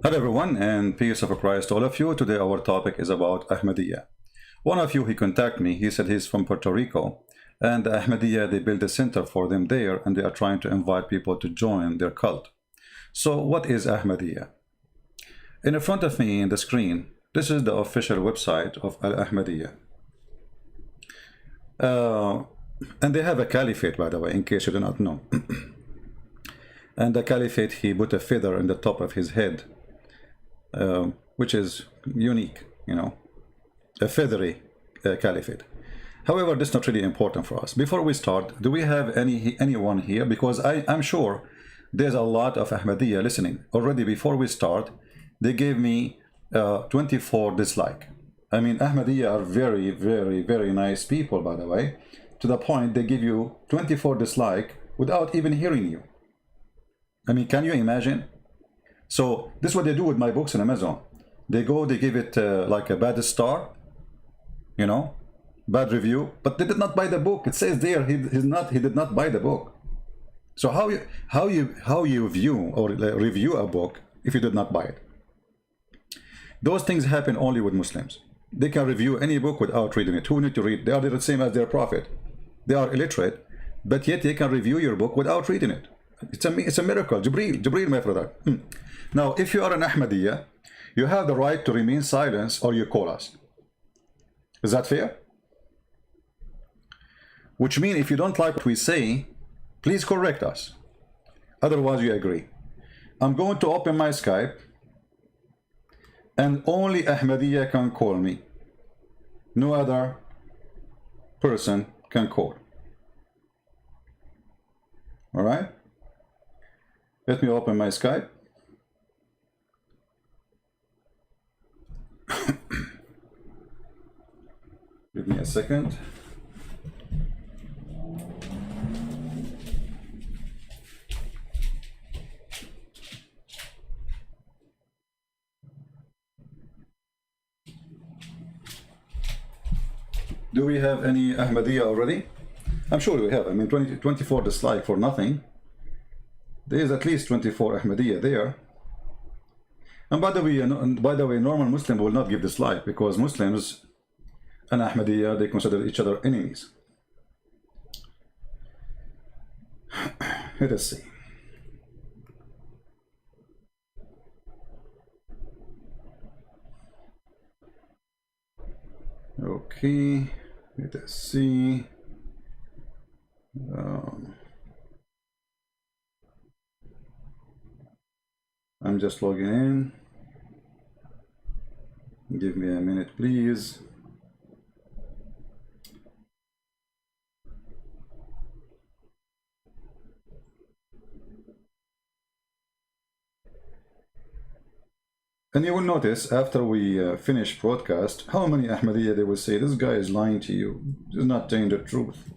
Hello everyone, and peace of Christ to all of you. Today our topic is about Ahmadiyya. One of you, he contacted me. He said he's from Puerto Rico, and the Ahmadiyya, they built a center for them there, and they are trying to invite people to join their cult. So what is Ahmadiyya? In front of me in the screen, this is the official website of Al-Ahmadiyya. And they have a caliphate, by the way, in case you do not know. And the caliphate, he put a feather in the top of his head, which is unique, you know, a feathery caliphate. However, this is not really important for us. Before we start, do we have anyone here? Because I'm sure there's a lot of Ahmadiyya listening. Already before we start, they gave me 24 dislike. I mean, Ahmadiyya are very, very, very nice people, by the way, to the point they give you 24 dislike without even hearing you. I mean, can you imagine? So this is what they do with my books on Amazon. They go, they give it like a bad star, you know, bad review, but they did not buy the book. It says there he did not buy the book. So how you view or review a book if you did not buy it? Those things happen only with Muslims. They can review any book without reading it. Who need to read? They are the same as their prophet. They are illiterate, but yet they can review your book without reading it. It's a miracle. Jibreel, my brother. Now, if you are an Ahmadiyya, you have the right to remain silent or you call us. Is that fair? Which means if you don't like what we say, please correct us. Otherwise, you agree. I'm going to open my Skype, and only Ahmadiyya can call me. No other person can call. All right? Let me open my Skype. Give me a second. Do we have any Ahmadiyya already? I'm sure we have. I mean, 24 dislike for nothing. There is at least 24 Ahmadiyya there. And by the way, normal Muslim will not give dislike because Muslims and Ahmadiyya, they consider each other enemies. Let us see. Okay, let us see. I'm just logging in. Give me a minute, please. And you will notice after we finish broadcast, how many Ahmadiyya they will say, this guy is lying to you. This is not telling the truth.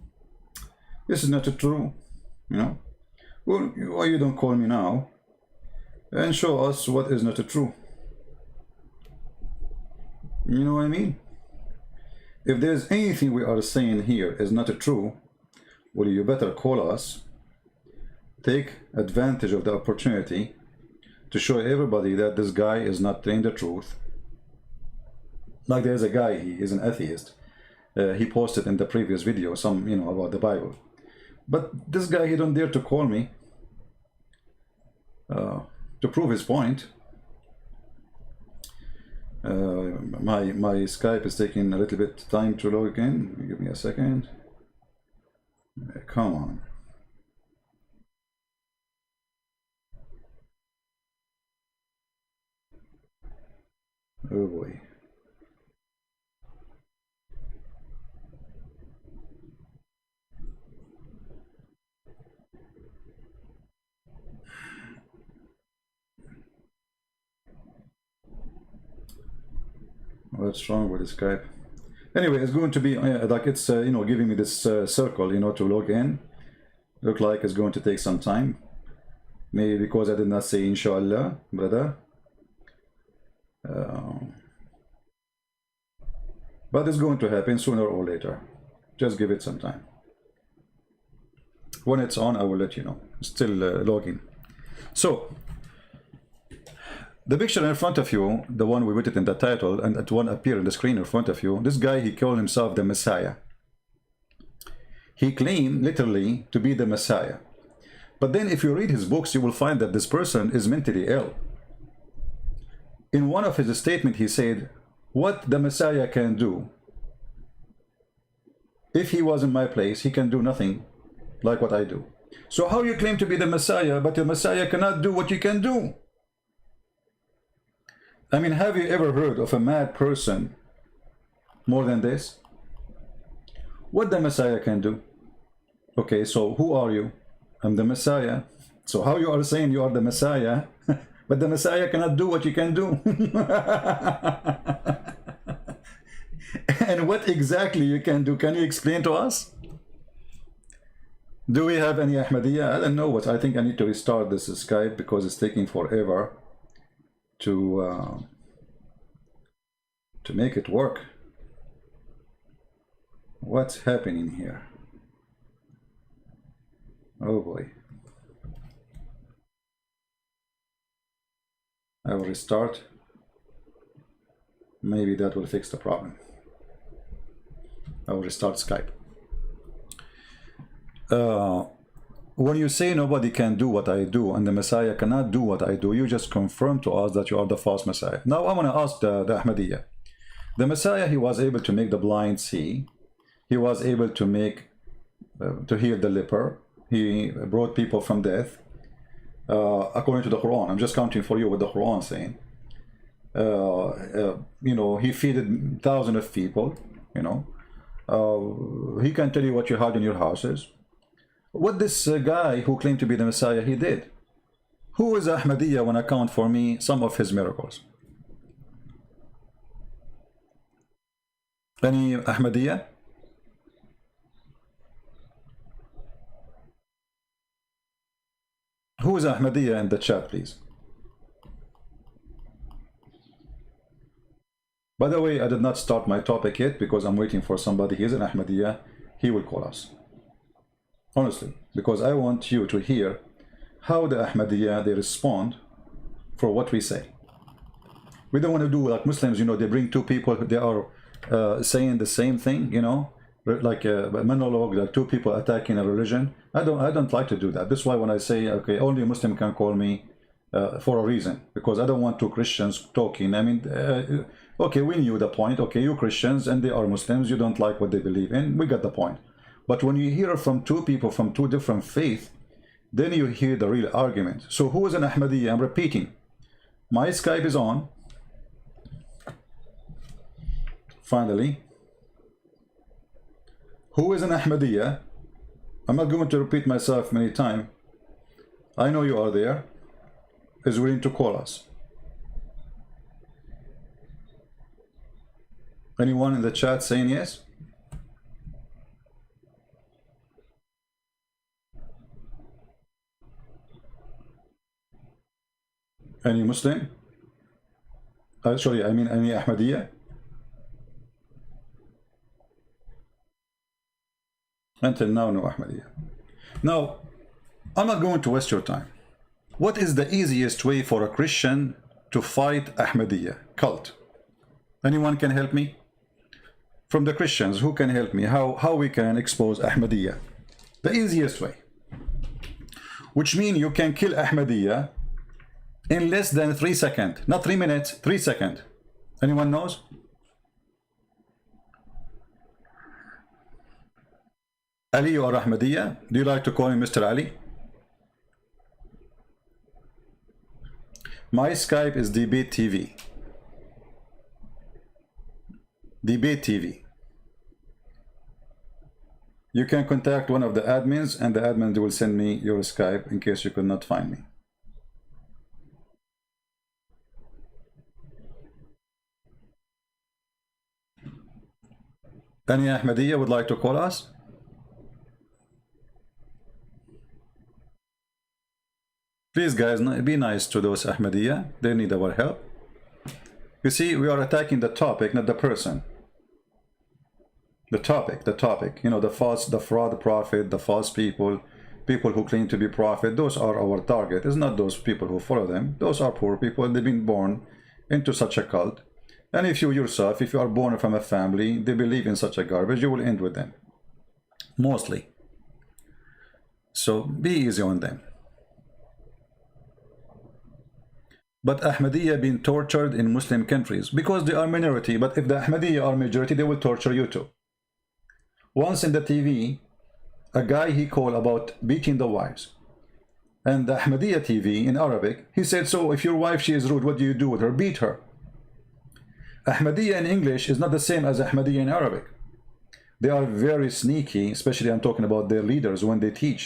This is not true, you know. Well, why you don't call me now and show us what is not true? You know what I mean? If there's anything we are saying here is not true, well, you better call us, take advantage of the opportunity to show everybody that this guy is not telling the truth. Like there's a guy, he is an atheist. He posted in the previous video some, you know, about the Bible. But this guy, he don't dare to call me to prove his point. My Skype is taking a little bit time to log in. Give me a second. Come on. Oh boy. What's wrong with the Skype? Anyway, it's going to be like it's you know, giving me this circle, you know, to log in. Look like it's going to take some time. Maybe because I did not say inshallah, brother. But it's going to happen sooner or later. Just give it some time. When it's on, I will let you know. Still logging. So The picture in front of you, the one we put it in the title, and that one appear on the screen in front of you, this guy, he called himself the Messiah. He claimed literally to be the Messiah. But then if you read his books, you will find that this person is mentally ill. In one of his statements, he said, what the Messiah can do, if he was in my place, he can do nothing like what I do. So how you claim to be the Messiah, but the Messiah cannot do what you can do? I mean, have you ever heard of a mad person more than this? What the Messiah can do? Okay, so who are you? I'm the Messiah. So how you are saying you are the Messiah, but the Messiah cannot do what you can do? And what exactly you can do? Can you explain to us? Do we have any Ahmadiyya? I don't know what. I think I need to restart this Skype because it's taking forever to make it work. What's happening here? Oh boy. I will restart. Maybe that will fix the problem. I will restart Skype. When you say nobody can do what I do and the Messiah cannot do what I do, you just confirm to us that you are the false Messiah. Now I want to ask the Ahmadiyya. The Messiah, he was able to make the blind see. He was able to make, to heal the leper. He brought people from death. According to the Quran, I'm just counting for you what the Quran is saying. You know, he feeded thousands of people, you know. He can tell you what you had in your houses. What this guy who claimed to be the Messiah, he did. Who is Ahmadiyya when I count for me some of his miracles? Any Ahmadiyya? Who is Ahmadiyya in the chat, please? By the way, I did not start my topic yet because I'm waiting for somebody. He's an Ahmadiyya. He will call us. Honestly, because I want you to hear how the Ahmadiyya, they respond for what we say. We don't want to do like Muslims, you know, they bring two people, they are saying the same thing, you know, like a monologue, like two people attacking a religion. I don't like to do that. That's why when I say, okay, only a Muslim can call me for a reason, because I don't want two Christians talking. I mean, okay, we knew the point. Okay, you Christians and they are Muslims, you don't like what they believe in. We got the point. But when you hear from two people from two different faiths, then you hear the real argument. So who is an Ahmadiyya? I'm repeating. My Skype is on. Finally. Who is an Ahmadiyya? I'm not going to repeat myself many times. I know you are there. Is willing to call us. Anyone in the chat saying yes? Any Muslim? Sorry, I mean any Ahmadiyya? Until now, no Ahmadiyya. Now, I'm not going to waste your time. What is the easiest way for a Christian to fight Ahmadiyya cult? Anyone can help me? From the Christians, who can help me? How we can expose Ahmadiyya? The easiest way. Which means you can kill Ahmadiyya in less than 3 seconds. Not 3 minutes, 3 seconds. Anyone knows? Ali or Ahmadiyya? Do you like to call him Mr. Ali? My Skype is Debate TV. Debate TV. You can contact one of the admins and the admin will send me your Skype in case you could not find me. Any Ahmadiyya would like to call us? Please guys, be nice to those Ahmadiyya. They need our help. You see, we are attacking the topic, not the person. The topic, you know, the fraud prophet, the false people people who claim to be prophet, those are our target. It's not those people who follow them. Those are poor people. They've been born into such a cult. And if you yourself, if you are born from a family, they believe in such a garbage, you will end with them. Mostly. So be easy on them. But Ahmadiyya being tortured in Muslim countries because they are minority. But if the Ahmadiyya are majority, they will torture you too. Once in the TV, a guy he called about beating the wives. And the Ahmadiyya TV in Arabic, he said, so if your wife, she is rude, what do you do with her? Beat her. Ahmadiyya in English is not the same as Ahmadiyya in Arabic. They are very sneaky, especially I'm talking about their leaders when they teach.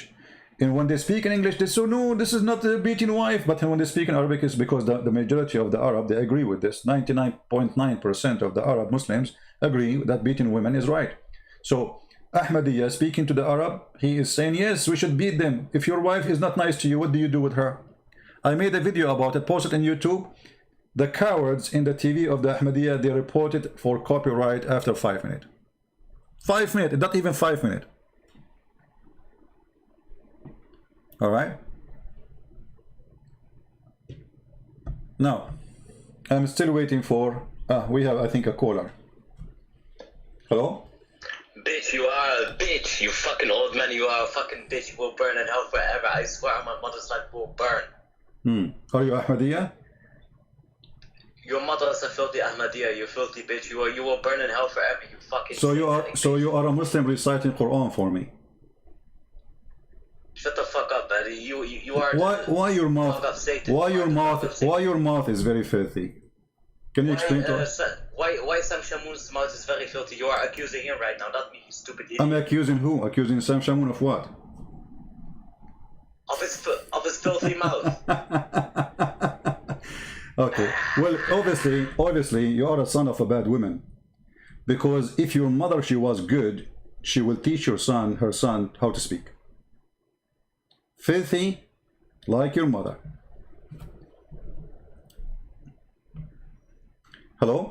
And when they speak in English, they say, no, this is not a beating wife. But when they speak in Arabic, it's because the majority of the Arab, they agree with this. 99.9% of the Arab Muslims agree that beating women is right. So Ahmadiyya speaking to the Arab, he is saying, yes, we should beat them. If your wife is not nice to you, what do you do with her? I made a video about it, posted on YouTube. The cowards in the TV of the Ahmadiyya, they reported for copyright after 5 minutes. 5 minutes, not even 5 minutes. All right. Now, I'm still waiting for. We have, I think, a caller. Hello. Bitch, you are a bitch. You fucking old man. You are a fucking bitch. You will burn in hell forever. I swear on my mother's life, will burn. Are you Ahmadiyya? Your mother is a filthy Ahmadiyya. You filthy bitch. You will burn in hell forever. You fucking. So you are a Muslim reciting Quran for me. Shut the fuck up, buddy. You are. Why your mouth? Why your mouth is very filthy? Can you explain to us? Why Sam Shamoun's mouth is very filthy? You are accusing him right now, not me, you stupid idiot. I'm accusing who? Accusing Sam Shamoun of what? Of his filthy mouth. Okay. Well, obviously, you are a son of a bad woman, because if your mother, she was good, she will teach her son how to speak. Filthy, like your mother. Hello?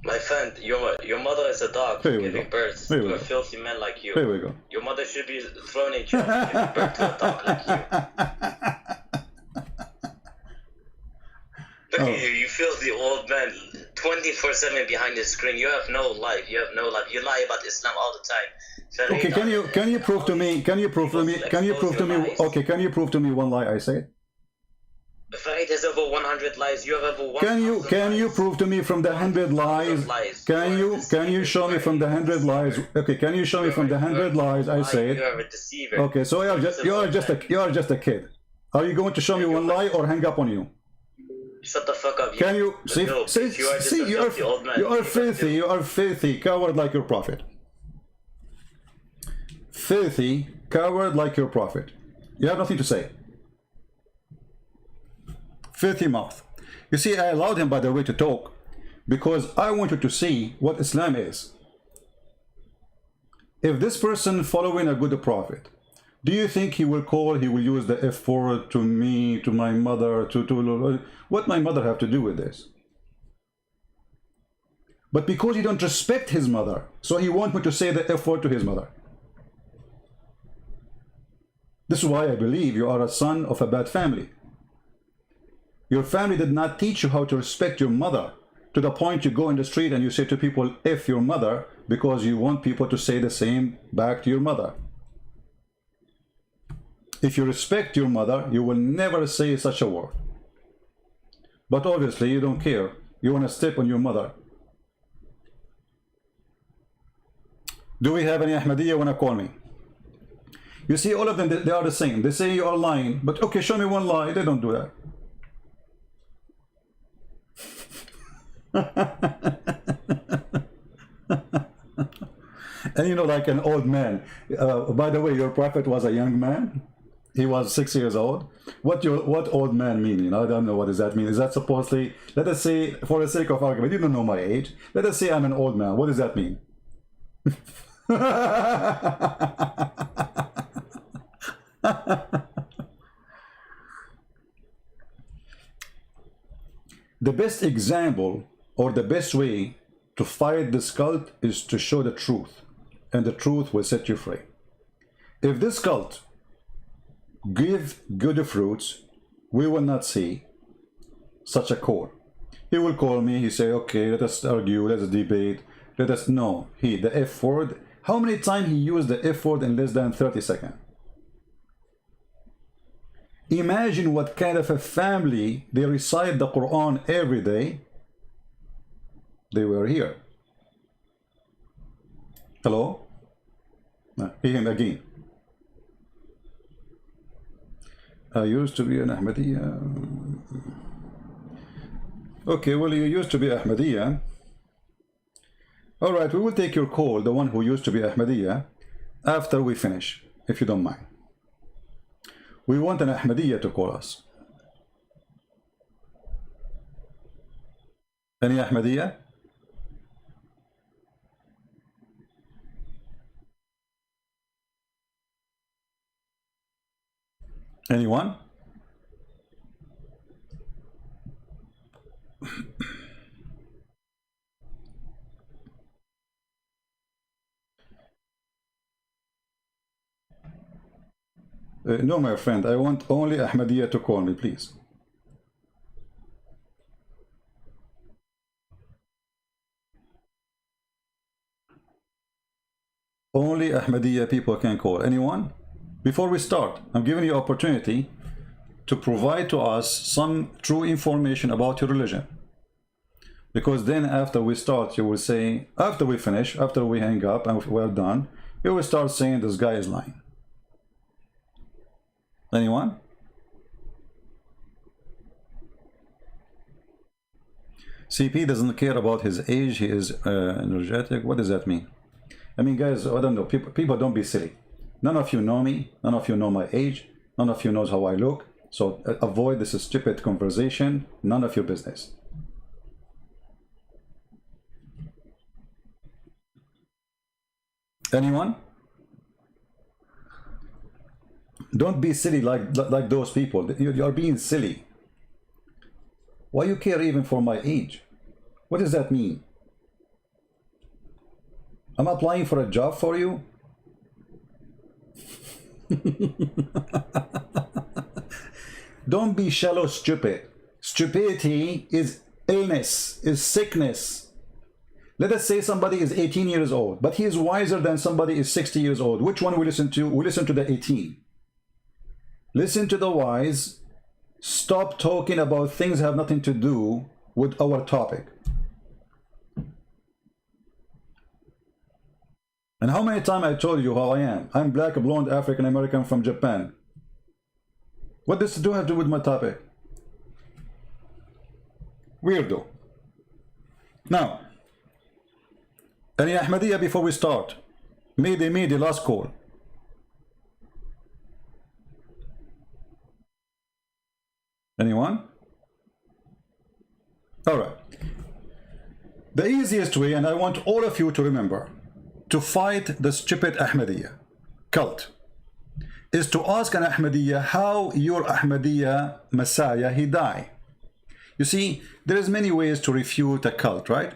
My friend, your mother is a dog for giving birth to a filthy man like you. Here we go. Your mother should be thrown in jail for giving birth to a dog like you. Look at you, you filthy old man, 24/7 behind the screen. You have no life. You have no life. You lie about Islam all the time. Okay, can you prove to me? Can you prove to me? Okay, can you prove to me one lie I said? Farid has over 100 lies. You have over 100 Can you prove to me from the 100 lies? Can you show me from the 100 lies? Okay, can you show me from the 100 lies I said? You are a deceiver. Okay, so you are just a kid. Are you going to show me one lie or hang up on you? Shut the fuck up. Can you see? You are filthy, coward like your prophet. Filthy, coward like your prophet. You have nothing to say. Filthy mouth. You see, I allowed him, by the way, to talk because I wanted to see what Islam is. If this person following a good prophet, do you think he will use the F word to me, to my mother, to what my mother have to do with this? But because he don't respect his mother, so he wants me to say the F word to his mother. This is why I believe you are a son of a bad family. Your family did not teach you how to respect your mother to the point you go in the street and you say to people, F your mother, because you want people to say the same back to your mother. If you respect your mother, you will never say such a word. But obviously you don't care. You want to step on your mother. Do we have any Ahmadiyya want to call me? You see, all of them, they are the same. They say you are lying, but okay, show me one lie. They don't do that. And you know, like an old man. By the way, your prophet was a young man. He was 6 years old. What old man mean? You know, I don't know what does that mean. Is that supposedly? Let us say, for the sake of argument, you don't know my age. Let us say I'm an old man. What does that mean? The best example or the best way to fight this cult is to show the truth, and the truth will set you free. If this cult give good fruits, we will not see such a call. He will call me, he say, okay, let us argue, let us debate, let us know. The F word, how many times he used the F word in less than 30 seconds? Imagine what kind of a family they recite the Quran every day. They were here. Hello? Hear him again. I used to be an Ahmadiyya. Okay, well, you used to be Ahmadiyya. All right, we will take your call, the one who used to be Ahmadiyya, after we finish, if you don't mind. We want an Ahmadiyya to call us. Any Ahmadiyya? Anyone? No, my friend, I want only Ahmadiyya to call me, please. Only Ahmadiyya people can call. Anyone? Before we start, I'm giving you opportunity to provide to us some true information about your religion. Because then after we start, you will say, after we finish, after we hang up and we're done, you will start saying this guy is lying. Anyone? CP doesn't care about his age. He is energetic. What does that mean? I mean, guys, I don't know. People don't be silly. None of you know me. None of you know my age. None of you knows how I look. So avoid this stupid conversation. None of your business. Anyone? Don't be silly like those people. You are being silly. Why you care even for my age? What does that mean? I'm applying for a job for you? Don't be shallow stupid. Stupidity is illness, is sickness. Let us say somebody is 18 years old, but he is wiser than somebody is 60 years old. Which one we listen to? We listen to the 18. Listen to the wise. Stop talking about things that have nothing to do with our topic. And how many times I told you how I am? I'm black, blonde, African American from Japan. What does it have to do with my topic? Weirdo. Now, any Ahmadiyya before we start? Mayday, last call. Anyone? All right. The easiest way, and I want all of you to remember, to fight the stupid Ahmadiyya cult is to ask an Ahmadiyya how your Ahmadiyya Messiah he died. You see, there is many ways to refute a cult, right?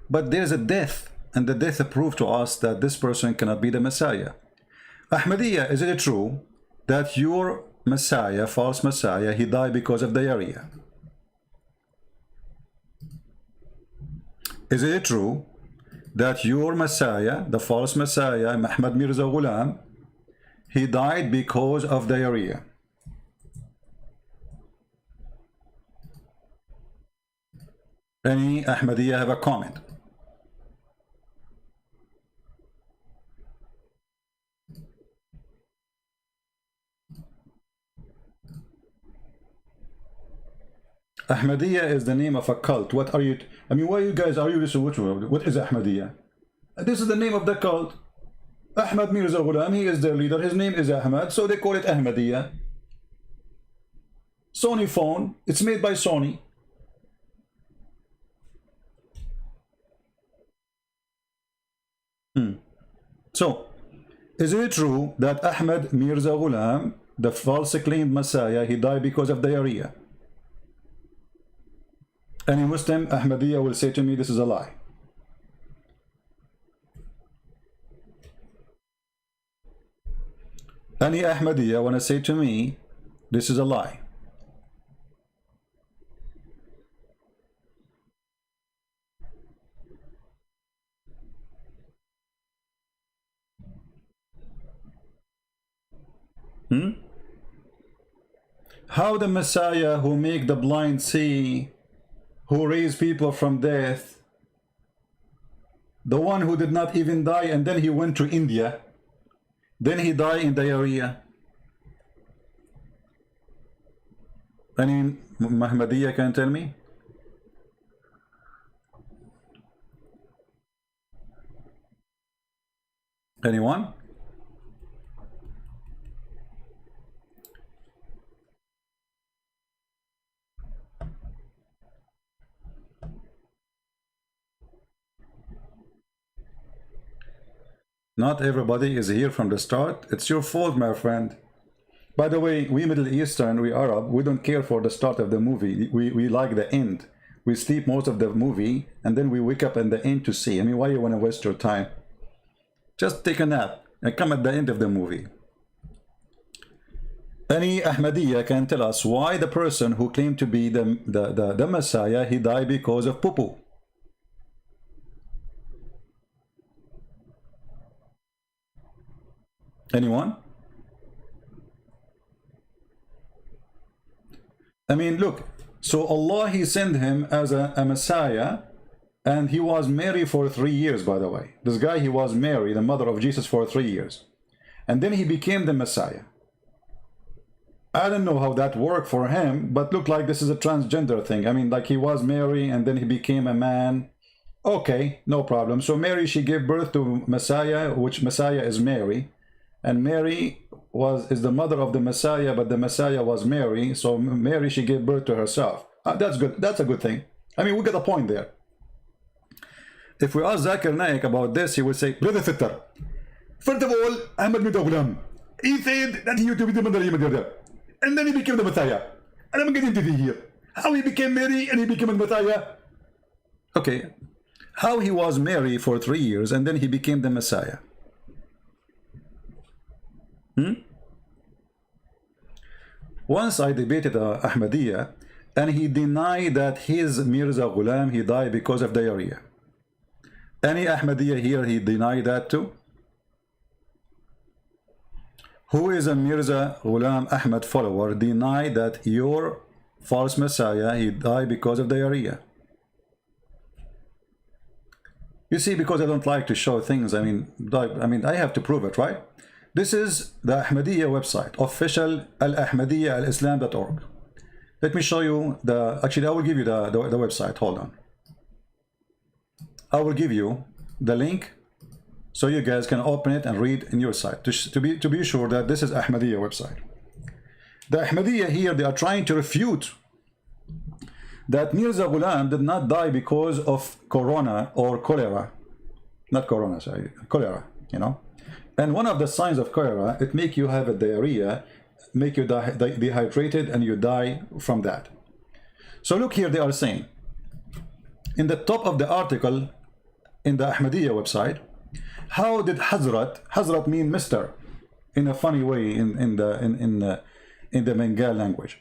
But there's a death, and the death proved to us that this person cannot be the Messiah. Ahmadiyya, is it true that your Messiah, false Messiah, he died because of diarrhea? Is it true that your Messiah, the false Messiah, Ahmad Mirza Ghulam, he died because of diarrhea? Any Ahmadiyya have a comment? Ahmadiyya is the name of a cult. What are you? I mean, why you guys are you listening? What is Ahmadiyya? This is the name of the cult. Ahmad Mirza Ghulam, he is their leader. His name is Ahmad, so they call it Ahmadiyya. Sony phone. It's made by Sony. So, is it true that Ahmad Mirza Ghulam, the false claimed Messiah, he died because of diarrhea? Any Muslim Ahmadiyya will say to me, this is a lie. Any Ahmadiyya want to say to me, this is a lie? How the Messiah who make the blind see, who raise people from death, the one who did not even die and then he went to India, then he died in diarrhea. Any Ahmadiyya can tell me? Anyone? Not everybody is here from the start. It's your fault, my friend. By the way, we Middle Eastern, we Arab, we don't care for the start of the movie. We like the end. We sleep most of the movie and then we wake up in the end to see. I mean, why you want to waste your time? Just take a nap and come at the end of the movie. Any Ahmadiyya can tell us why the person who claimed to be the Messiah, he died because of poo-poo. Anyone? I mean, look, so Allah, he sent him as a Messiah, and he was married for 3 years, by the way. This guy, he was married, the mother of Jesus, for 3 years. And then he became the Messiah. I don't know how that worked for him, but looked like this is a transgender thing. I mean, like he was married and then he became a man. Okay, no problem. So Mary, she gave birth to Messiah, which Messiah is Mary. And Mary is the mother of the Messiah, but the Messiah was Mary. So Mary, she gave birth to herself. That's good. That's a good thing. I mean, we got a point there. If we ask Zakir Naik about this, he would say, Brother Fitter, first of all, Ahmad Mirza Ghulam, he said that he used to be the mother, and then he became the Messiah. And I'm getting to the here. How he became Mary and he became a Messiah. Okay. How he was Mary for 3 years and then he became the Messiah. Once I debated Ahmadiyya, and he denied that his Mirza Ghulam, he died because of diarrhea. Any Ahmadiyya here, he denied that too? Who is a Mirza Ghulam Ahmad follower denied that your false Messiah, he died because of diarrhea? You see, because I don't like to show things, I mean, I have to prove it, right? This is the Ahmadiyya website, official al-ahmadiyya-al-islam.org. Let me show you actually I will give you the website, hold on. I will give you the link so you guys can open it and read in your site to be sure that this is Ahmadiyya website. The Ahmadiyya here, they are trying to refute that Mirza Ghulam did not die because of corona or cholera. Not corona, sorry, cholera, you know. And one of the signs of cholera, it make you have a diarrhea, make you dehydrated, and you die from that. So look here, they are saying, in the top of the article, in the Ahmadiyya website, how did Hazrat mean Mr. in a funny way in the Bengal language.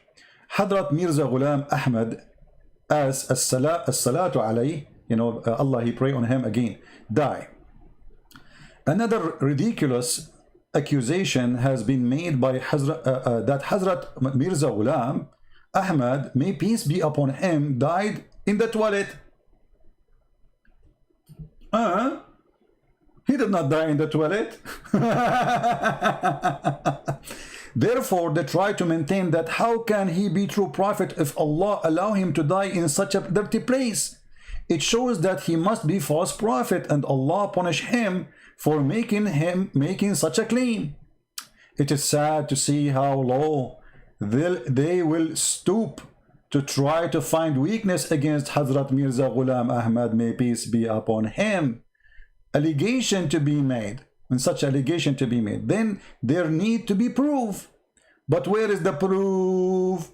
Hazrat Mirza Ghulam Ahmad, as as-salatu alayhi, you know, Allah, he pray on him again, die. Another ridiculous accusation has been made by that Hazrat Mirza Ghulam Ahmad, may peace be upon him, died in the toilet. He did not die in the toilet. Therefore, they try to maintain that how can he be true prophet if Allah allow him to die in such a dirty place? It shows that he must be false prophet and Allah punish him for making such a claim. It is sad to see how low they will stoop to try to find weakness against Hazrat Mirza Ghulam Ahmad, may peace be upon him. Allegation to be made, and such allegation to be made, then there need to be proof. But where is the proof?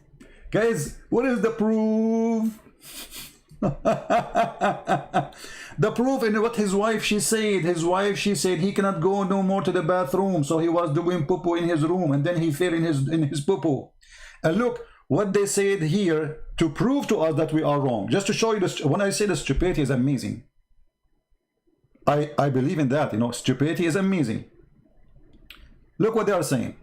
Guys, what is the proof? The proof in what his wife she said. His wife she said he cannot go no more to the bathroom, so he was doing poo-poo in his room, and then he fell in his poo-poo. And look what they said here to prove to us that we are wrong. Just to show you this, when I say the stupidity is amazing, I believe in that. You know, stupidity is amazing. Look what they are saying.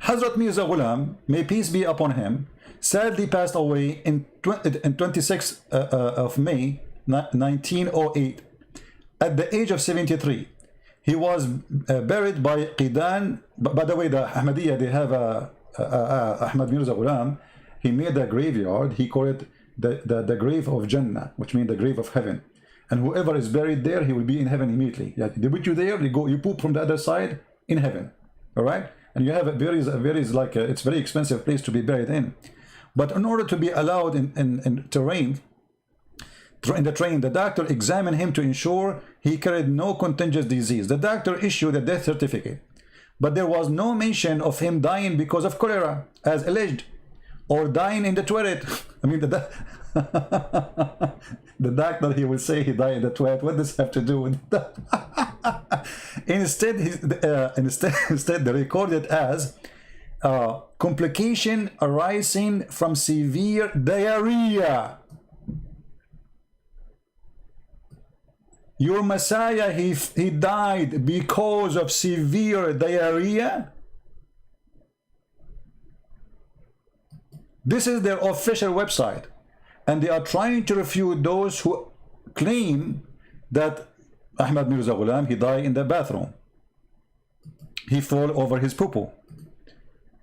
Hazrat Mirza Ghulam, may peace be upon him, sadly passed away in 26th of May 1908 at the age of 73. He was buried by Qidan. By the way, the Ahmadiyya, they have Ahmad Mirza Ghulam. He made a graveyard. He called it the grave of Jannah, which means the grave of heaven. And whoever is buried there, he will be in heaven immediately. Yeah, they put you there, you poop from the other side in heaven. All right? And you have it's very expensive place to be buried in. But in order to be allowed in the train, the doctor examined him to ensure he carried no contagious disease. The doctor issued a death certificate, but there was no mention of him dying because of cholera, as alleged, or dying in the toilet. I mean, the doctor, he will say he died in the toilet. What does this have to do with that? Instead, they recorded as complication arising from severe diarrhea. Your Messiah, he died because of severe diarrhea. This is their official website, and they are trying to refute those who claim that Ahmad Mirza Ghulam, he died in the bathroom. He fell over his poo-poo.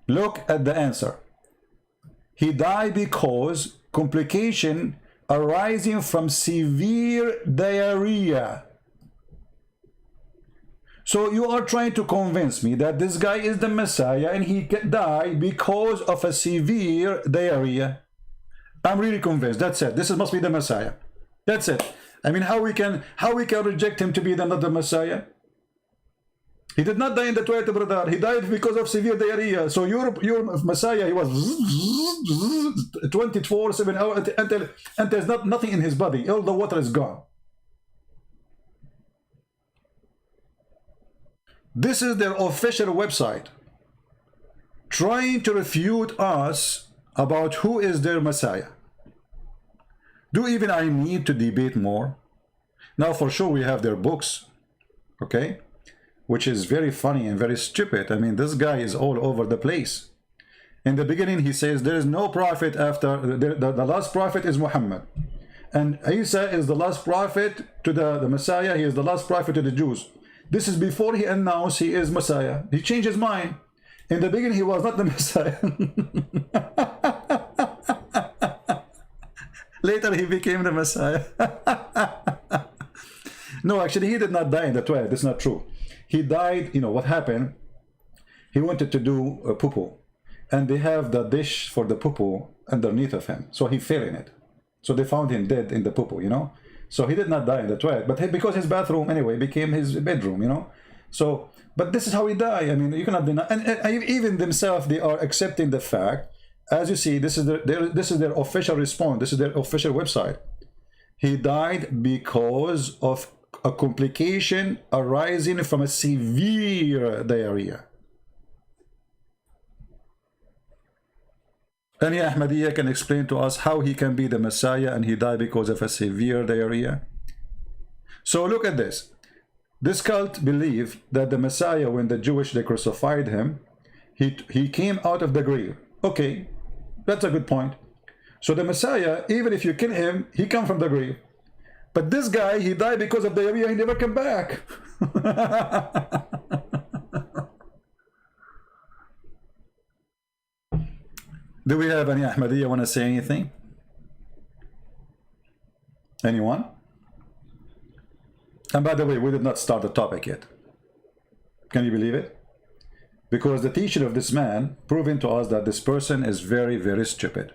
Look at the answer. He died because complication arising from severe diarrhea. So you are trying to convince me that this guy is the Messiah and he died because of a severe diarrhea. I'm really convinced. That's it. This must be the Messiah. That's it. I mean, how we can reject him to be another Messiah? He did not die in the toilet, brother. He died because of severe diarrhea. So your Messiah, he was 24/7 hours and there's nothing in his body. All the water is gone. This is their official website, trying to refute us about who is their Messiah. Do even I need to debate more? Now, for sure, we have their books, okay, which is very funny and very stupid. I mean, this guy is all over the place. In the beginning, he says there is no prophet after the last prophet is Muhammad, and Isa is the last prophet to the Messiah. He is the last prophet to the Jews. This is before he announced he is Messiah. He changed his mind. In the beginning, he was not the Messiah. Later, he became the Messiah. No, actually, he did not die in the toilet. That's not true. He died, you know, what happened? He wanted to do a poo-poo. And they have the dish for the poo-poo underneath of him. So he fell in it. So they found him dead in the poo-poo, you know. So he did not die in the toilet. But because his bathroom, anyway, became his bedroom, you know. So, but this is how he died. I mean, you cannot deny. And even themselves, they are accepting the fact. As you see, this is their official response. This is their official website. He died because of a complication arising from a severe diarrhea. Any Ahmadiyya can explain to us how he can be the Messiah and he died because of a severe diarrhea? So look at this. This cult believed that the Messiah, when the Jewish, they crucified him, he came out of the grave. Okay, that's a good point. So the Messiah, even if you kill him, he come from the grave. But this guy, he died because of diarrhea, he never came back. Do we have any Ahmadiyya want to say anything? Anyone? And by the way, we did not start the topic yet. Can you believe it? Because the teaching of this man proving to us that this person is very, very stupid.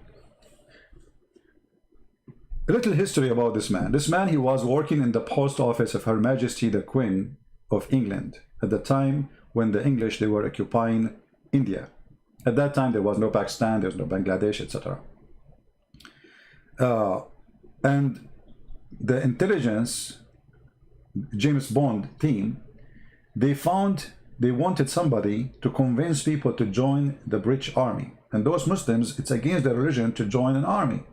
A little history about this man. This man, he was working in the post office of Her Majesty the Queen of England at the time when the English, they were occupying India. At that time, there was no Pakistan, there was no Bangladesh, etc. And the intelligence James Bond team, they wanted somebody to convince people to join the British army. And those Muslims, it's against their religion to join an army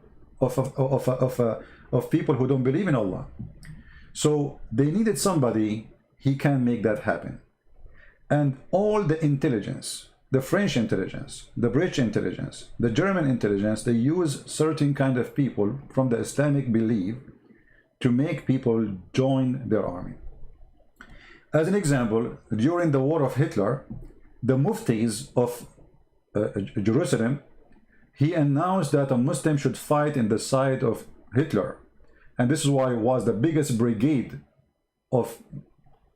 of people who don't believe in Allah. So they needed somebody he can make that happen. And all the intelligence, the French intelligence, the British intelligence, the German intelligence, they use certain kind of people from the Islamic belief to make people join their army. As an example, during the war of Hitler, the muftis of Jerusalem, he announced that a Muslim should fight in the side of Hitler. And this is why it was the biggest brigade of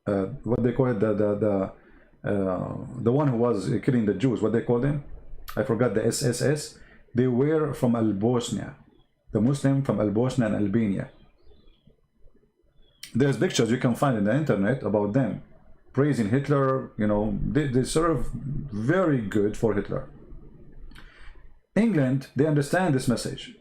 what they call it, the one who was killing the Jews, what they call them? I forgot, the SSS. They were from Albosnia, the Muslim from Albosnia and Albania. There's pictures you can find in the internet about them praising Hitler. You know, they serve very good for Hitler. England, they understand this message,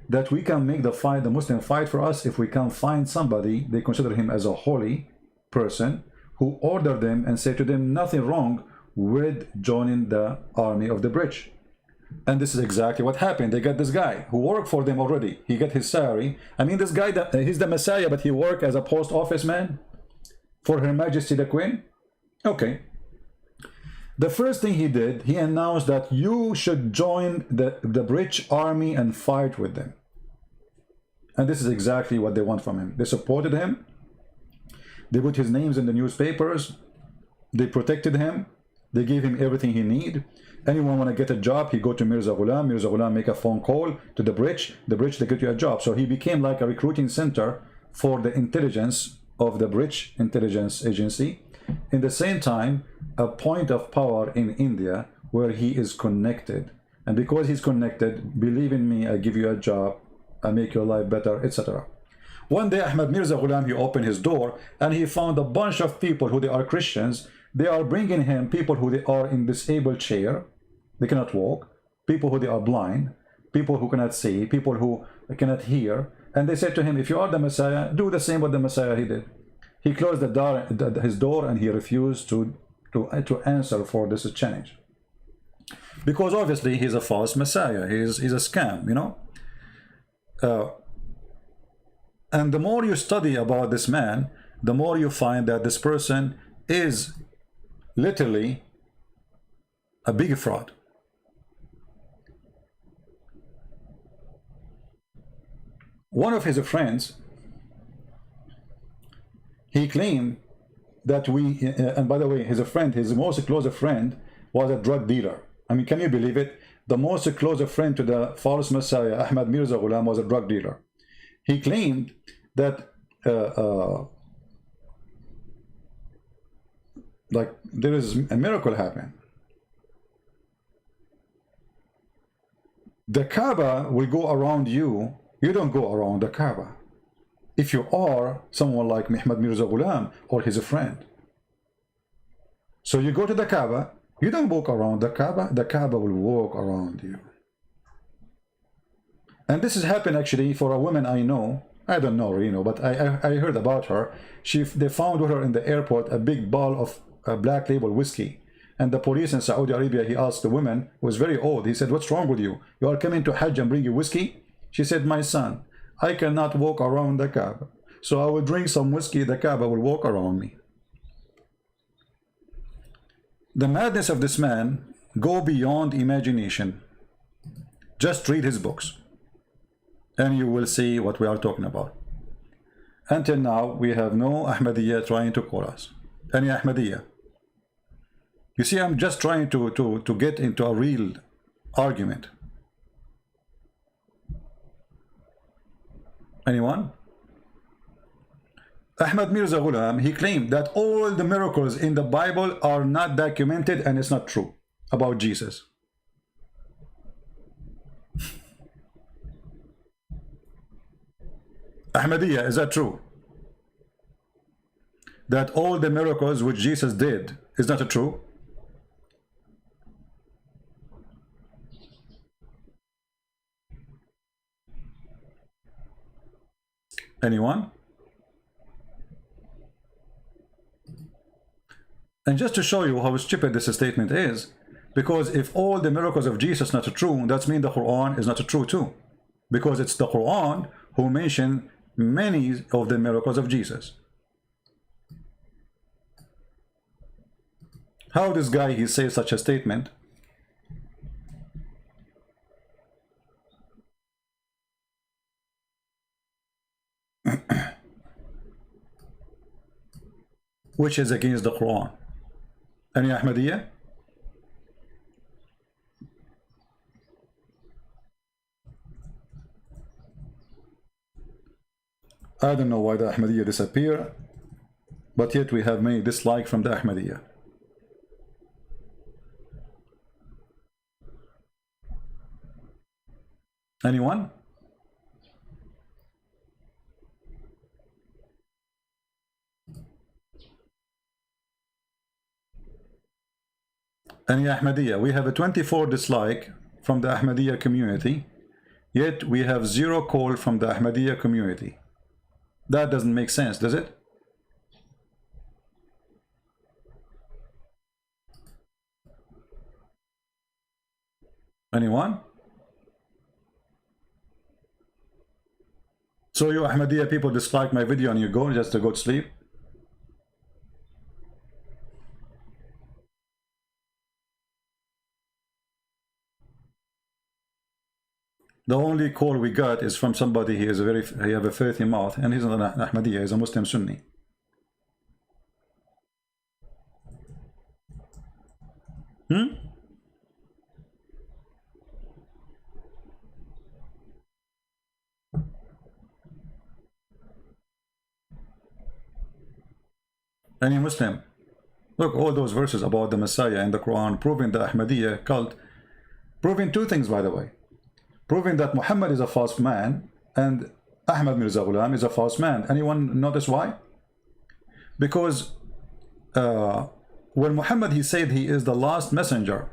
that we can make the Muslim fight for us if we can find somebody they consider him as a holy person, who order them and say to them nothing wrong with joining the army of the British. And this is exactly what happened. They got this guy who worked for them already. He got his salary. I mean, this guy, he's the Messiah, but he worked as a post office man for Her Majesty the Queen. Okay. The first thing he did, he announced that you should join the British army and fight with them. And this is exactly what they want from him. They supported him. They put his names in the newspapers. They protected him. They gave him everything he needed. Anyone want to get a job, he go to Mirza Ghulam. Mirza Ghulam make a phone call to the British. The British, they get you a job. So he became like a recruiting center for the intelligence of the British intelligence agency. In the same time, a point of power in India where he is connected. And because he's connected, believe in me, I give you a job, I make your life better, etc. One day, Ahmad Mirza Ghulam, he opened his door and he found a bunch of people who they are Christians. They are bringing him people who they are in disabled chair, they cannot walk, people who they are blind, people who cannot see, people who cannot hear. And they said to him, if you are the Messiah, do the same what the Messiah he did. He closed his door and he refused to answer for this challenge. Because obviously he's a false Messiah, he's a scam, you know. And the more you study about this man, the more you find that this person is literally a big fraud. One of his friends, he claimed that and by the way, his most close friend was a drug dealer. I mean, can you believe it? The most close friend to the false Messiah, Ahmad Mirza Ghulam, was a drug dealer. He claimed that like there is a miracle happening. The Kaaba will go around you. You don't go around the Kaaba. If you are someone like Ahmad Mirza Ghulam or his friend. So you go to the Kaaba, you don't walk around the Kaaba will walk around you. And this has happened actually for a woman I know. I don't know, you know, but I heard about her. They found with her in the airport a big bottle of black label whiskey. And the police in Saudi Arabia, he asked the woman, who was very old, he said, what's wrong with you? You are coming to Hajj and bring you whiskey? She said, my son, I cannot walk around the Kaaba. So I will drink some whiskey, the Kaaba will walk around me. The madness of this man go beyond imagination. Just read his books and you will see what we are talking about. Until now, we have no Ahmadiyya trying to call us. Any Ahmadiyya. You see, I'm just trying to get into a real argument. Anyone? Ahmad Mirza Ghulam, he claimed that all the miracles in the Bible are not documented and it's not true about Jesus. Ahmadiyya, is that true? That all the miracles which Jesus did is not true? Anyone? And just to show you how stupid this statement is, because if all the miracles of Jesus are not true, that means the Quran is not true too. Because it's the Quran who mentioned many of the miracles of Jesus. How this guy, he says such a statement? Which is against the Quran. Any Ahmadiyya? I don't know why the Ahmadiyya disappear, but yet we have many dislike from the Ahmadiyya. Anyone? Any Ahmadiyya? We have a 24 dislike from the Ahmadiyya community, yet we have 0 call from the Ahmadiyya community. That doesn't make sense, does it? Anyone? So you Ahmadiyya people dislike my video and you go just to go to sleep? The only call we got is from somebody he have a filthy mouth, and he's not an Ahmadiyya, he's a Muslim Sunni. Any Muslim? Look, all those verses about the Messiah in the Quran proving the Ahmadiyya cult, proving 2 things, by the way. Proving that Muhammad is a false man and Ahmad Mirza Ghulam is a false man. Anyone notice why? Because when Muhammad, he said he is the last messenger,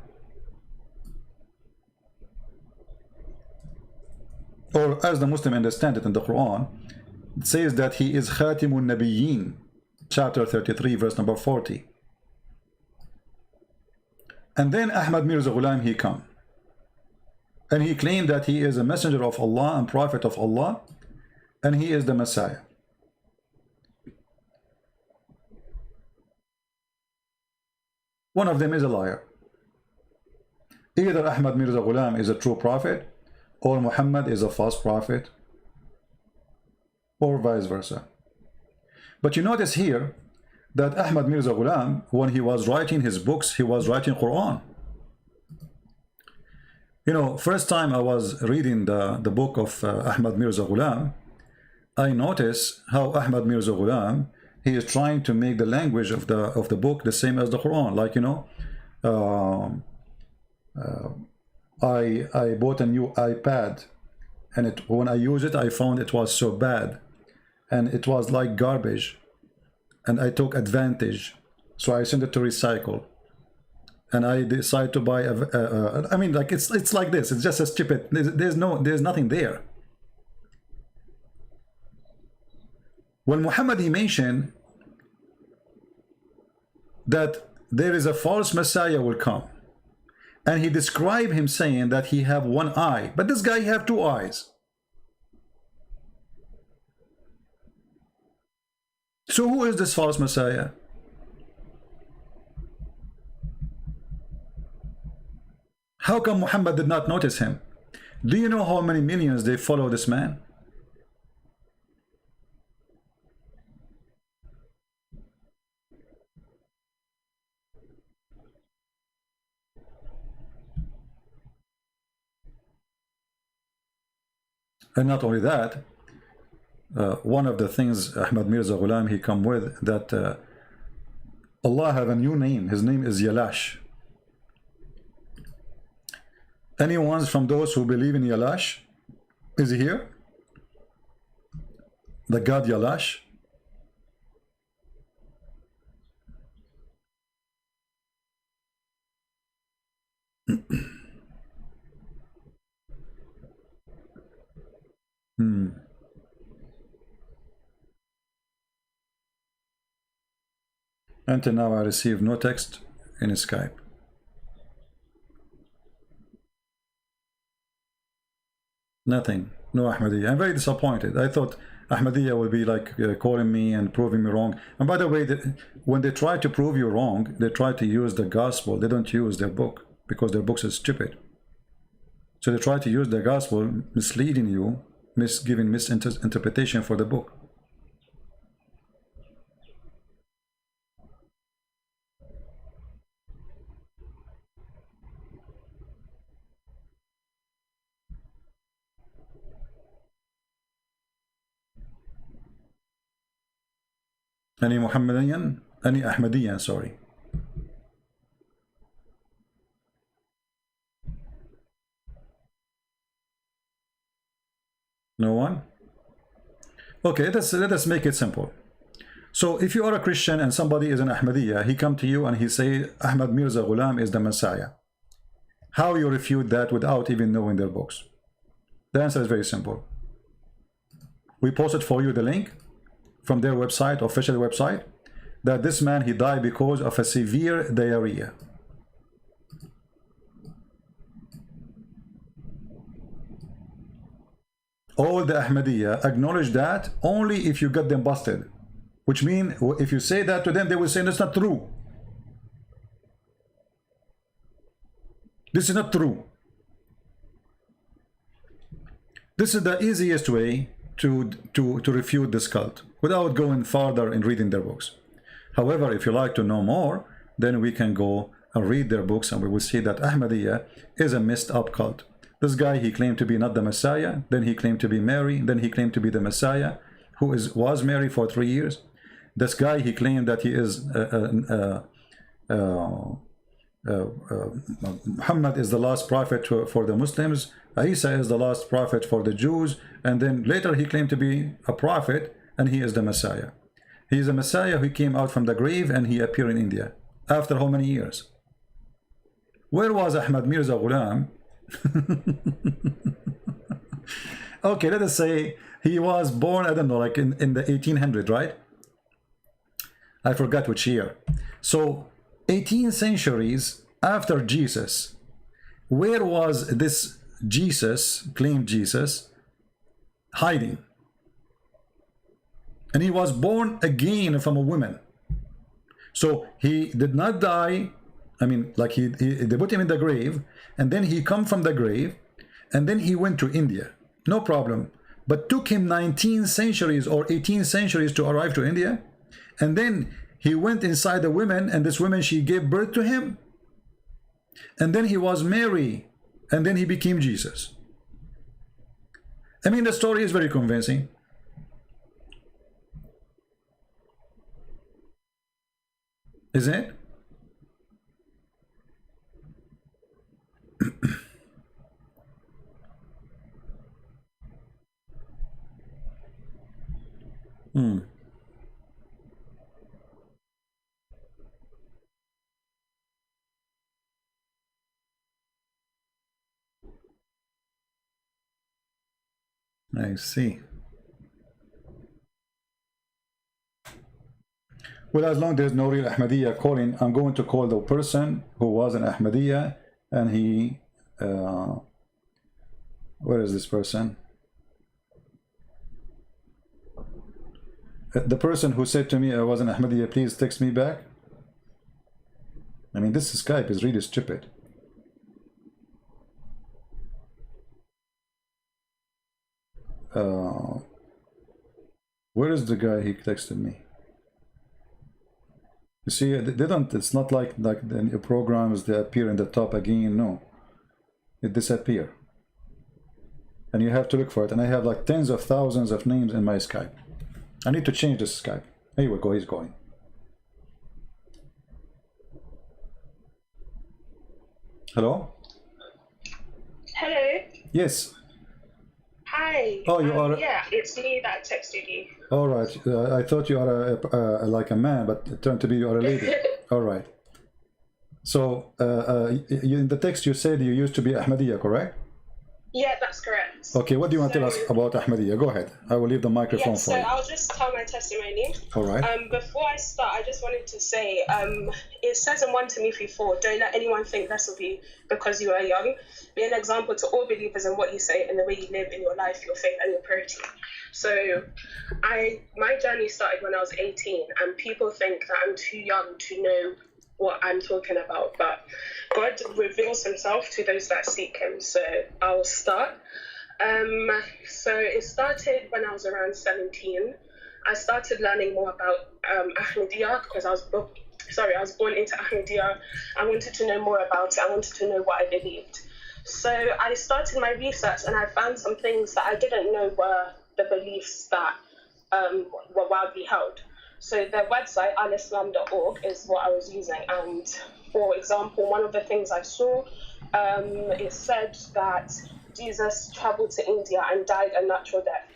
or as the Muslim understand it in the Quran, it says that he is Khatimun Nabiyyin, chapter 33, verse number 40. And then Ahmad Mirza Ghulam, he come. And he claimed that he is a messenger of Allah and prophet of Allah, and he is the Messiah. One of them is a liar. Either Ahmad Mirza Ghulam is a true prophet, or Muhammad is a false prophet, or vice versa. But you notice here that Ahmad Mirza Ghulam, when he was writing his books, he was writing Quran. You know, first time I was reading the book of Ahmad Mirza Ghulam, I noticed how Ahmad Mirza Ghulam, he is trying to make the language of the book the same as the Quran. Like, you know, I bought a new iPad, and when I used it, I found it was so bad, and it was like garbage, and I took advantage, so I sent it to recycle. And I decide to buy I mean, like, it's like this. It's just a stupid. There's nothing there. When Muhammad, he mentioned that there is a false Messiah will come, and he described him saying that he have 1 eye, but this guy have 2 eyes. So who is this false Messiah? How come Muhammad did not notice him? Do you know how many millions they follow this man? And not only that, one of the things Ahmad Mirza Ghulam, he come with, that Allah have a new name. His name is Yalash. Anyone from those who believe in Yalash? Is he here? The God Yalash? Until now, I received no text in Skype. Nothing. No Ahmadiyya. I'm very disappointed. I thought Ahmadiyya would be like calling me and proving me wrong. And by the way, when they try to prove you wrong, they try to use the gospel. They don't use their book because their books are stupid. So they try to use the gospel, misleading you, giving misinterpretation for the book. Any Muhammadiyan? Any Ahmadiyyan, sorry. No one? Okay, let us make it simple. So if you are a Christian and somebody is an Ahmadiyya, he come to you and he say Ahmad Mirza Ghulam is the Messiah. How you refute that without even knowing their books? The answer is very simple. We posted for you the link from their website, official website, that this man, he died because of a severe diarrhea. All the Ahmadiyya acknowledge that only if you get them busted, which means if you say that to them, they will say that's not true. This is not true. This is the easiest way to refute this cult without going farther in reading their books. However, if you like to know more, then we can go and read their books and we will see that Ahmadiyya is a messed up cult. This guy, he claimed to be not the Messiah, then he claimed to be Mary, then he claimed to be the Messiah, who was Mary for 3 years. This guy, he claimed that he is Muhammad is the last prophet for the Muslims, Isa is the last prophet for the Jews, and then later he claimed to be a prophet and he is the Messiah. He is a Messiah who came out from the grave and he appeared in India. After how many years? Where was Ahmad Mirza Ghulam? Okay, let us say he was born, I don't know, like in the 1800s, right? I forgot which year. So 18 centuries after Jesus, where was this Jesus, claimed Jesus, hiding? And he was born again from a woman. So he did not die. I mean, like they put him in the grave, and then he come from the grave, and then he went to India. No problem. But took him 19 centuries or 18 centuries to arrive to India. And then he went inside the woman, and this woman, she gave birth to him. And then he was Mary, and then he became Jesus. I mean, the story is very convincing. Isn't it? I see. Well, as long as there's no real Ahmadiyya calling, I'm going to call the person who was an Ahmadiyya, and he, where is this person? The person who said to me I was an Ahmadiyya, please text me back. I mean, this Skype is really stupid. Where is the guy he texted me? You see, they don't, it's not like the programs, they appear in the top again. No, it disappear. And you have to look for it. And I have like tens of thousands of names in my Skype. I need to change this Skype. Here we go, he's going. Hello? Hello? Yes. Hi. Oh, you are... Yeah, it's me that texted you. All right. I thought you are like a man, but it turned to be you are a lady. All right. So, in the text you said you used to be Ahmadiyya, correct? Yeah, that's correct. Okay, what do you want to tell us about Ahmadiyya? Go ahead. I will leave the microphone Yeah, for so you. I'll just tell my testimony. All right. Before I start, I just wanted to say, it says in 1 Timothy 4, don't let anyone think less of you because you are young. Be an example to all believers in what you say and the way you live in your life, your faith and your purity. So my journey started when I was 18, and people think that I'm too young to know what I'm talking about, but God reveals himself to those that seek him. So I'll start. So it started when I was around 17. I started learning more about Ahmadiyya because I was born into Ahmadiyya. I wanted to know more about it. I wanted to know what I believed. So I started my research, and I found some things that I didn't know were the beliefs that were widely held. So their website, alislam.org, is what I was using. And for example, one of the things I saw, it said that Jesus traveled to India and died a natural death.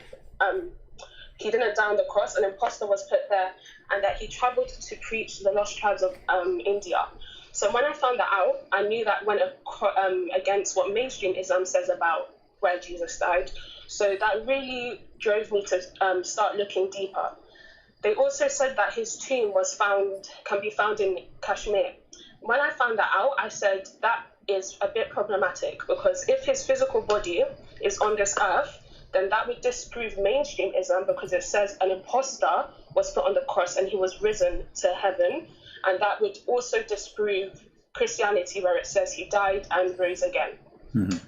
He didn't die on the cross, an imposter was put there, and that he traveled to preach the lost tribes of India. So when I found that out, I knew that went against what mainstream Islam says about where Jesus died. So that really drove me to start looking deeper. They also said that his tomb can be found in Kashmir. When I found that out, I said that is a bit problematic, because if his physical body is on this earth, then that would disprove mainstream Islam, because it says an imposter was put on the cross and he was risen to heaven, and that would also disprove Christianity, where it says he died and rose again. Mm-hmm.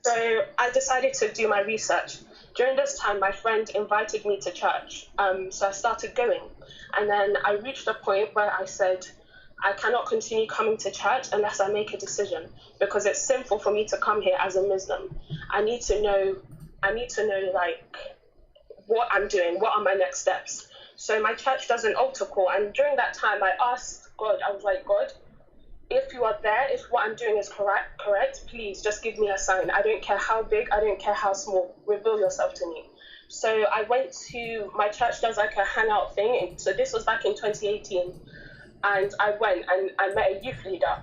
So I decided to do my research. During this time, my friend invited me to church, so I started going, and then I reached a point where I said, I cannot continue coming to church unless I make a decision, because it's sinful for me to come here as a Muslim. I need to know like what I'm doing, what are my next steps. So my church does an altar call, and during that time I asked God, I was like, God, if you are there, if what I'm doing is correct, please just give me a sign. I don't care how big, I don't care how small, reveal yourself to me. So I went to, my church does like a hangout thing, so this was back in 2018, and I went and I met a youth leader.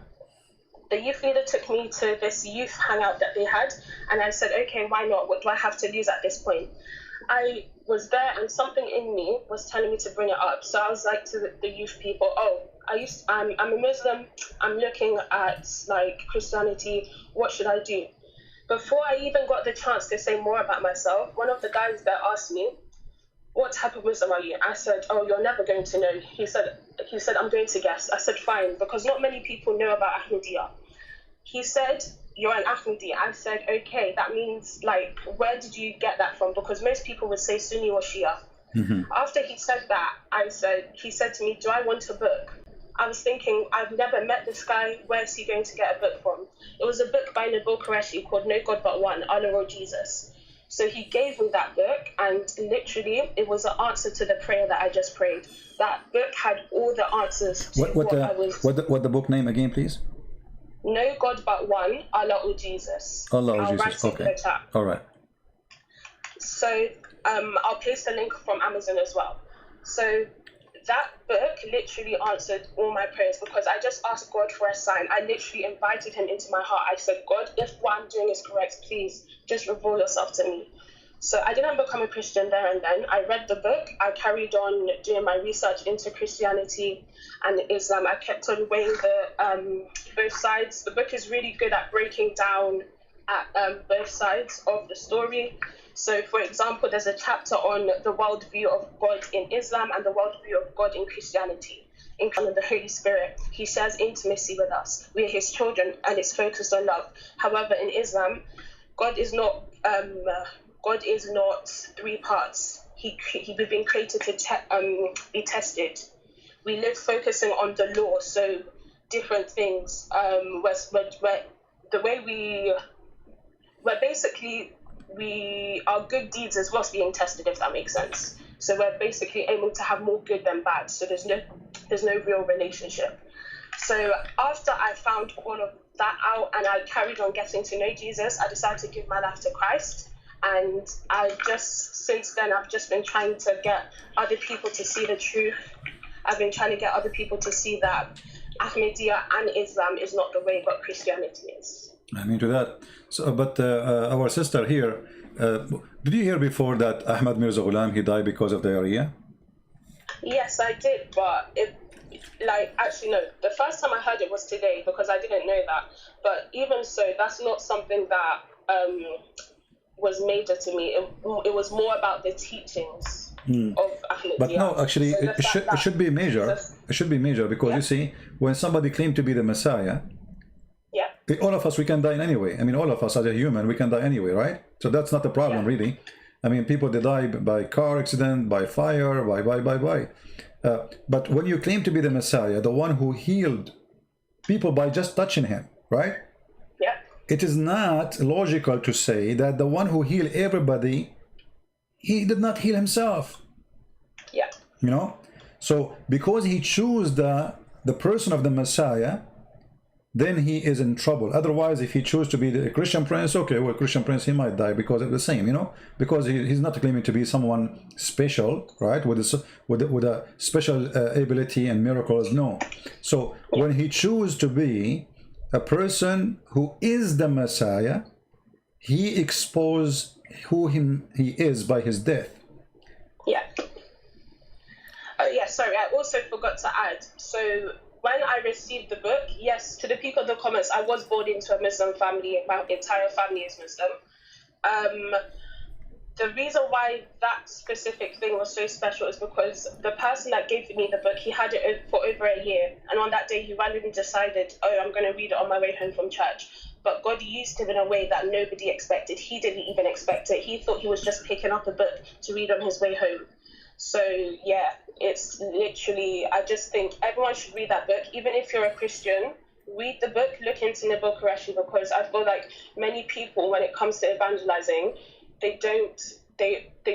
The youth leader took me to this youth hangout that they had, and I said, okay, why not? What do I have to lose at this point? I was there, and something in me was telling me to bring it up. So I was like to the youth people, I'm a Muslim, I'm looking at like Christianity, what should I do? Before I even got the chance to say more about myself, one of the guys there asked me, what type of Muslim are you? I said, you're never going to know. He said, I'm going to guess. I said, fine, because not many people know about Ahmadiyya. He said, you're an Ahmadi. I said, okay, that means, like, where did you get that from? Because most people would say Sunni or Shia. Mm-hmm. After he said that, he said to me, do I want a book? I was thinking, I've never met this guy. Where is he going to get a book from? It was a book by Nabil Qureshi called No God But One, Allah or Jesus. So he gave me that book, and literally it was an answer to the prayer that I just prayed. That book had all the answers to what the book name again, please? No God But One, Allah or Jesus. Allah or Jesus, okay. All right. So I'll place the link from Amazon as well. So that book literally answered all my prayers, because I just asked God for a sign. I literally invited him into my heart. I said, God, if what I'm doing is correct, please just reveal yourself to me. So I didn't become a Christian there and then. I read the book. I carried on doing my research into Christianity and Islam. I kept on weighing both sides. The book is really good at breaking down at both sides of the story. So, for example, there's a chapter on the worldview of God in Islam and the worldview of God in Christianity. In the Holy Spirit, he shares intimacy with us. We are his children, and it's focused on love. However, in Islam, God is not three parts. We've been created to be tested. We live focusing on the law, so different things. Where the way our good deeds as well as being tested, if that makes sense. So we're basically aiming to have more good than bad. So there's no real relationship. So after I found all of that out and I carried on getting to know Jesus, I decided to give my life to Christ. And since then, I've just been trying to get other people to see the truth. I've been trying to get other people to see that Ahmadiyya and Islam is not the way, but Christianity is. I mean to that. So, but our sister here, did you hear before that Ahmad Mirza Ghulam, he died because of diarrhea? Yes, I did, but actually no. The first time I heard it was today because I didn't know that. But even so, that's not something that was major to me. It was more about the teachings of Ahmadiyya. But no, actually, So it should be major. It should be major because you see, when somebody claimed to be the Messiah, all of us, we can die anyway. I mean, all of us as a human, we can die anyway, right? So that's not the problem, really. I mean, people, they die by car accident, by fire, by. But when you claim to be the Messiah, the one who healed people by just touching him, right? Yeah. It is not logical to say that the one who healed everybody, he did not heal himself. Yeah. You know? So because he chose the person of the Messiah, then he is in trouble. Otherwise, if he chose to be the Christian prince, okay, well, Christian prince, he might die because of the same, you know, because he's not claiming to be someone special, right, with a special ability and miracles. No. So when he chose to be a person who is the Messiah, he exposed who he is by his death. Yeah. Sorry, I also forgot to add. So when I received the book, yes, to the people in the comments, I was born into a Muslim family. My entire family is Muslim. The reason why that specific thing was so special is because the person that gave me the book, he had it for over a year. And on that day, he randomly decided, oh, I'm going to read it on my way home from church. But God used him in a way that nobody expected. He didn't even expect it. He thought he was just picking up a book to read on his way home. So, yeah, it's literally, I just think everyone should read that book. Even if you're a Christian, read the book, look into Nabil Qureshi, because I feel like many people, when it comes to evangelizing, they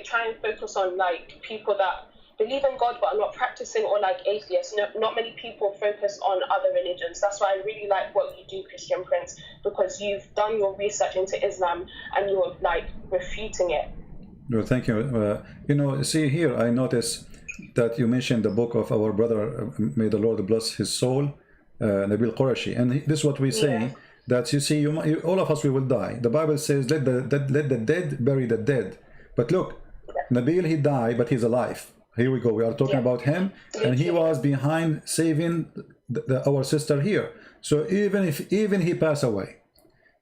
try and focus on, like, people that believe in God but are not practicing, or, like, atheists. No, not many people focus on other religions. That's why I really like what you do, Christian Prince, because you've done your research into Islam and you're, like, refuting it. Well, thank you. You know, see here, I notice that you mentioned the book of our brother, may the Lord bless his soul, Nabil Qureshi. And this is what we say, that you see, all of us, we will die. The Bible says, let the dead bury the dead. But look, Nabil, he died, but he's alive. Here we go. We are talking about him, and he was behind saving our sister here. So even he passed away,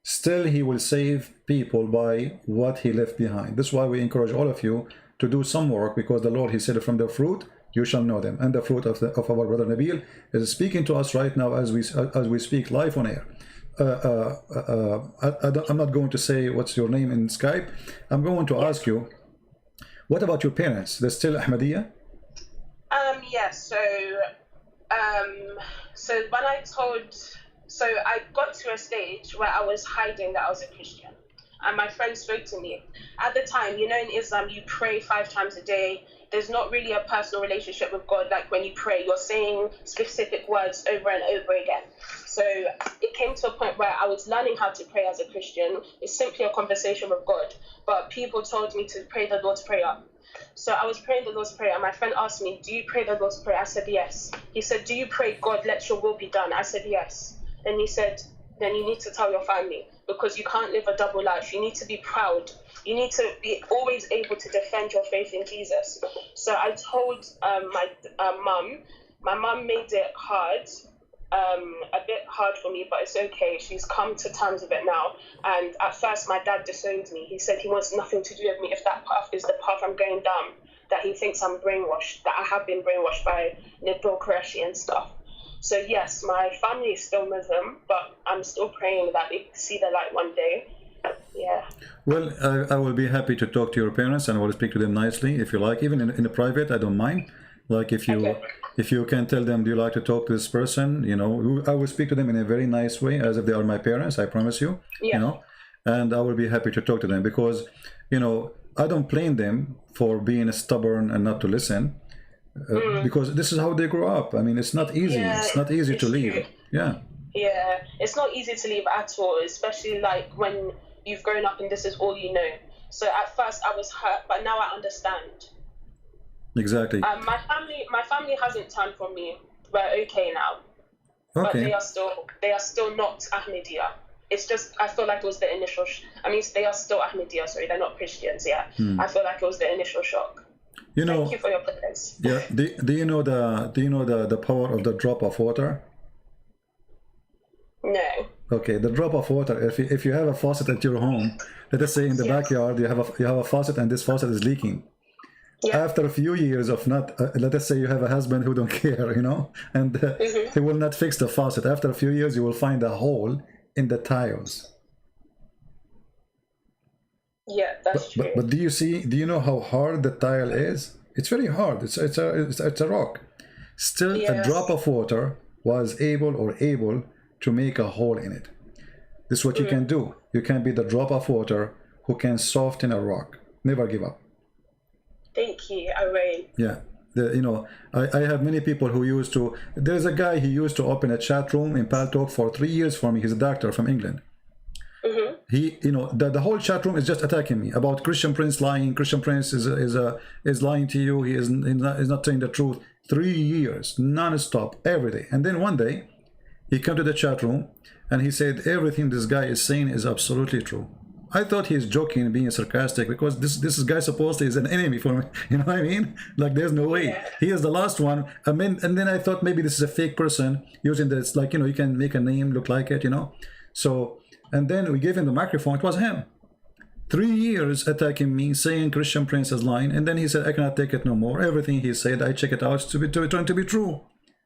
still he will save people by what he left behind. That's why we encourage all of you to do some work, because the Lord, he said, from the fruit you shall know them. And the fruit of our brother Nabil is speaking to us right now as we speak live on air. I'm not going to say what's your name in Skype. I'm going to ask you, what about your parents? They're still Ahmadiyya? So when I got to a stage where I was hiding that I was a Christian, and my friend spoke to me. At the time, you know, in Islam, you pray 5 times a day. There's not really a personal relationship with God. Like when you pray, you're saying specific words over and over again. So it came to a point where I was learning how to pray as a Christian. It's simply a conversation with God. But people told me to pray the Lord's Prayer. So I was praying the Lord's Prayer, and my friend asked me, do you pray the Lord's Prayer? I said, yes. He said, do you pray, God, let your will be done? I said, yes. And he said, then you need to tell your family, because you can't live a double life. You need to be proud. You need to be always able to defend your faith in Jesus. So I told my mum. My mum made it hard, a bit hard for me, but it's okay. She's come to terms with it now. And at first, my dad disowned me. He said he wants nothing to do with me if that path is the path I'm going down, that he thinks I'm brainwashed, that I have been brainwashed by Nabil Qureshi and stuff. So yes, my family is still Muslim, but I'm still praying that they see the light one day. Yeah. Well, I will be happy to talk to your parents, and I will speak to them nicely if you like, even in the private. I don't mind. Like if you can tell them, do you like to talk to this person? You know, I will speak to them in a very nice way, as if they are my parents. I promise you. Yeah. You know, and I will be happy to talk to them, because, you know, I don't blame them for being stubborn and not to listen. Because this is how they grow up. I mean, it's not easy. Yeah, it's not easy to leave. True. Yeah. Yeah, it's not easy to leave at all, especially like when you've grown up and this is all you know. So at first I was hurt, but now I understand. Exactly. My family hasn't turned from me. We're okay now. Okay. But they are still not Ahmadiyya. it's just, I feel like it was the initial, I mean, they are still Ahmadiyya, sorry, they're not Christians, yeah. I feel like it was the initial shock. You know, thank you for your prayers. Yeah. Do you know the power of the drop of water? No. Okay, the drop of water. If you have a faucet at your home, let us say in the backyard, you have a faucet and this faucet is leaking. Yeah. After a few years of not, let us say you have a husband who don't care, you know, and he will not fix the faucet. After a few years, you will find a hole in the tiles. Yeah, that's true. But do you know how hard the tile is? It's very hard. It's a rock. Still, a drop of water was able to make a hole in it. This is what you can do. You can be the drop of water who can soften a rock. Never give up. Thank you, I will. Yeah. You know, I have many people who used to, there's a guy, he used to open a chat room in Paltalk for 3 years for me. He's a doctor from England. He, you know, the whole chat room is just attacking me about Christian Prince lying. Christian Prince is lying to you. He is not telling the truth. 3 years, non-stop, every day. And then one day, he came to the chat room and he said, everything this guy is saying is absolutely true. I thought he's joking and being sarcastic because this guy supposedly is an enemy for me. You know what I mean? Like, there's no way. He is the last one. I mean, and then I thought maybe this is a fake person using this, like, you know, you can make a name look like it, you know. So, and then we gave him the microphone. It was him. 3 years attacking me, saying Christian Prince is lying. And then he said, I cannot take it no more. Everything he said, I check it out to be trying to be true.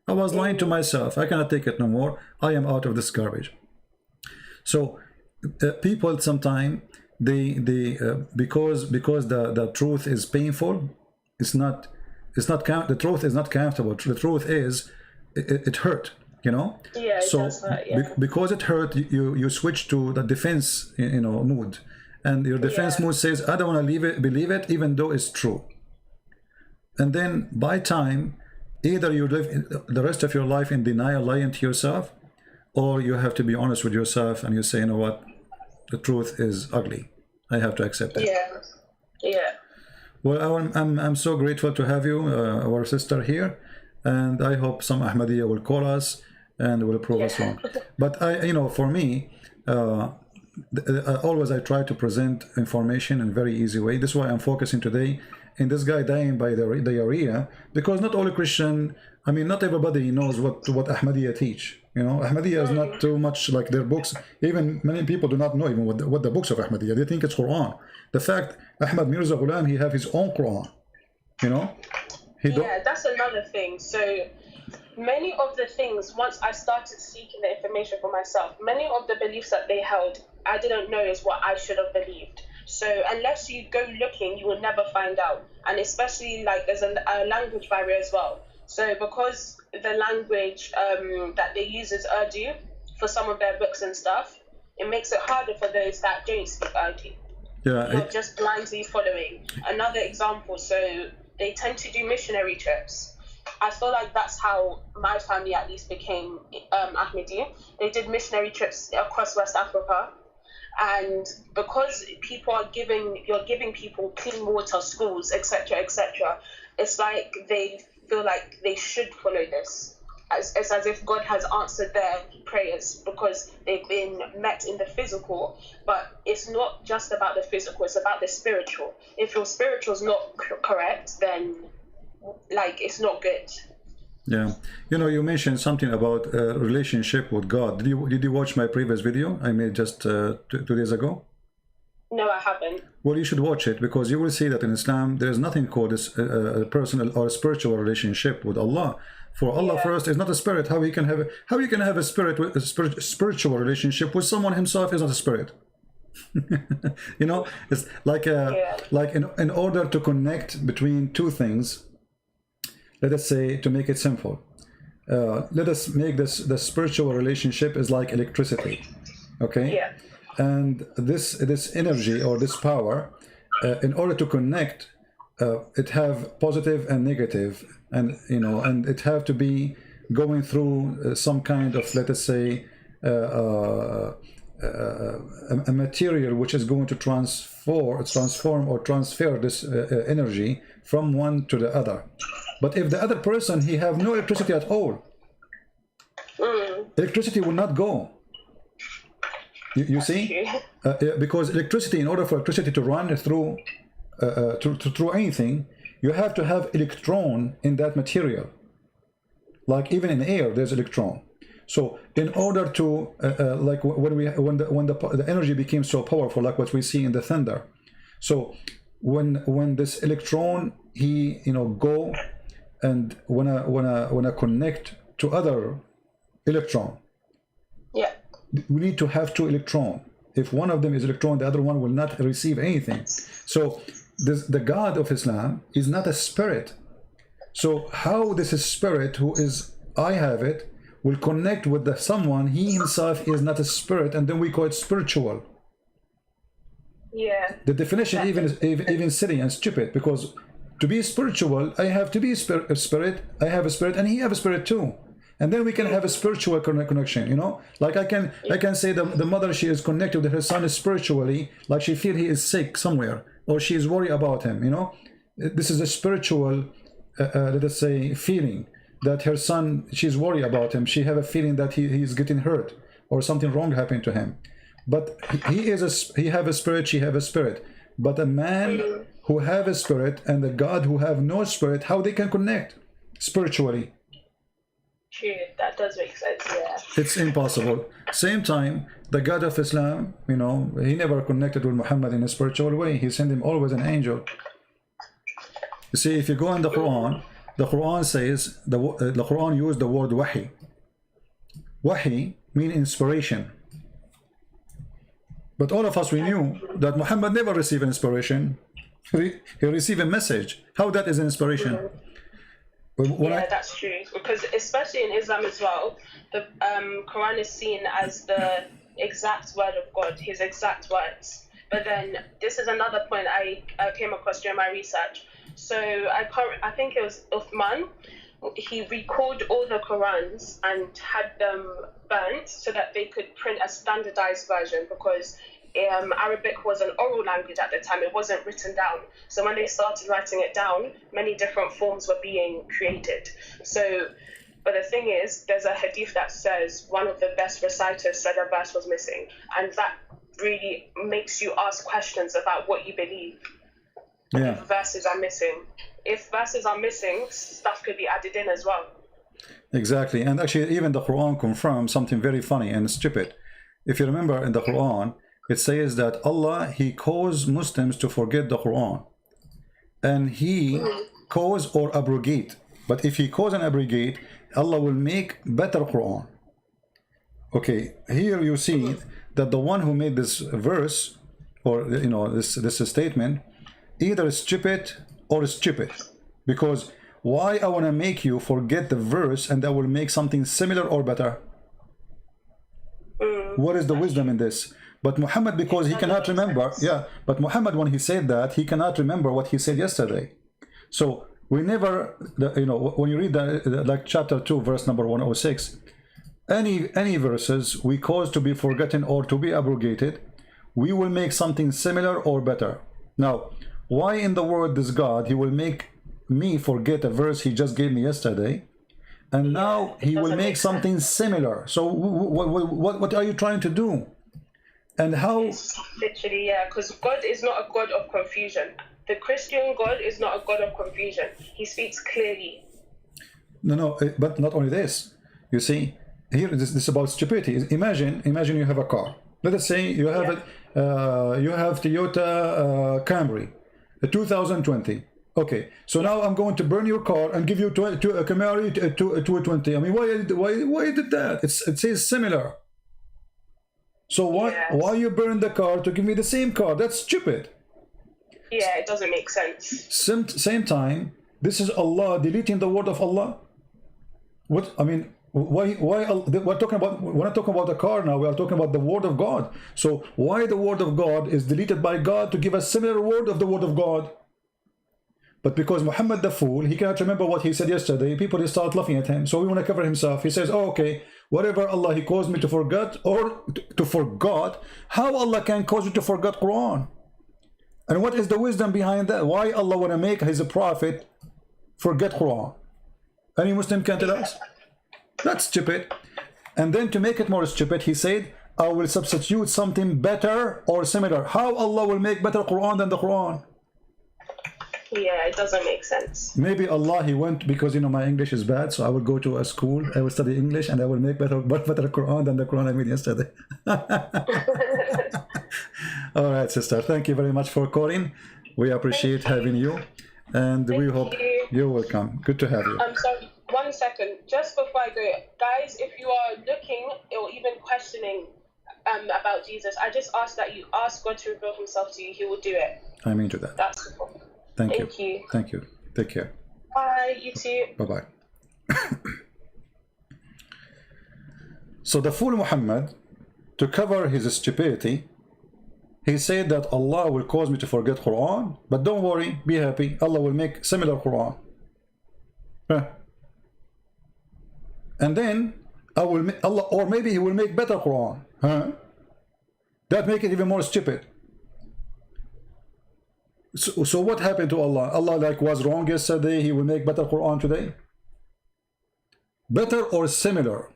I was lying to myself. I cannot take it no more. I am out of this garbage. So people sometimes because the truth is painful, the truth is not comfortable. The truth is it hurt, you know. Yeah, it does hurt, yeah. Because it hurt, you switch to the defense, you know, mood, and your defense mood says, I don't want to believe it even though it's true. And then by time, either you live the rest of your life in denial, lying to yourself, or you have to be honest with yourself and you say, you know what, the truth is ugly. I have to accept it. Yeah, yeah. Well, I'm so grateful to have you, our sister here, and I hope some Ahmadiyya will call us and will prove us wrong. But you know, for me, always I try to present information in a very easy way. This is why I'm focusing today in this guy dying by diarrhea, because not all Christian, I mean, not everybody knows what Ahmadiyya teach. You know, Ahmadiyya is not too much like their books. Even many people do not know even what the books of Ahmadiyya. They think it's Quran. The fact Ahmad Mirza Ghulam, he have his own Quran. You know? Yeah, that's another thing. So many of the things, once I started seeking the information for myself, many of the beliefs that they held, I didn't know is what I should have believed. So unless you go looking, you will never find out. And especially like there's a language barrier as well. So because the language that they use is Urdu for some of their books and stuff, it makes it harder for those that don't speak Urdu. Yeah, you're just blindly following. Another example, so they tend to do missionary trips. I feel like that's how my family at least became Ahmadi. They did missionary trips across West Africa. And because you're giving people clean water, schools, etc., etc., it's like they feel like they should follow this. It's as if God has answered their prayers because they've been met in the physical, but it's not just about the physical, it's about the spiritual. If your spiritual is not correct, then like it's not good. Yeah, you know, you mentioned something about relationship with God. Did you watch my previous video I made just 2 days ago? No, I haven't. Well, you should watch it because you will see that in Islam there is nothing called a personal or a spiritual relationship with Allah. For Allah first is not a spirit. How you can have a spiritual relationship with someone himself is not a spirit? You know, it's like in order to connect between two things. Let us say, to make it simple, let us make the spiritual relationship is like electricity, okay? Yeah. And this energy or this power, in order to connect, it have positive and negative, and you know, and it have to be going through some kind of, let us say, a material which is going to transform or transfer this energy from one to the other. But if the other person, he have no electricity at all, electricity will not go. You see? Because electricity, in order for electricity to run through through anything, you have to have electron in that material. Like even in air, there's electron. So in order to like when the energy became so powerful, like what we see in the thunder. So when this electron he go and wanna connect to other electron. Yeah. We need to have two electrons. If one of them is electron, the other one will not receive anything. So the God of Islam is not a spirit. So how this spirit, who is I have it, will connect with the someone he himself is not a spirit, and then we call it spiritual. Yeah. The definition even silly and stupid, because to be spiritual, I have to be a spirit. I have a spirit, and he have a spirit too. And then we can have a spiritual connection, like I can say the mother, she is connected with her son spiritually, like she feel he is sick somewhere, or she is worried about him, this is a spiritual let us say feeling that her son, she's worried about him, she have a feeling that he is getting hurt or something wrong happened to him. But he have a spirit, she have a spirit. But a man who have a spirit and the God who have no spirit, how they can connect spiritually? True, that does make sense, yeah. It's impossible. Same time, the God of Islam, he never connected with Muhammad in a spiritual way. He sent him always an angel. You see, if you go in the Quran says, the Quran used the word wahi. Wahi means inspiration. But all of us, we knew that Muhammad never received inspiration. He received a message. How that is inspiration? That's true. Because especially in Islam as well, the Quran is seen as the exact word of God, his exact words. But then this is another point I came across during my research. So I think it was Uthman. He recalled all the Qurans and had them burnt so that they could print a standardized version, because Arabic was an oral language at the time. It wasn't written down. So when they started writing it down, many different forms were being created. So, but the thing is, there's a hadith that says one of the best reciters said a verse was missing. And that really makes you ask questions about what you believe. Yeah. If verses are missing. If verses are missing, stuff could be added in as well. Exactly. And actually, even the Quran confirms something very funny and stupid. If you remember in the Quran, it says that Allah, he caused Muslims to forget the Quran. And he cause or abrogate. But if he cause and abrogate, Allah will make better Quran. Okay, here you see that the one who made this verse, or this statement, either stupid or stupid. Because why I want to make you forget the verse and I will make something similar or better? What is the wisdom in this? But Muhammad, because he cannot remember, but Muhammad, when he said that, he cannot remember what he said yesterday. So we never, when you read like chapter 2, verse number 106, any verses we cause to be forgotten or to be abrogated, we will make something similar or better. Now, why in the world this God, he will make me forget a verse he just gave me yesterday, and now he will make something similar? So what are you trying to do? And how? Literally, because God is not a God of confusion. The Christian God is not a God of confusion. He speaks clearly. No, but not only this. You see, here this is about stupidity. Imagine you have a car. Let us say you have you have Toyota Camry, 2020. Okay, so now I'm going to burn your car and give you a Camry 220. I mean, why did that? It says similar. So why you burn the car to give me the same car? That's stupid. Yeah, it doesn't make sense. Same time, this is Allah deleting the word of Allah. What I mean, why we're talking not talking about the car now, we are talking about the word of God. So why the word of God is deleted by God to give a similar word of the word of God? But because Muhammad the fool, he cannot remember what he said yesterday, people start laughing at him. So he want to cover himself. He says, oh, okay, whatever Allah he caused me to forget or to forgot, how Allah can cause you to forget Quran? And what is the wisdom behind that? Why Allah want to make his prophet forget Quran? Any Muslim can tell us? That's stupid. And then to make it more stupid, he said, I will substitute something better or similar. How Allah will make better Quran than the Quran? Yeah, it doesn't make sense. Maybe Allah, he went, because you know my English is bad, so I will go to a school, I will study English, and I will make better Quran than the Quran I made yesterday. All right, sister, thank you very much for calling. We appreciate having you, and we hope you're welcome. Good to have you. I'm sorry, 1 second, just before I go, guys, if you are looking or even questioning about Jesus, I just ask that you ask God to reveal himself to you. He will do it. I'm into that. That's cool. Thank you. Thank you. Take care. Bye, you too. Bye-bye. So the fool Muhammad, to cover his stupidity, he said that Allah will cause me to forget Quran, but don't worry, be happy, Allah will make similar Quran. And then I will make Allah, or maybe he will make better Quran. That make it even more stupid. So what happened to Allah? Allah like was wrong yesterday, he will make better Quran today? Better or similar?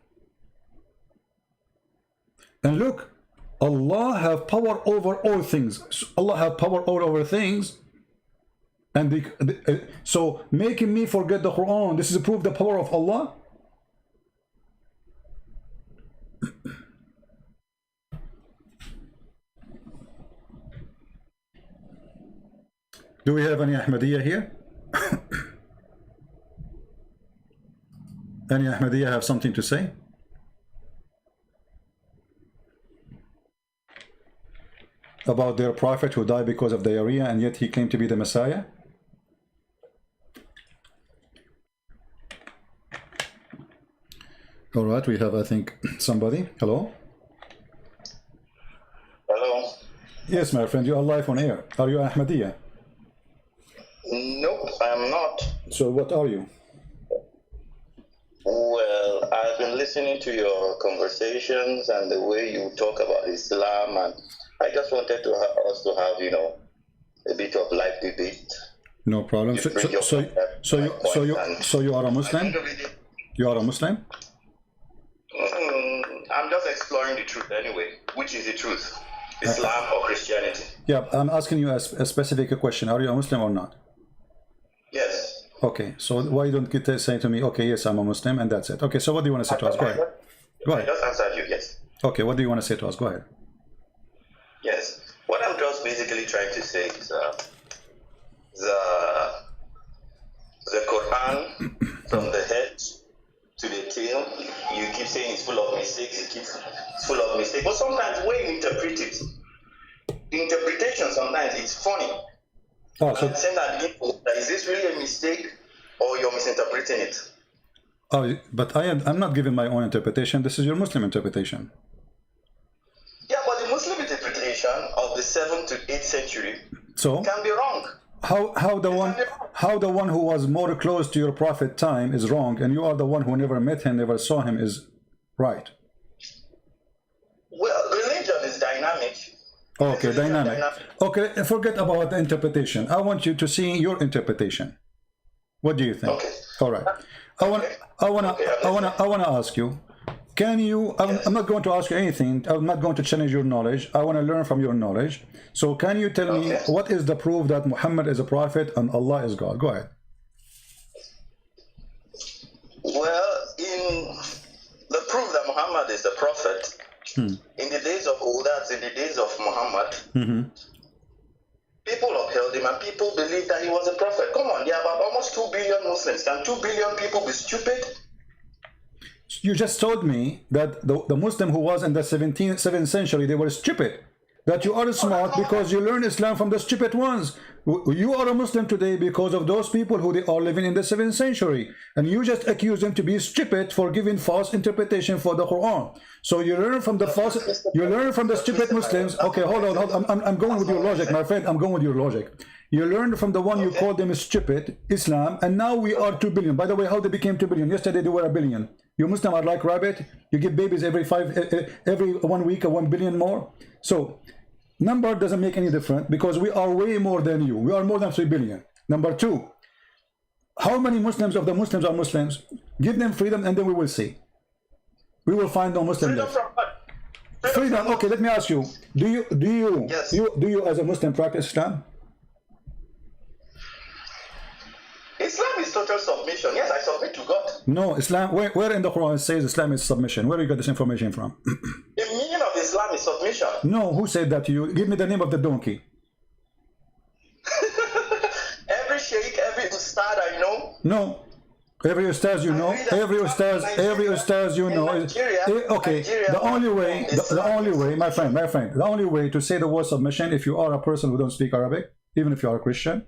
And look, Allah have power over all things. Allah have power over things, and so making me forget the Quran, this is a proof the power of Allah. Do we have any Ahmadiyya here? Any Ahmadiyya have something to say? About their prophet who died because of diarrhea and yet he claimed to be the Messiah? All right, we have, I think, somebody. Hello? Hello? Yes, my friend, you are live on air. Are you Ahmadiyya? Nope, I'm not. So what are you? Well, I've been listening to your conversations and the way you talk about Islam, and I just wanted to us to have, you know, a bit of live debate. No problem. So you are a Muslim? You are a Muslim? I'm just exploring the truth anyway. Which is the truth? Islam or Christianity? Yeah, I'm asking you a specific question. Are you a Muslim or not? Yes. Okay, so why don't you say to me, okay, yes, I'm a Muslim, and that's it. Okay, so what do you want to say to us? Go ahead. Go ahead. I just answered you, yes. Okay, what do you want to say to us? Go ahead. Yes. What I'm just basically trying to say is the Quran, from the head to the tail, you keep saying it's full of mistakes, it's full of mistakes. But sometimes when you interpret it, the interpretation sometimes it's funny. Oh, so saying that is this really a mistake or you're misinterpreting it? Oh, but I'm not giving my own interpretation. This is your Muslim interpretation. Yeah, but the Muslim interpretation of the 7th to 8th century can be wrong. How the one who was more close to your prophet time is wrong, and you are the one who never met him, never saw him, is right? Well, religion is dynamic. Okay, dynamic. Okay, forget about the interpretation. I want you to see your interpretation. What do you think? Okay. All right. I wanna ask you. Can you? I'm not going to ask you anything. I'm not going to challenge your knowledge. I want to learn from your knowledge. So, can you tell me what is the proof that Muhammad is a prophet and Allah is God? Go ahead. Well, in the proof that Muhammad is a prophet, in the days of Udat, in the days of Muhammad, people upheld him and people believed that he was a prophet. Come on, there are about almost 2 billion Muslims. Can 2 billion people be stupid? You just told me that the Muslim who was in the 7th century, they were stupid. That you are smart because you learn Islam from the stupid ones. You are a Muslim today because of those people who they are living in the 7th century. And you just accuse them to be stupid for giving false interpretation for the Quran. So you learn from the stupid Muslims. Okay, hold on. I'm going with your logic, my friend. I'm going with your logic. You learned from the one you called them stupid, Islam, and now we are 2 billion. By the way, how they became 2 billion? Yesterday they were 1 billion. You Muslims are like rabbit. You give babies every 1 week, 1 billion more. So number doesn't make any difference because we are way more than you. We are more than 3 billion. Number two, how many Muslims of the Muslims are Muslims? Give them freedom and then we will see. We will find no Muslim left. Freedom. Okay, let me ask you. Do you Yes. do you as a Muslim practice Islam? Islam is total submission. Yes, I submit to God. No, Islam. Where in the Quran it says Islam is submission? Where do you get this information from? The meaning of Islam is submission. No, who said that to you? Give me the name of the donkey. Every sheikh, every ustad I know. No. Every ustaz you know, every ustaz you know is okay. The only way, my friend, the only way to say the word submission, if you are a person who don't speak Arabic, even if you are a Christian,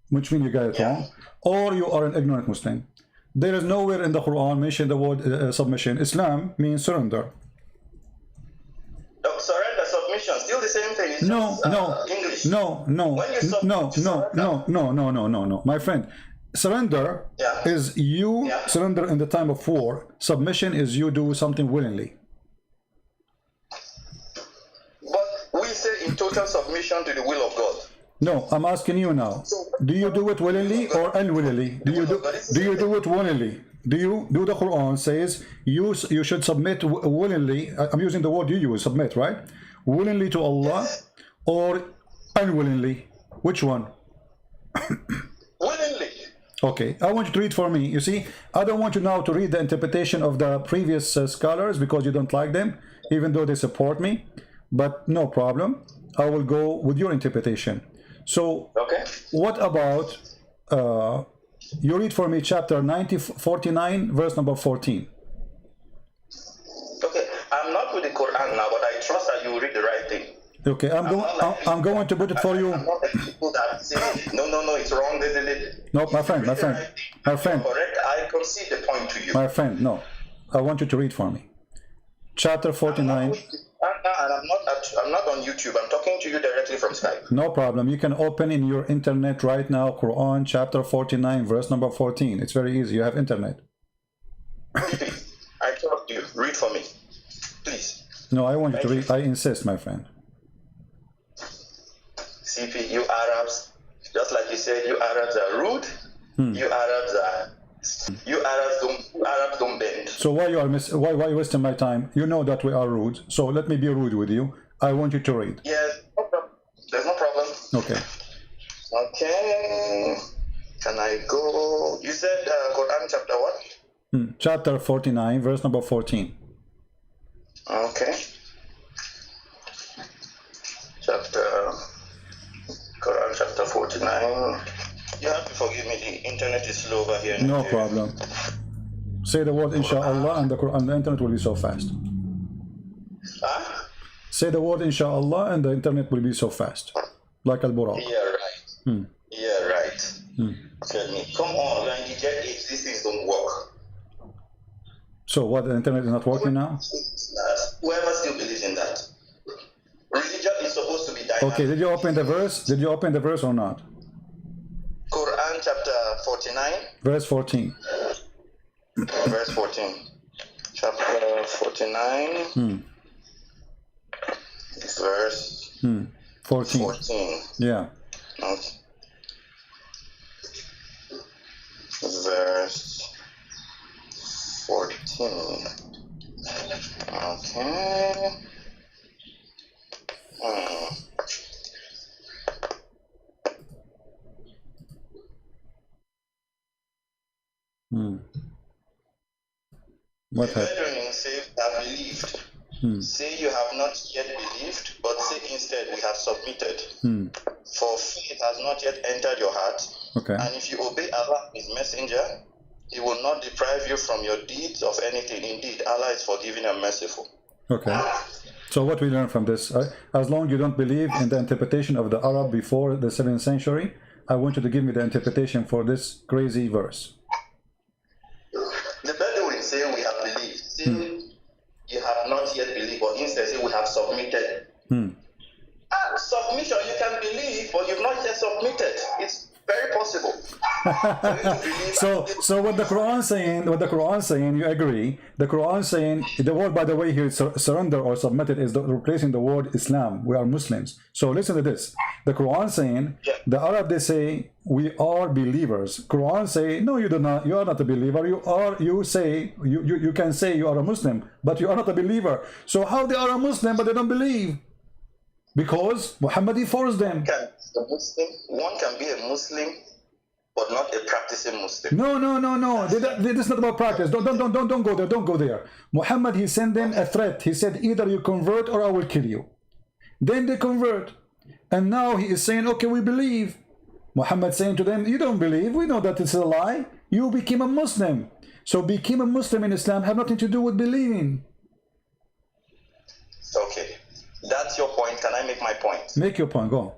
which means you got it wrong, or you are an ignorant Muslim. There is nowhere in the Quran mention the word submission. Islam means surrender. Surrender, submission, still the same thing. It's No, just, no, English. no, no, my friend. Surrender is you surrender in the time of war. Submission is you do something willingly. But we say in total submission to the will of God. No, I'm asking you now. Do you do it willingly or unwillingly? Do you do it willingly? Do you do the Quran says you should submit willingly? I'm using the word you use, submit, right? Willingly to Allah or unwillingly? Which one? Willingly. Okay, I want you to read for me. You see, I don't want you now to read the interpretation of the previous scholars because you don't like them, even though they support me. But no problem. I will go with your interpretation. So, what about, you read for me chapter 49, verse number 14. Okay, I'm not with the Quran now, but I trust that you will read the right thing. Okay, I'm going to put it for you. I'm not like people that say, no, it's wrong. No, my friend. Correct. I concede the point to you. My friend, no. I want you to read for me. Chapter 49. I'm not on YouTube. I'm talking to you directly from Skype. No problem. You can open in your internet right now, Quran chapter 49, verse number 14. It's very easy. You have internet. Please, I trust you. Read for me. Please. No, I want you to read. I insist, my friend. CP, you Arabs, just like you said, you Arabs are rude. You Arabs don't bend. So why you wasting my time? You know that we are rude. So let me be rude with you. I want you to read. Yes, no problem. There's no problem. Okay. Okay. Can I go? You said Quran chapter what? Chapter 49, verse number 14. Okay. Quran chapter 49. You have to forgive me, the internet is slow over here. No problem. Say the word inshallah and the internet will be so fast. Huh? Say the word inshallah and the internet will be so fast. Like Al-Buraq. Yeah, right. Yeah, right. Tell me, come on, when you get it, these things don't work. So what, the internet is not working now? Whoever still believes in that. Religion is supposed to be dynamic. Okay, did you open the verse? Did you open the verse or not? Quran chapter 49. Verse 14. Verse 14. Chapter 49. Verse 14. Yeah. Okay. Verse 14. Okay. What happened? Brethren say have believed. Say you have not yet believed, but say instead we have submitted. For faith has not yet entered your heart. Okay. And if you obey Allah, His messenger, He will not deprive you from your deeds of anything. Indeed, Allah is forgiving and merciful. Okay. So what we learn from this, as long as you don't believe in the interpretation of the Arab before the 7th century, I want you to give me the interpretation for this crazy verse. The Bedouin say we have believed. Say you have not yet believed, but instead say we have submitted. Submission, you can believe, but you've not yet submitted. Very possible. So what the Quran saying, you agree? The Quran saying the word, by the way, here surrender or submitted is replacing the word Islam. We are Muslims. So listen to this. The Quran saying, the Arab, they say we are believers. Quran say no, you do not. You are not a believer. You can say you are a Muslim, but you are not a believer. So how they are a Muslim but they don't believe? Because Muhammad forced them. One can be a Muslim, but not a practicing Muslim. No. This is not about practice. Don't go there. Don't go there. Muhammad, he sent them a threat. He said, either you convert or I will kill you. Then they convert. And now he is saying, okay, we believe. Muhammad saying to them, you don't believe. We know that it's a lie. You became a Muslim. So became a Muslim in Islam have nothing to do with believing. Okay. That's your point. Can I make my point? Make your point. Go.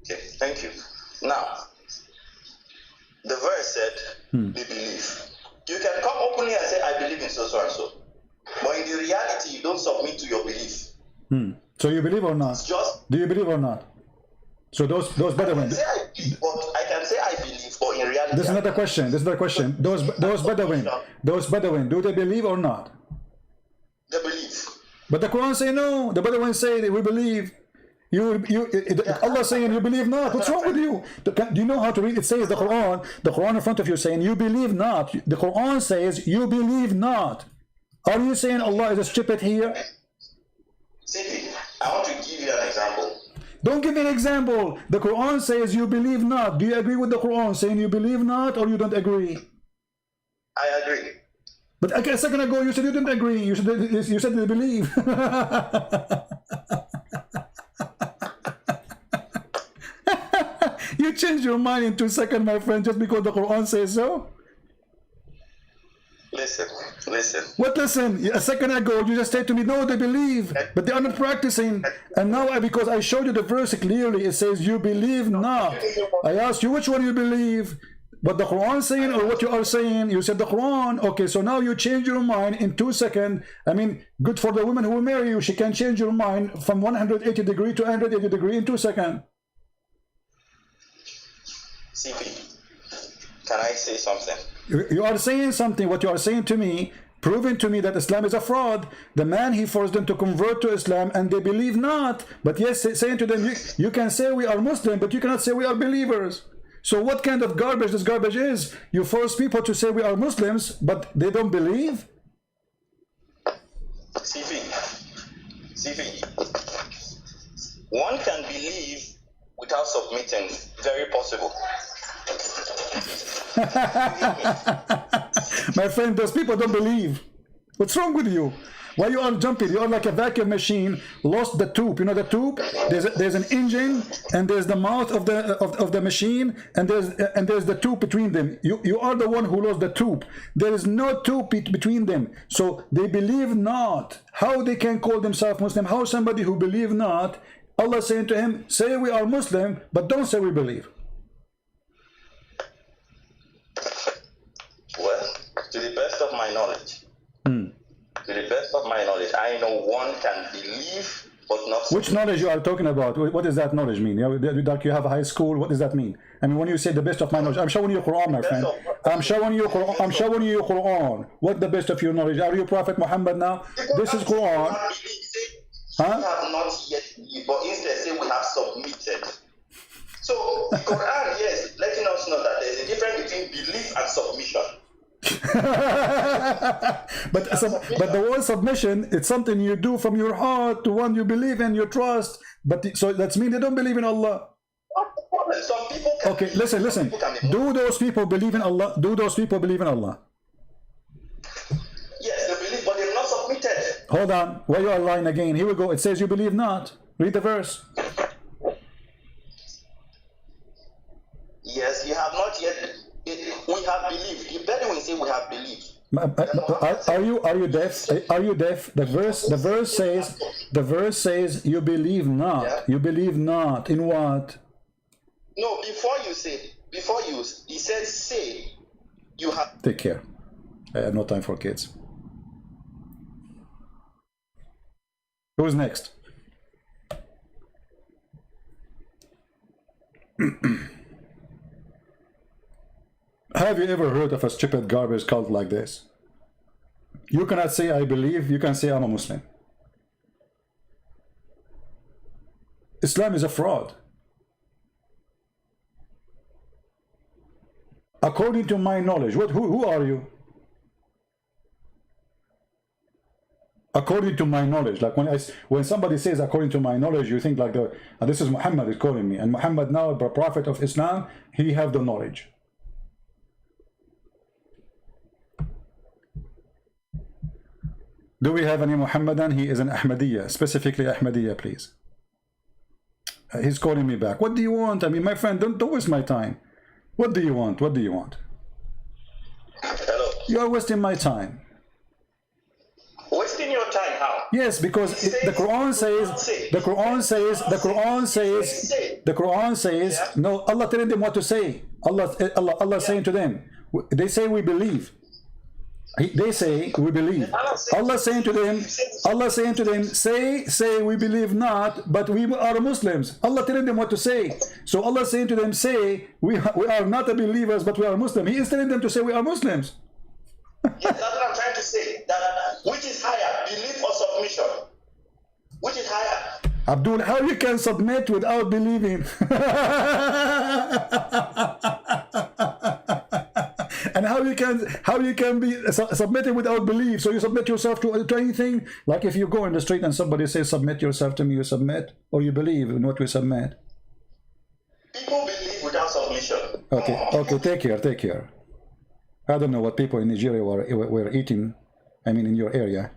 Okay, thank you. Now, the verse said, they believe. You can come openly and say, I believe in so and so. But in the reality, you don't submit to your belief. So you believe or not? It's just, do you believe or not? So those Bedouin. I can say I believe, but in reality, this is not a question. This is not a question. Those Bedouin, do they believe or not? They believe. But the Quran say no. The Bedouin say that we believe. Allah saying you believe not. What's wrong with you? Do you know how to read? It says the Quran in front of you saying you believe not. The Quran says you believe not. Are you saying Allah is stupid here? See, I want to give you an example. Don't give me an example. The Quran says you believe not. Do you agree with the Quran saying you believe not, or you don't agree? I agree. But a second ago you said you didn't agree. You said you believe. You changed your mind in 2 seconds, my friend, just because the Quran says so. Listen. What listen? A second ago you just said to me, no, they believe, but they are not practicing. And now because I showed you the verse clearly, it says you believe not. I asked you which one you believe. But the Quran saying or what you are saying, you said the Quran. Okay, so now you change your mind in 2 seconds. I mean, good for the woman who will marry you. She can change your mind from 180 degree to 180 degree in 2 seconds. CP, can I say something? You are saying something. What you are saying to me, proving to me that Islam is a fraud. The man, he forced them to convert to Islam and they believe not. But yes, saying to them, you can say we are Muslim, but you cannot say we are believers. So what kind of garbage this garbage is? You force people to say we are Muslims, but they don't believe? CP, one can believe without submitting. Very possible. My friend, those people don't believe. What's wrong with you? Why you are jumping? You are like a vacuum machine, lost the tube. You know the tube? There's an engine, and there's the mouth of the machine, and there's the tube between them. You are the one who lost the tube. There is no tube between them. So they believe not. How they can call themselves Muslim? How somebody who believe not? Allah saying to him, say we are Muslim, but don't say we believe. Well, to the best of my knowledge, I know one can believe but not. Which knowledge you are talking about? What does that knowledge mean? Like you have a high school. What does that mean? I mean, when you say the best of my knowledge, I'm showing you Quran, my friend. I'm showing you Quran. What the best of your knowledge? Are you Prophet Muhammad now? This is Quran. We have not yet believed, but instead say we have submitted. So the Quran, yes, letting us know that there's a difference between belief and submission. but the word submission, it's something you do from your heart to one you believe in, you trust. But so that's mean they don't believe in Allah. Some people can okay, listen. Do those people believe in Allah? Do those people believe in Allah? Yes, they believe, but they've not submitted. Hold on, why you are lying again? Here we go. It says you believe not. Read the verse. Yes, you have not yet. We have believed. The Bedouin say we have believed. Are you deaf? Are you deaf? The verse says you believe not. Yeah. You believe not in what? No, he said say you have. Take care. I have no time for kids. Who's next? Have you ever heard of a stupid garbage cult like this? You cannot say I believe, you can say I'm a Muslim. Islam is a fraud. According to my knowledge, who are you? According to my knowledge, like when somebody says according to my knowledge, you think like this is Muhammad is calling me, and Muhammad now, the prophet of Islam, he have the knowledge. Do we have any Muhammadan? He is an Ahmadiyya, specifically Ahmadiyya, please. He's calling me back. What do you want? I mean, my friend, don't waste my time. What do you want? What do you want? Hello. You are wasting my time. Wasting your time how? Yes, because the Quran says, yeah. no, Allah telling them what to say. Allah saying to them, they say we believe. They say we believe. Allah saying to them, say we believe not, but we are Muslims. Allah telling them what to say. So Allah saying to them, say we are not believers, but we are Muslims. He is telling them to say we are Muslims. Yes, that's what I'm trying to say. That which is higher, belief or submission? Which is higher? Abdul, how you can submit without believing? And how you can be submitting without belief? So you submit yourself to anything? Like if you go in the street and somebody says submit yourself to me, you submit, or you believe in what we submit? People believe without submission. Okay, take care. I don't know what people in Nigeria were eating, I mean in your area,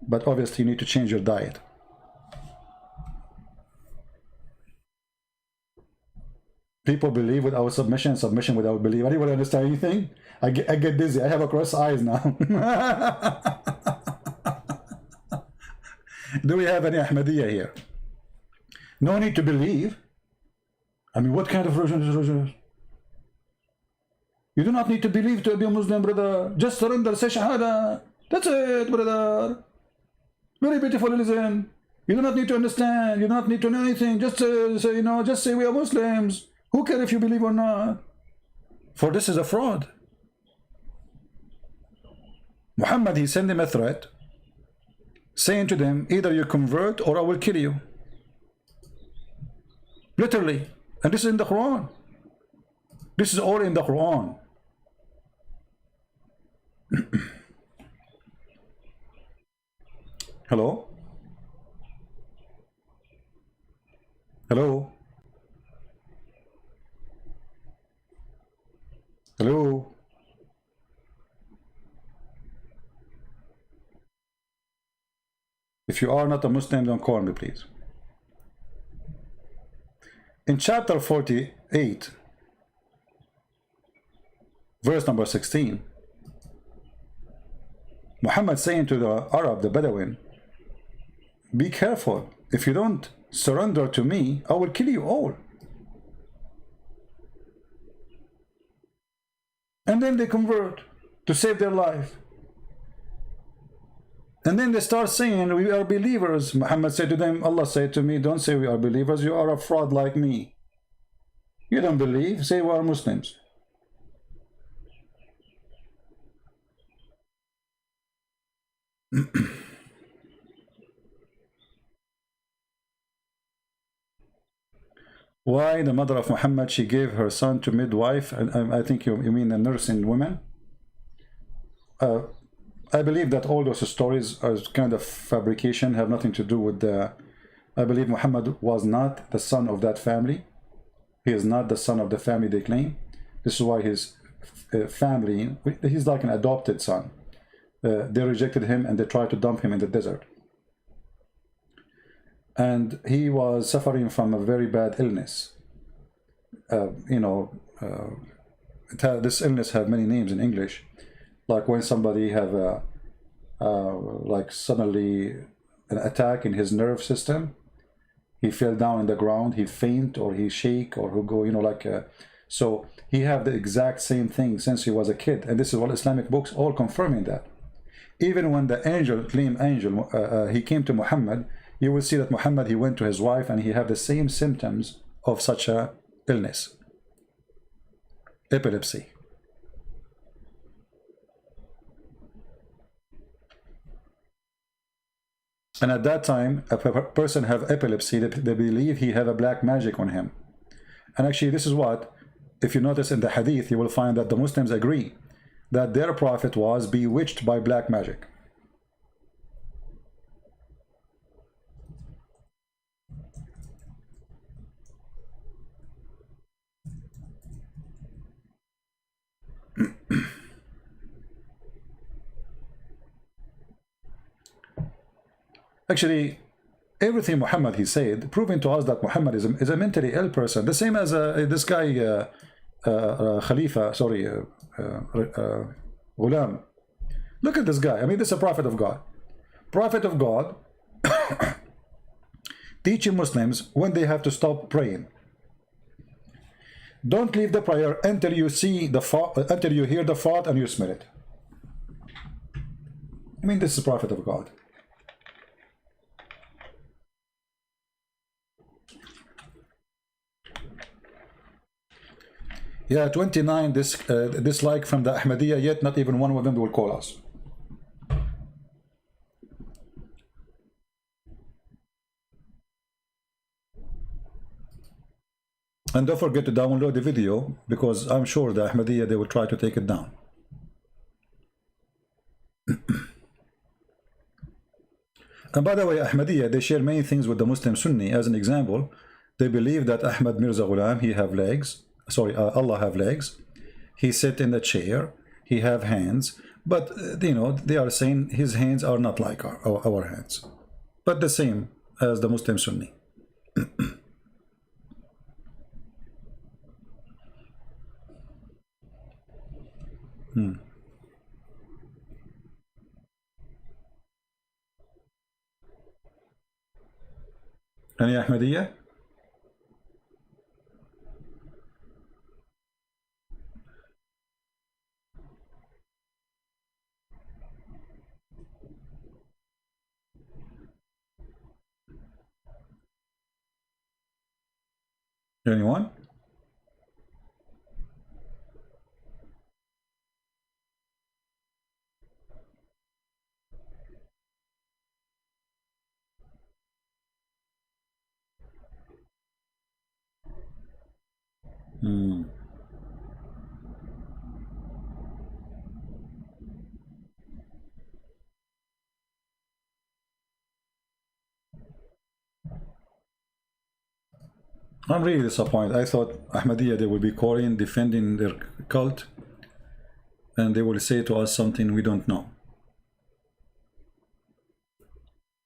but obviously you need to change your diet. People believe without submission, submission without belief. Anybody understand anything? I get dizzy. I have a cross eyes now. Do we have any Ahmadiyya here? No need to believe. I mean, what kind of religion is religion? You do not need to believe to be a Muslim, brother. Just surrender, say Shahada. That's it, brother. Very beautiful religion. You do not need to understand. You do not need to know anything. Just say, just say we are Muslims. Who cares if you believe or not? For this is a fraud. Muhammad, he sent them a threat, saying to them, either you convert or I will kill you. Literally. And this is in the Quran. This is all in the Quran. Hello? Hello? Hello? If you are not a Muslim, don't call me, please. In chapter 48, verse number 16, Muhammad saying to the Arab, the Bedouin, be careful. If you don't surrender to me, I will kill you all. And then they convert to save their life. And then they start saying, we are believers. Muhammad said to them, Allah said to me, don't say we are believers, you are a fraud like me. You don't believe, say we are Muslims. Why the mother of Muhammad, she gave her son to midwife, and I think you mean a nursing woman. I believe that all those stories are kind of fabrication, have nothing to do with the... I believe Muhammad was not the son of that family. He is not the son of the family they claim. This is why his family, he's like an adopted son. They rejected him and they tried to dump him in the desert. And he was suffering from a very bad illness. This illness has many names in English. Like when somebody have like suddenly an attack in his nerve system, he fell down in the ground, he faint or he shake or he go, so he have the exact same thing since he was a kid. And this is what Islamic books all confirming that. Even when the angel, he came to Muhammad, you will see that Muhammad, he went to his wife and he had the same symptoms of such a illness. Epilepsy. And at that time, a person have epilepsy, they believe he have a black magic on him. And actually, this is what, if you notice in the hadith, you will find that the Muslims agree that their prophet was bewitched by black magic. Actually, everything Muhammad he said, proving to us that Muhammad is a mentally ill person. The same as this guy, Khalifa, sorry, Ghulam. Look at this guy. I mean, this is a prophet of God. Prophet of God teaching Muslims when they have to stop praying. Don't leave the prayer until you see the fart, until you hear the fart and you smell it. I mean, this is a prophet of God. Yeah, 29 dislike from the Ahmadiyya, yet not even one of them will call us. And don't forget to download the video, because I'm sure the Ahmadiyya, they will try to take it down. And by the way, Ahmadiyya, they share many things with the Muslim Sunni. As an example, they believe that Ahmad Mirza Ghulam, he have legs. Sorry, Allah have legs. He sit in the chair. He have hands. But, you know, they are saying his hands are not like our hands. But the same as the Muslim Sunni. Any Ahmadiyya? Anyone? I'm really disappointed. I thought Ahmadiyya, they will be calling, defending their cult, and they will say to us something we don't know.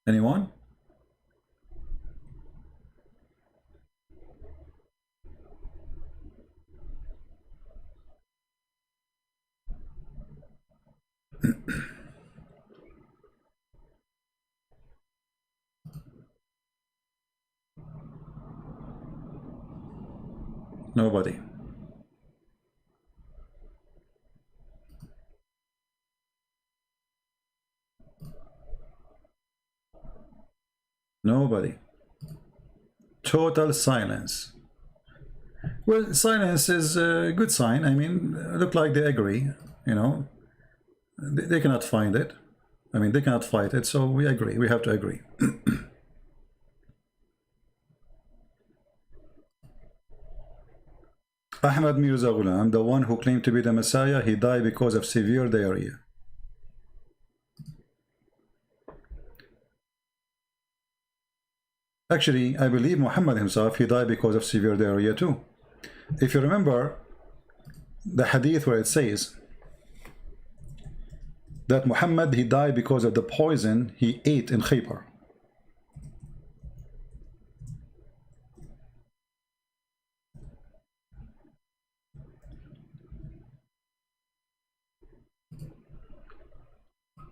Anyone? Nobody. Nobody. Total silence. Well, silence is a good sign. I mean, look like they agree, you know. They cannot find it. I mean, they cannot fight it, so we agree. We have to agree. Ahmad Mirza Ghulam, the one who claimed to be the Messiah, he died because of severe diarrhea. Actually, I believe Muhammad himself, he died because of severe diarrhea too. If you remember the hadith where it says that Muhammad, he died because of the poison he ate in Khaybar.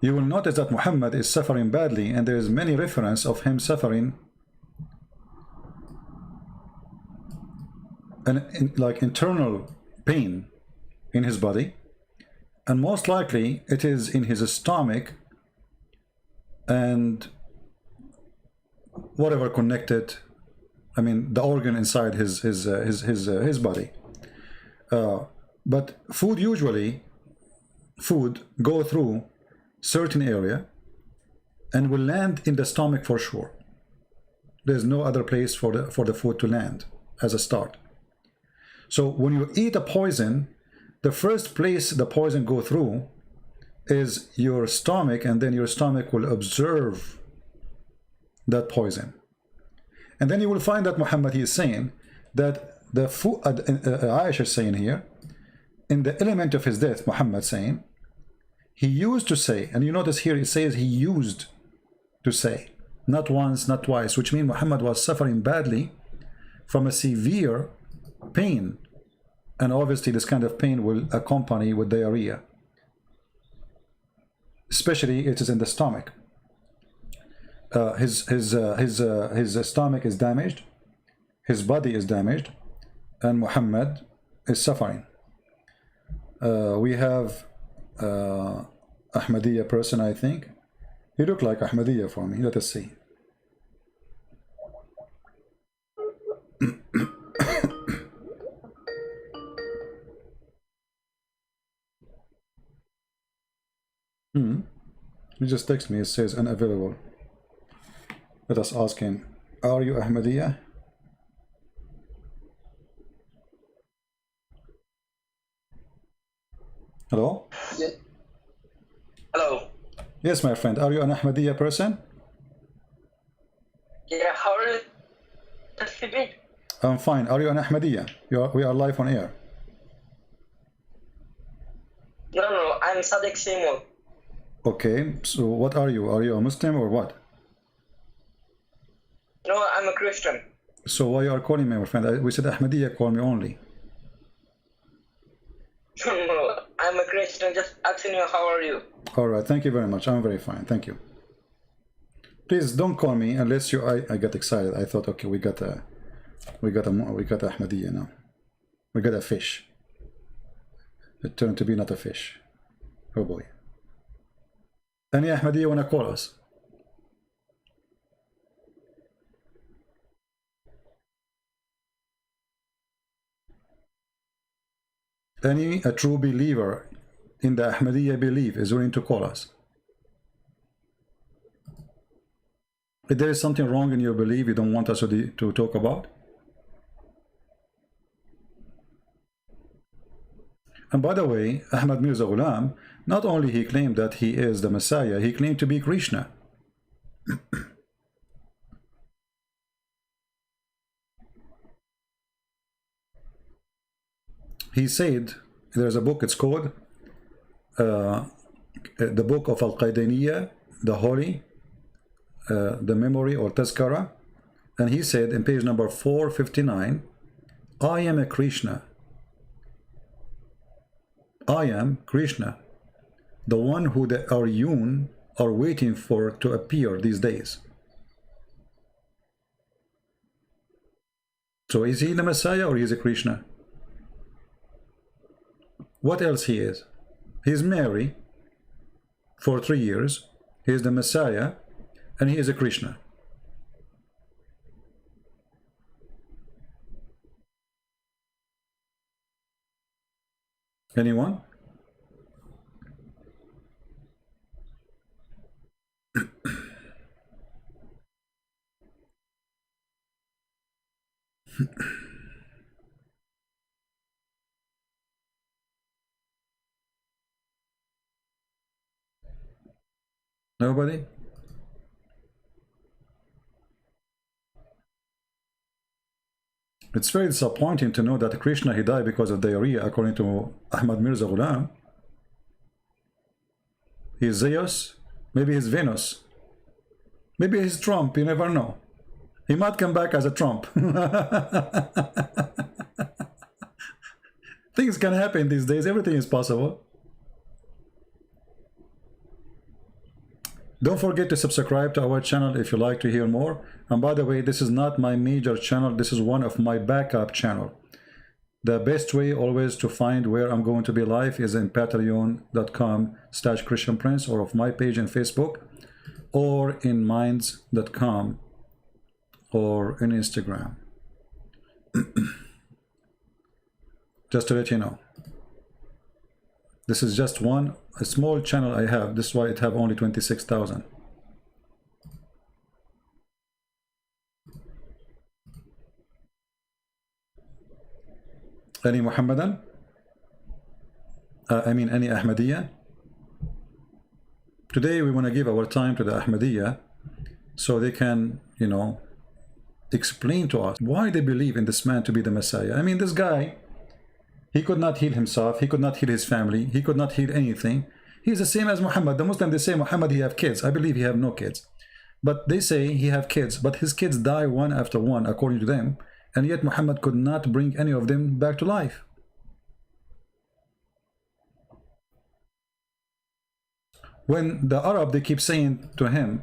You will notice that Muhammad is suffering badly, and there is many reference of him suffering like internal pain in his body, and most likely it is in his stomach and whatever connected, I mean the organ inside his body. But food go through certain area, and will land in the stomach for sure. There's no other place for the food to land as a start. So when you eat a poison, the first place the poison go through is your stomach, and then your stomach will absorb that poison. And then you will find that Muhammad, he is saying that the food, Aisha is saying here, in the element of his death, Muhammad saying, he used to say, and you notice here it says he used to say, not once, not twice, which means Muhammad was suffering badly from a severe pain. And obviously this kind of pain will accompany with diarrhea. Especially it is in the stomach. His stomach is damaged, his body is damaged, and Muhammad is suffering. We have Ahmadiyya person, I think. He looked like Ahmadiyya for me. Let us see. He just texted me. It says unavailable. Let us ask him. Are you Ahmadiyya? Hello? Yeah. Hello. Yes, my friend. Are you an Ahmadiyya person? Yeah, how are you? I'm fine. Are you an Ahmadiyya? We are live on air. No, I'm Sadiq Seymour. Okay, so what are you? Are you a Muslim or what? No, I'm a Christian. So why you are calling me, my friend? We said Ahmadiyya, call me only. No, I'm a Christian. Just asking you, how are you? All right, thank you very much. I'm very fine. Thank you. Please don't call me unless you. I got excited. I thought, okay, we got Ahmadiyya now. We got a fish. It turned to be not a fish. Oh boy. Any Ahmadiyya wanna call us? A true believer in the Ahmadiyya belief is willing to call us. If there is something wrong in your belief you don't want us to talk about. And by the way, Ahmad Mirza Ghulam, not only he claimed that he is the Messiah, he claimed to be Krishna. He said, there's a book, it's called the Book of Al-Qaidaniya, the Holy, the Memory or Tazkara, and he said in page number 459, I am a Krishna. I am Krishna, the one who the Aryun are waiting for to appear these days. So is he the Messiah or is he Krishna? What else he is? He's Mary for 3 years. He is the Messiah and he is a Krishna. Anyone? Nobody? It's very disappointing to know that Krishna, he died because of diarrhea, according to Ahmad Mirza Ghulam. He's Zeus, maybe he's Venus, maybe he's Trump, you never know. He might come back as a Trump. Things can happen these days, everything is possible. Don't forget to subscribe to our channel if you like to hear more. And by the way, this is not my major channel, this is one of my backup channel. The best way always to find where I'm going to be live is in patreon.com/ChristianPrince, or of my page in Facebook, or in minds.com, or in Instagram. Just to let you know. This is just a small channel I have. This is why it have only 26,000. Any Muhammadan? I mean, any Ahmadiyya? Today we want to give our time to the Ahmadiyya so they can, you know, explain to us why they believe in this man to be the Messiah. I mean, this guy, he could not heal himself, he could not heal his family, he could not heal anything. He's the same as Muhammad. The Muslims, they say Muhammad, he have kids. I believe he have no kids. But they say he have kids, but his kids die one after one, according to them. And yet Muhammad could not bring any of them back to life. When the Arab, they keep saying to him,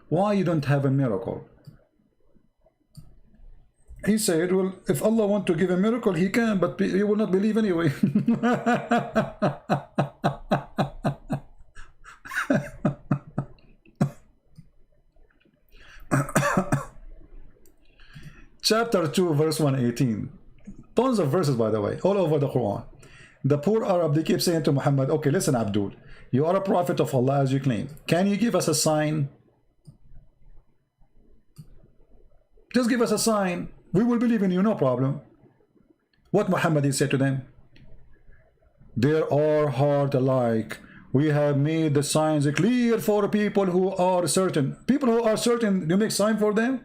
why you don't have a miracle? He said, well, if Allah want to give a miracle, he can, but you will not believe anyway. Chapter 2, verse 118. Tons of verses, by the way, all over the Quran. The poor Arab, they keep saying to Muhammad, okay, listen, Abdul, you are a prophet of Allah as you claim. Can you give us a sign? Just give us a sign. We will believe in you, no problem. What Muhammad he said to them? There are heart alike. We have made the signs clear for people who are certain. People who are certain, you make sign for them?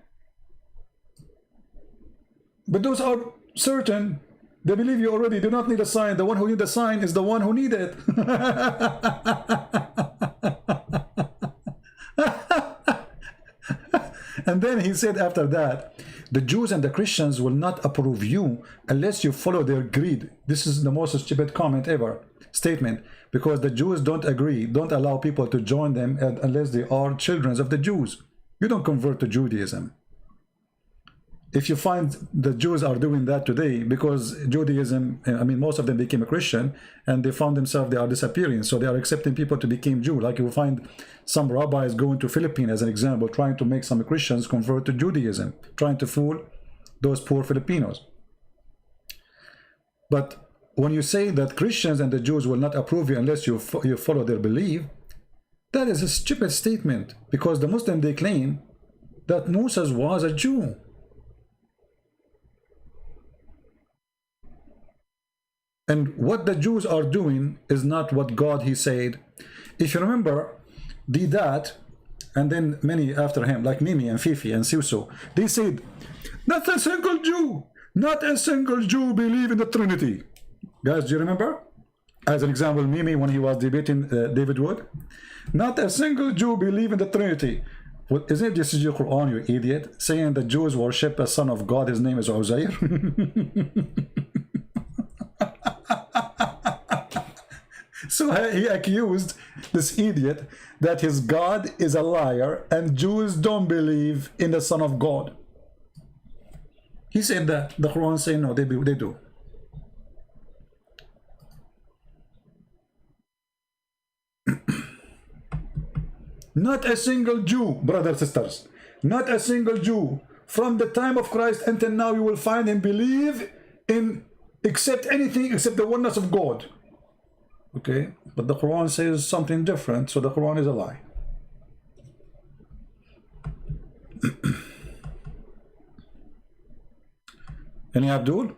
But those are certain, they believe you already, do not need a sign. The one who needs a sign is the one who needs it. And then he said after that, the Jews and the Christians will not approve you unless you follow their greed. This is the most stupid comment ever, statement, because the Jews don't agree, don't allow people to join them unless they are children of the Jews. You don't convert to Judaism. If you find the Jews are doing that today, because Judaism, I mean, most of them became a Christian and they found themselves, they are disappearing. So they are accepting people to become Jew. Like you will find some rabbis going to Philippines as an example, trying to make some Christians convert to Judaism, trying to fool those poor Filipinos. But when you say that Christians and the Jews will not approve you unless you follow their belief, that is a stupid statement, because the Muslim, they claim that Moses was a Jew. And what the Jews are doing is not what God, he said. If you remember, Didat, and then many after him, like Mimi and Fifi and Siuso, they said, not a single Jew believe in the Trinity. Guys, do you remember? As an example, Mimi, when he was debating David Wood, not a single Jew believe in the Trinity. Well, isn't this your Quran, you idiot? Saying the Jews worship a son of God, his name is Uzair. So he accused this idiot that his God is a liar and Jews don't believe in the Son of God. He said that. The Quran say no, they do. Not a single Jew, brothers, sisters, not a single Jew from the time of Christ until now you will find him believe in accept anything except the oneness of God. Okay, but the Quran says something different, so the Quran is a lie. Any Abdul?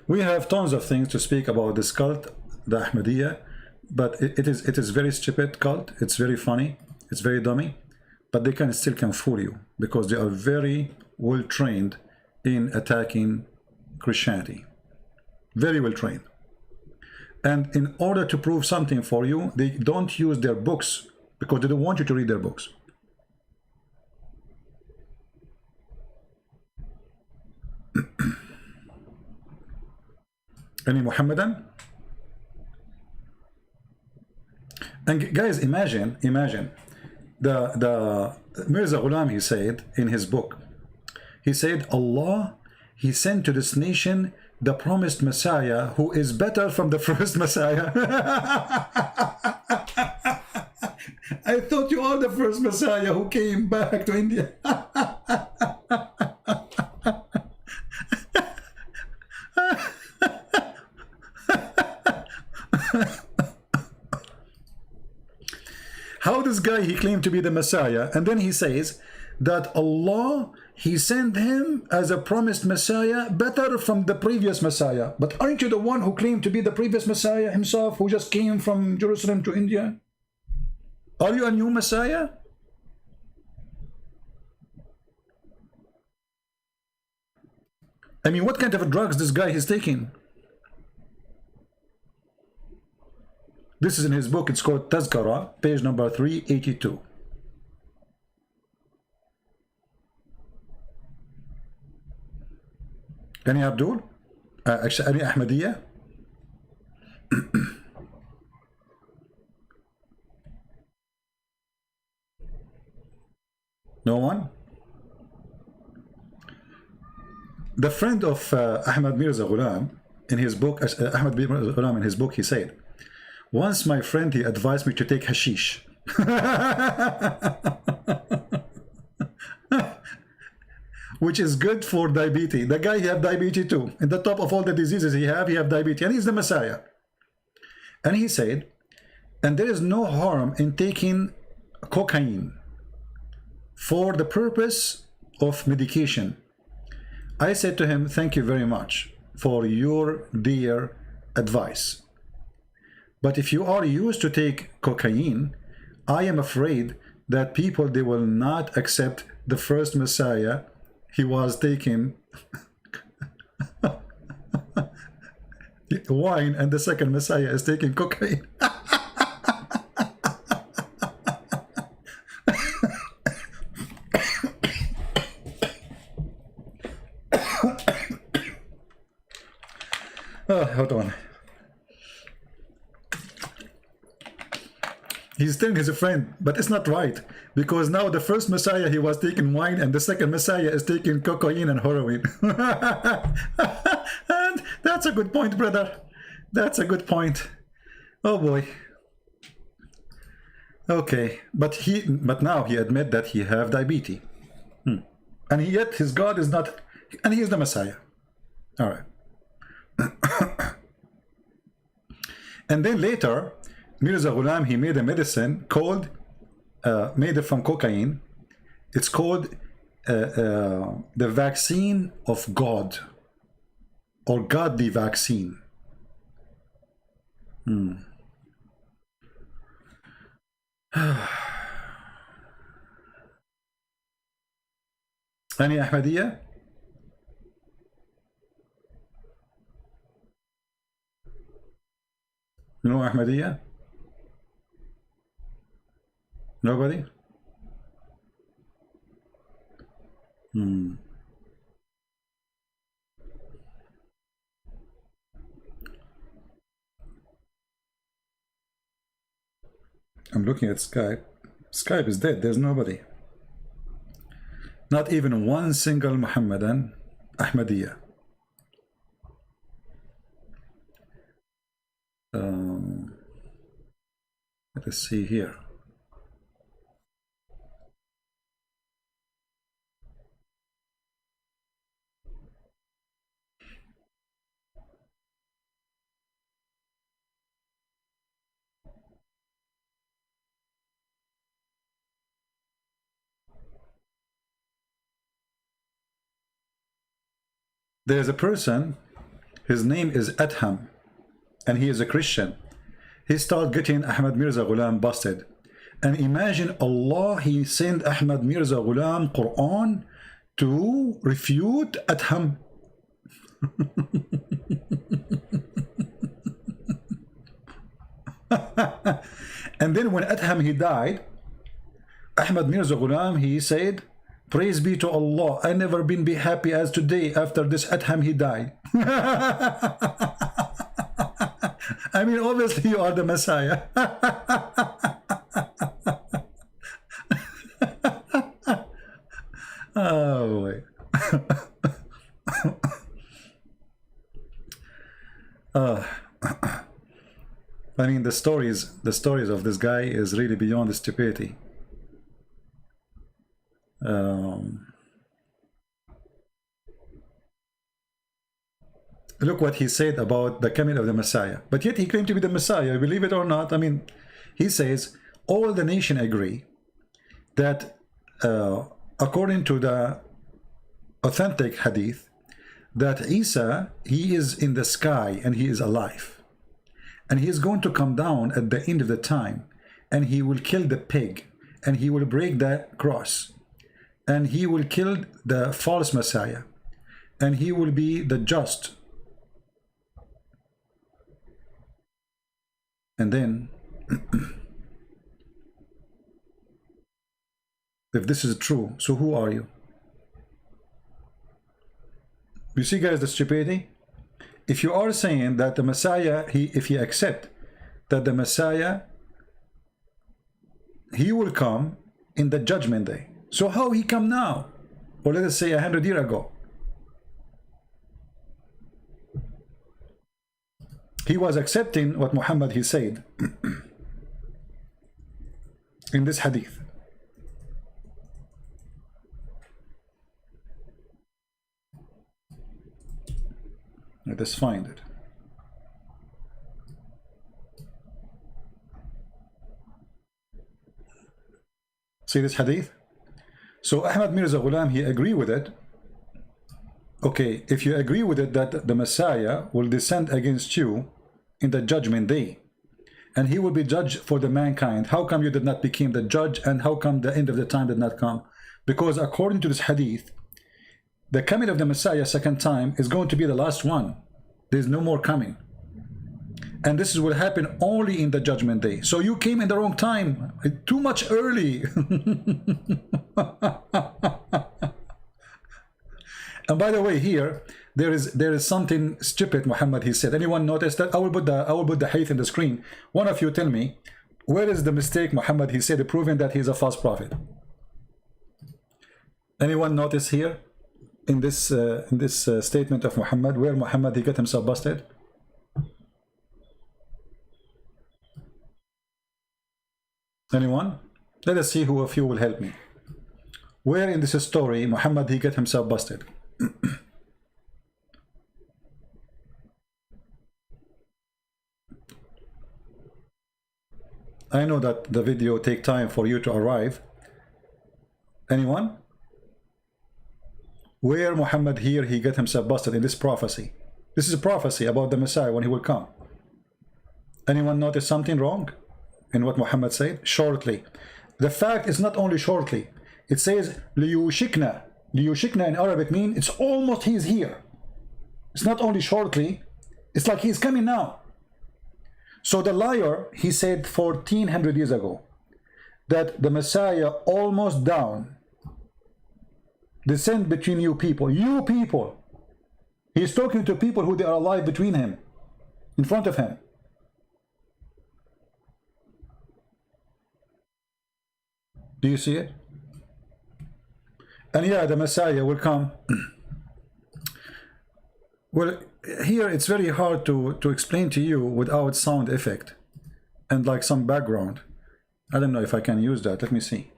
We have tons of things to speak about this cult, the Ahmadiyya, but it is very stupid cult. It's very funny, it's very dummy, but they still can fool you because they are very well trained in attacking Christianity. Very well trained. And in order to prove something for you, they don't use their books because they don't want you to read their books. Any Muhammadan? And guys, imagine the Mirza Ghulam, he said in his book, he said Allah, he sent to this nation the promised Messiah who is better from the first Messiah. I thought you are the first Messiah who came back to India. How this guy guy, he claimed to be the Messiah, and then he says that Allah, he sent him as a promised Messiah, better from the previous Messiah. But aren't you the one who claimed to be the previous Messiah himself, who just came from Jerusalem to India? Are you a new Messiah? I mean, what kind of drugs this guy is taking? This is in his book. It's called Tazkara, page number 382. Any Abdul? Actually, any Ahmadiyya? No one? The friend of Ahmad Mirza Ghulam, in his book, Ahmad Mirza Ghulam, in his book, he said, once my friend, he advised me to take hashish. Which is good for diabetes. The guy, he have diabetes too. In the top of all the diseases he have diabetes. And he's the Messiah. And he said, and there is no harm in taking cocaine for the purpose of medication. I said to him, thank you very much for your dear advice. But if you are used to take cocaine, I am afraid that people, they will not accept the first Messiah. He was taking wine, and the second Messiah is taking cocaine. Hold on. He's telling his friend, but it's not right, because now the first Messiah, he was taking wine, and the second Messiah is taking cocaine and heroin. And that's a good point, brother. That's a good point. Oh boy. Okay, but now he admit that he have diabetes, and yet his God is not, and he is the Messiah. All right. And then later, Mirza Ghulam, he made a medicine called, made it from cocaine. It's called the vaccine of God, or godly vaccine. Any Ahmadiyya? No Ahmadiyya? Nobody? I'm looking at Skype. Skype is dead. There's nobody. Not even one single Muhammadan Ahmadiyya. Let us see here. There's a person, his name is Adham, and he is a Christian. He started getting Ahmad Mirza Ghulam busted. And imagine Allah, he sent Ahmad Mirza Ghulam Quran to refute Adham. And then when Adham, he died, Ahmad Mirza Ghulam, he said, praise be to Allah, I never been be happy as today after this Adham, he died. I mean, obviously you are the Messiah. Oh boy. I mean, the stories of this guy is really beyond stupidity. Look what he said about the coming of the Messiah. But yet he claimed to be the Messiah, believe it or not. I mean, he says, all the nation agree that according to the authentic hadith, that Isa, he is in the sky and he is alive, and he is going to come down at the end of the time, and he will kill the pig, and he will break the cross, and he will kill the false Messiah, and he will be the just. And then if this is true, so who are you? You see, guys, the stupidity. If you are saying that the Messiah, if he accept that the Messiah, he will come in the judgment day, so how he come now, or let us say 100 years ago? He was accepting what Muhammad he said in this hadith. Let us find it. See this hadith? So Ahmad Mirza Ghulam, he agree with it. Okay, if you agree with it that the Messiah will descend against you in the judgment day, and he will be judged for the mankind, how come you did not become the judge, and how come the end of the time did not come? Because according to this hadith, the coming of the Messiah second time is going to be the last one. There's no more coming. And this will happen only in the judgment day. So you came in the wrong time, too much early. And by the way, here there is something stupid Muhammad he said. Anyone notice that? I will put the hadith in the screen. One of you tell me, where is the mistake Muhammad he said proving that he's a false prophet? Anyone notice here in this statement of Muhammad where Muhammad he got himself busted? Anyone? Let us see who of you will help me. Where in this story Muhammad he got himself busted? I know that the video take time for you to arrive. Anyone? Where Muhammad here he got himself busted in this prophecy? This is a prophecy about the Messiah when he will come. Anyone notice something wrong in what Muhammad said? Shortly. The fact is not only shortly. It says liyushikna. Liyushikna in Arabic means it's almost he's here. It's not only shortly. It's like he's coming now. So the liar, he said 1400 years ago that the Messiah almost down, descend between you people. You people. He's talking to people who they are alive between him, in front of him. Do you see it? And yeah, the Messiah will come. Well, here it's very hard to explain to you without sound effect and like some background. I don't know if I can use that. Let me see.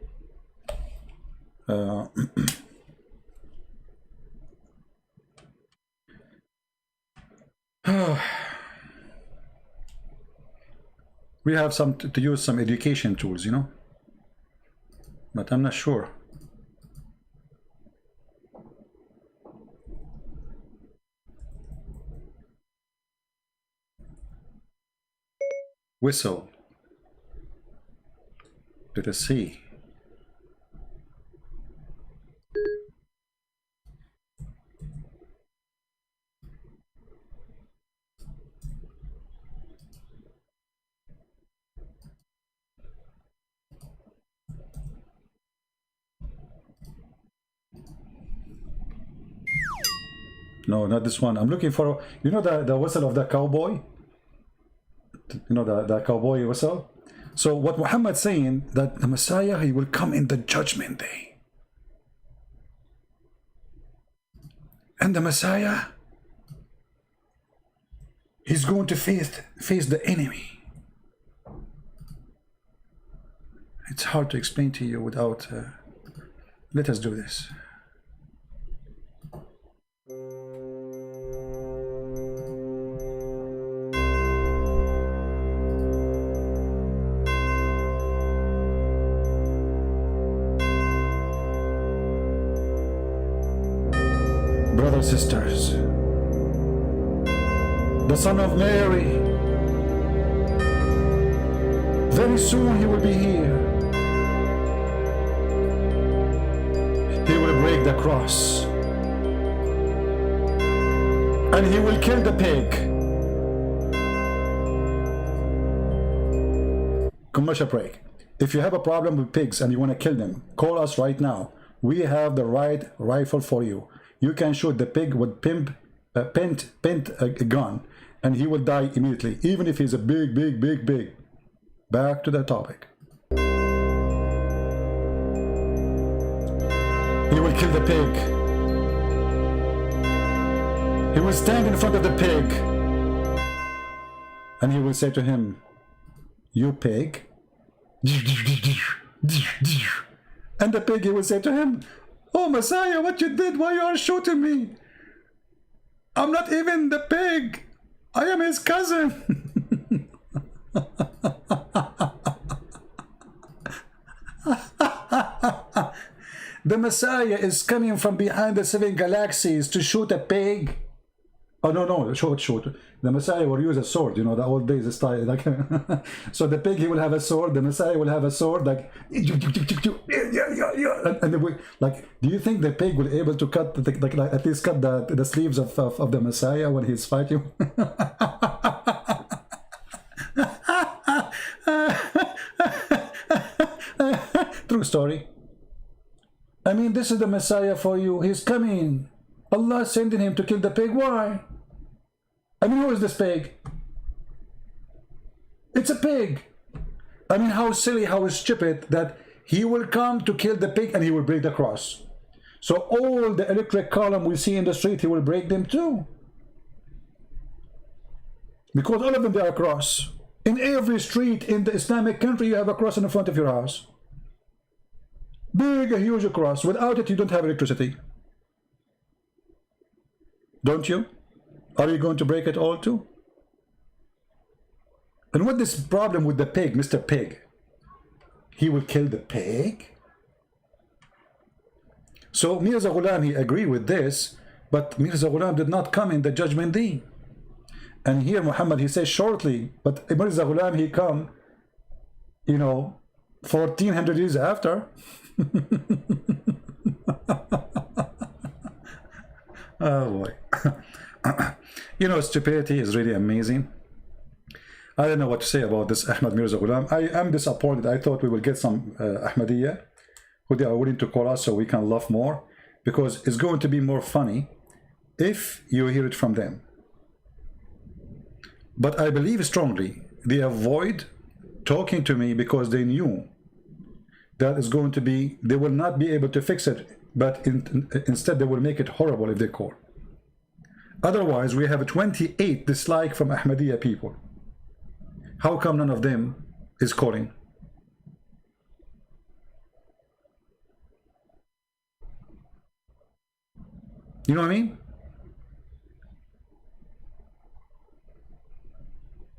We have some to use some education tools, you know, but I'm not sure. Whistle. Let us see. No, not this one. I'm looking for, you know, the whistle of the cowboy? You know, the cowboy whistle? So what Muhammad's saying, that the Messiah, he will come in the judgment day. And the Messiah, he's going to face the enemy. It's hard to explain to you without... let us do this. Brothers, sisters, the son of Mary, very soon he will be here. He will break the cross and he will kill the pig. Commercial break. If you have a problem with pigs and you want to kill them, call us right now. We have the right rifle for you. You can shoot the pig with pint a gun and he will die immediately, even if he's a big. Back to the topic. He will kill the pig. He will stand in front of the pig and he will say to him, "You pig." And the pig, he will say to him, "Oh Messiah, what you did? Why you are shooting me? I'm not even the pig. I am his cousin." The Messiah is coming from behind the 7 galaxies to shoot a pig. Oh no, shoot. The Messiah will use a sword, you know, the old days style, like so the pig, he will have a sword, the Messiah will have a sword, like and will, like, do you think the pig will be able to cut like at least cut the sleeves of the Messiah when he's fighting? True story. I mean, this is the Messiah for you. He's coming. Allah sending him to kill the pig. Why? I mean, who is this pig? It's a pig. I mean, how silly, how stupid that he will come to kill the pig and he will break the cross. So all the electric column we see in the street, he will break them too. Because all of them, they are a cross. In every street in the Islamic country, you have a cross in the front of your house. Big, a huge cross. Without it, you don't have electricity. Don't you? Are you going to break it all too? And what this problem with the pig, Mr. Pig? He will kill the pig? So Mirza Ghulam, he agreed with this, but Mirza Ghulam did not come in the judgment day. And here Muhammad, he says shortly, but Mirza Ghulam, he come, you know, 1400 years after. Oh boy. You know, stupidity is really amazing. I don't know what to say about this Ahmad Mirza Ghulam. I am disappointed. I thought we will get some Ahmadiyya who they are willing to call us so we can laugh more, because it's going to be more funny if you hear it from them. But I believe strongly they avoid talking to me because they knew that is going to be, they will not be able to fix it, but instead they will make it horrible if they call. Otherwise, we have 28 dislike from Ahmadiyya people. How come none of them is calling? You know what I mean?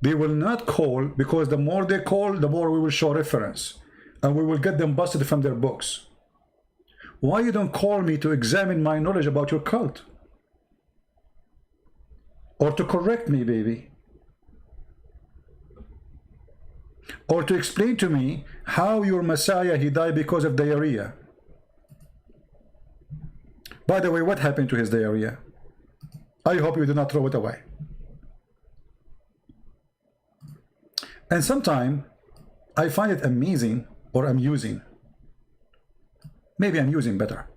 They will not call because the more they call, the more we will show reference. And we will get them busted from their books. Why you don't call me to examine my knowledge about your cult? Or to correct me, baby? Or to explain to me how your Messiah, he died because of diarrhea. By the way, what happened to his diarrhea? I hope you did not throw it away. And sometimes I find it amazing or amusing. Maybe I'm using better.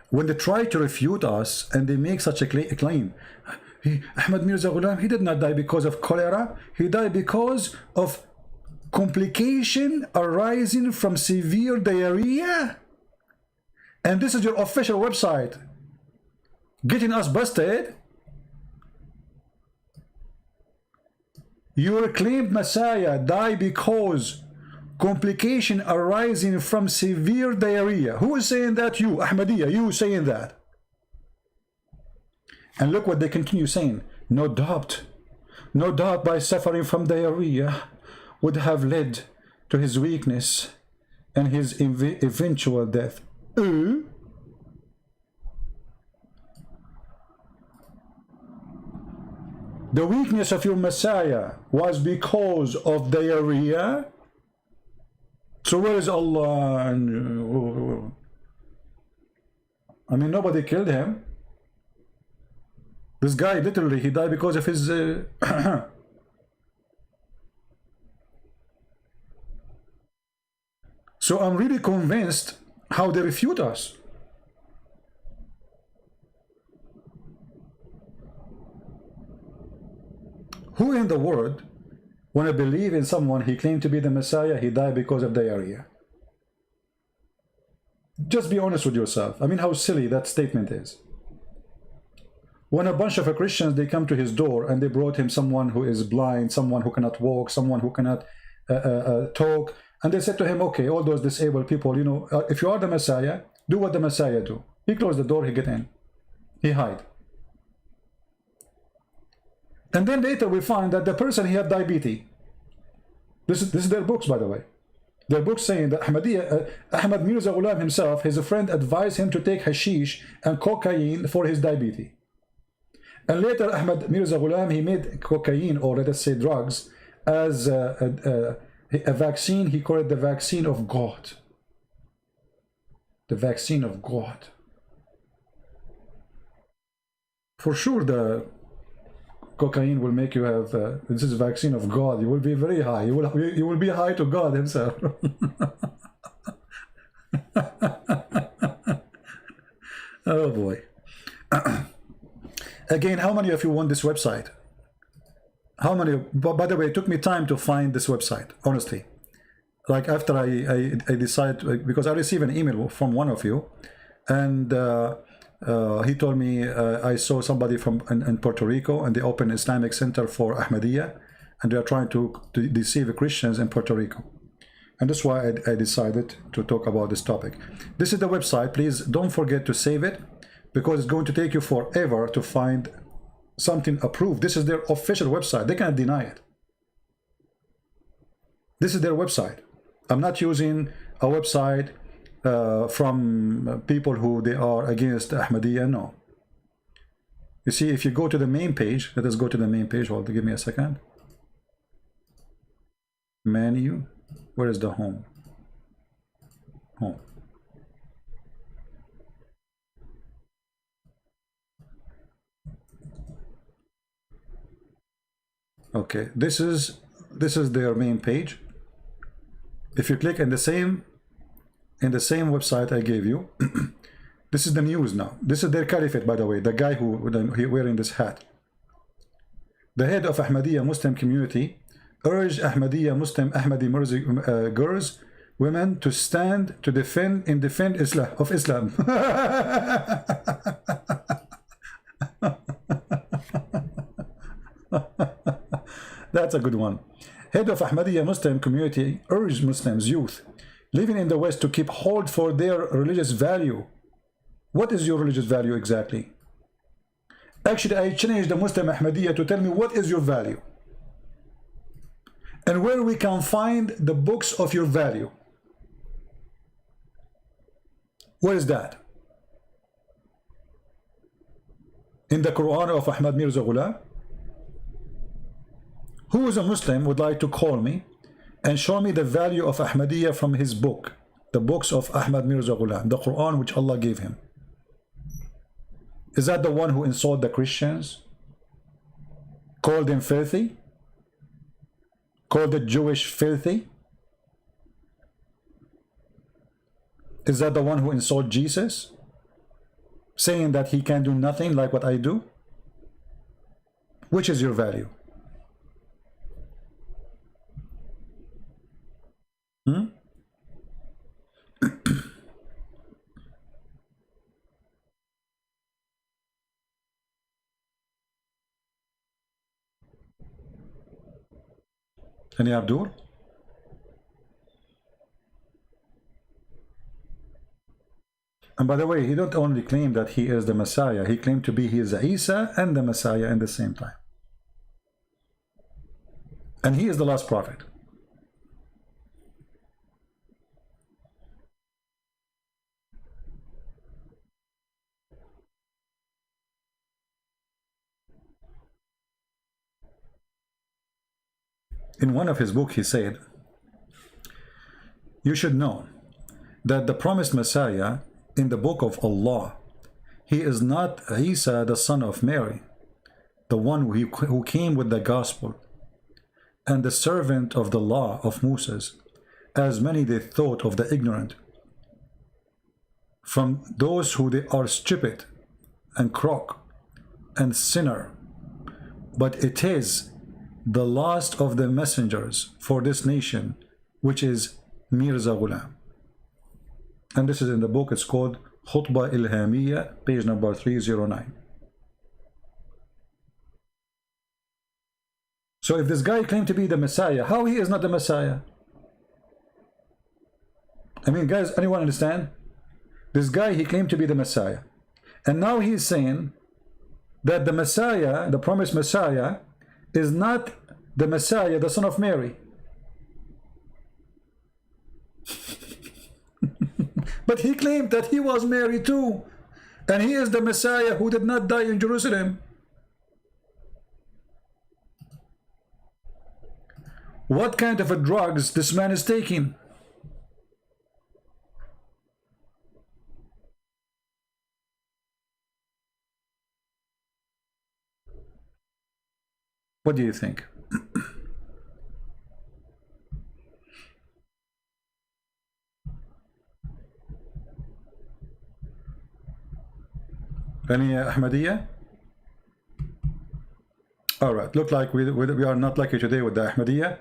When they try to refute us and they make such a claim. Ahmad Mirza Ghulam, he did not die because of cholera. He died because of complication arising from severe diarrhea. And this is your official website getting us busted. Your claimed Messiah died because complication arising from severe diarrhea. Who is saying that? You, Ahmadiyya, you saying that. And look what they continue saying. No doubt by suffering from diarrhea would have led to his weakness and his eventual death. The weakness of your Messiah was because of diarrhea. So where is Allah? And I mean, nobody killed him. This guy literally, he died because of his So I'm really convinced how they refute us. Who in the world want to believe in someone he claimed to be the Messiah, he died because of diarrhea? Just be honest with yourself. I mean, how silly that statement is. When a bunch of Christians, they come to his door and they brought him someone who is blind, someone who cannot walk, someone who cannot talk, and they said to him, okay, all those disabled people, you know, if you are the Messiah, do what the Messiah do. He closed the door, he get in, he hide. And then later we find that the person, he had diabetes. This is their books, by the way. Their books saying that Ahmadiyya, Ahmad Mirza Ghulam himself, his friend advised him to take hashish and cocaine for his diabetes. And later Ahmad Mirza Ghulam, he made cocaine, or let us say drugs, as a vaccine. He called it the vaccine of God. The vaccine of God. For sure the cocaine will make you have, this is a vaccine of God. You will be very high. You will be high to God himself. Oh boy. Again, how many of you want this website? How many? By the way, it took me time to find this website, honestly. Like after I decided, because I received an email from one of you, and he told me I saw somebody from in Puerto Rico, and they opened Islamic Center for Ahmadiyya, and they are trying to deceive Christians in Puerto Rico. And that's why I decided to talk about this topic. This is the website. Please don't forget to save it, because it's going to take you forever to find something approved. This is their official website. They can't deny it. This is their website. I'm not using a website from people who they are against Ahmadiyya. No. You see, if you go to the main page, let us go to the main page. Hold on, give me a second. Menu. Where is the home? Home. Okay, this is their main page. If you click in the same website I gave you, this is the news now. This is their caliphate, by the way. The guy who wearing this hat. The head of Ahmadiyya Muslim community urged Ahmadiyya Muslim Ahmadi Mirza girls, women to stand to defend Islam of Islam. That's a good one. Head of Ahmadiyya Muslim community urged Muslims, youth living in the West, to keep hold for their religious value. What is your religious value exactly? Actually, I challenged the Muslim Ahmadiyya to tell me what is your value and where we can find the books of your value. Where is that? In the Quran of Ahmad Mirza Ghulam? Who is a Muslim would like to call me and show me the value of Ahmadiyya from his book, the books of Ahmad Mirza Ghulam, the Quran which Allah gave him? Is that the one who insulted the Christians? Called them filthy? Called the Jewish filthy? Is that the one who insulted Jesus? Saying that he can do nothing like what I do? Which is your value? Any Abdul? And by the way, he don't only claim that he is the Messiah, he claimed to be he is Isa and the Messiah at the same time. And he is the last prophet. in one of his books, he said, you should know that the promised Messiah in the book of Allah, he is not Isa, the son of Mary, the one who came with the gospel, and the servant of the law of Moses, as many they thought of the ignorant, from those who they are stupid and crook and sinner. But it is the last of the messengers for this nation, which is Mirza Ghulam. And this is in the book, it's called Khutbah Ilhamiyya, page number 309. So if this guy claimed to be the Messiah, how he is not the Messiah? I mean, guys, anyone understand? This guy, he claimed to be the Messiah. And now he's saying that the Messiah, the promised Messiah, is not the Messiah, the son of Mary. But he claimed that he was Mary too. And he is the Messiah who did not die in Jerusalem. What kind of a drugs this man is taking? What do you think? Any Ahmadiyya? All right, look like we are not lucky today with the Ahmadiyya.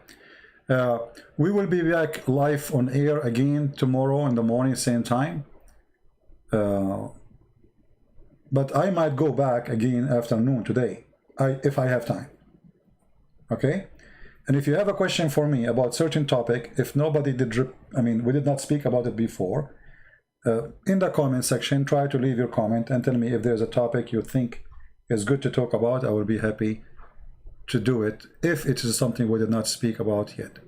We will be back live on air again tomorrow in the morning, same time. But I might go back again afternoon today, if I have time. Okay? And if you have a question for me about certain topic, if nobody did, we did not speak about it before, in the comment section, try to leave your comment and tell me if there's a topic you think is good to talk about. I will be happy to do it if it is something we did not speak about yet.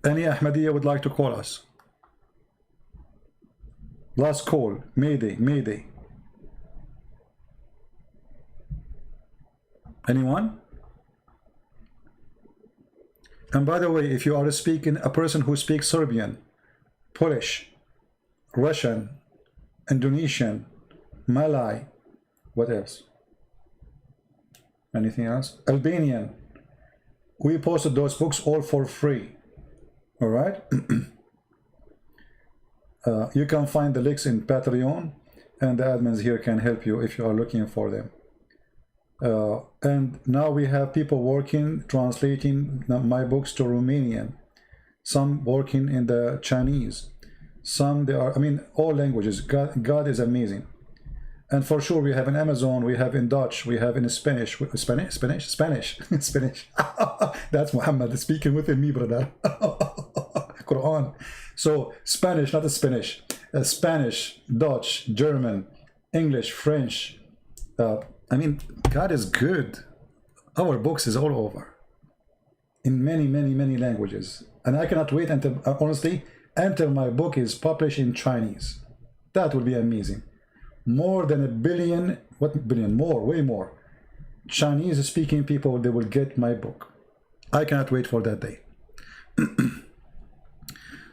Any Ahmadiyya would like to call us? Last call. Mayday, Mayday. Anyone? And by the way, if you are a person who speaks Serbian, Polish, Russian, Indonesian, Malay, what else? Anything else? Albanian. We posted those books all for free. All right? You can find the links in Patreon, and the admins here can help you if you are looking for them. And now we have people working, translating my books to Romanian. Some working in the Chinese. Some they are, all languages. God is amazing. And for sure, we have in Amazon, we have in Dutch, we have in Spanish. Spanish. That's Muhammad speaking within me, brother. Quran. So Spanish, not the Spanish. Spanish, Dutch, German, English, French. God is good. Our books is all over. In many, many, many languages. And I cannot wait until, honestly, until my book is published in Chinese. That would be amazing. More than 1 billion, what billion? More, way more. Chinese speaking people, they will get my book. I cannot wait for that day.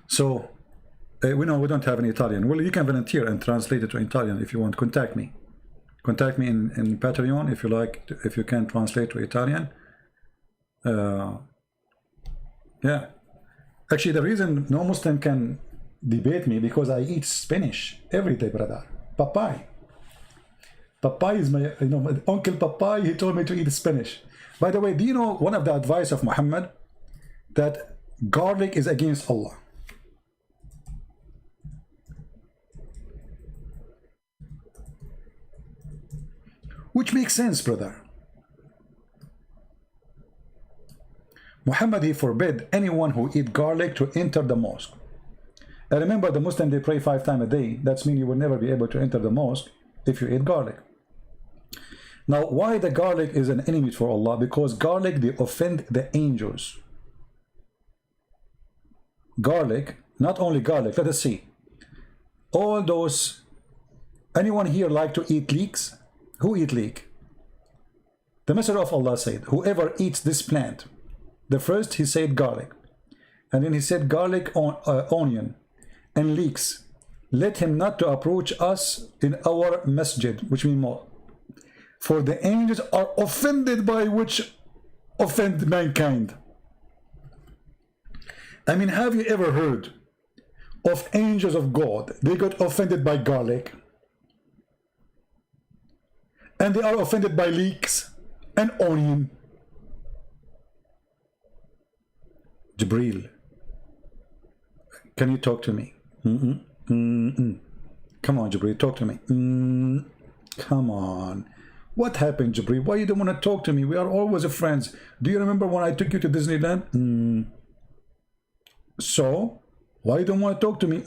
So, we know we don't have any Italian. Well, you can volunteer and translate it to Italian if you want. Contact me. Contact me in Patreon if you like, if you can translate to Italian. Yeah. Actually, the reason no Muslim can debate me because I eat spinach every day, brother. Papai. Papai is my Uncle Papai, he told me to eat spinach. By the way, do you know one of the advice of Muhammad? That garlic is against Allah. Which makes sense, brother. Muhammad, he forbid anyone who eat garlic to enter the mosque. And remember, the Muslim, they pray 5 times a day. That means you will never be able to enter the mosque if you eat garlic. Now, why the garlic is an enemy for Allah? Because garlic, they offend the angels. Garlic, not only garlic, let us see. All those, anyone here like to eat leeks? Who eat leek? The Messenger of Allah said, whoever eats this plant, The first he said garlic, and then he said garlic, onion, and leeks. Let him not to approach us in our masjid, which means more. For the angels are offended by which offend mankind. I mean, have you ever heard of angels of God? They got offended by garlic, and they are offended by leeks and onion. Jibreel, can you talk to me? Come on, Jibreel, talk to me. Come on. What happened, Jibreel? Why you don't want to talk to me? We are always friends. Do you remember when I took you to Disneyland? So, why you don't want to talk to me?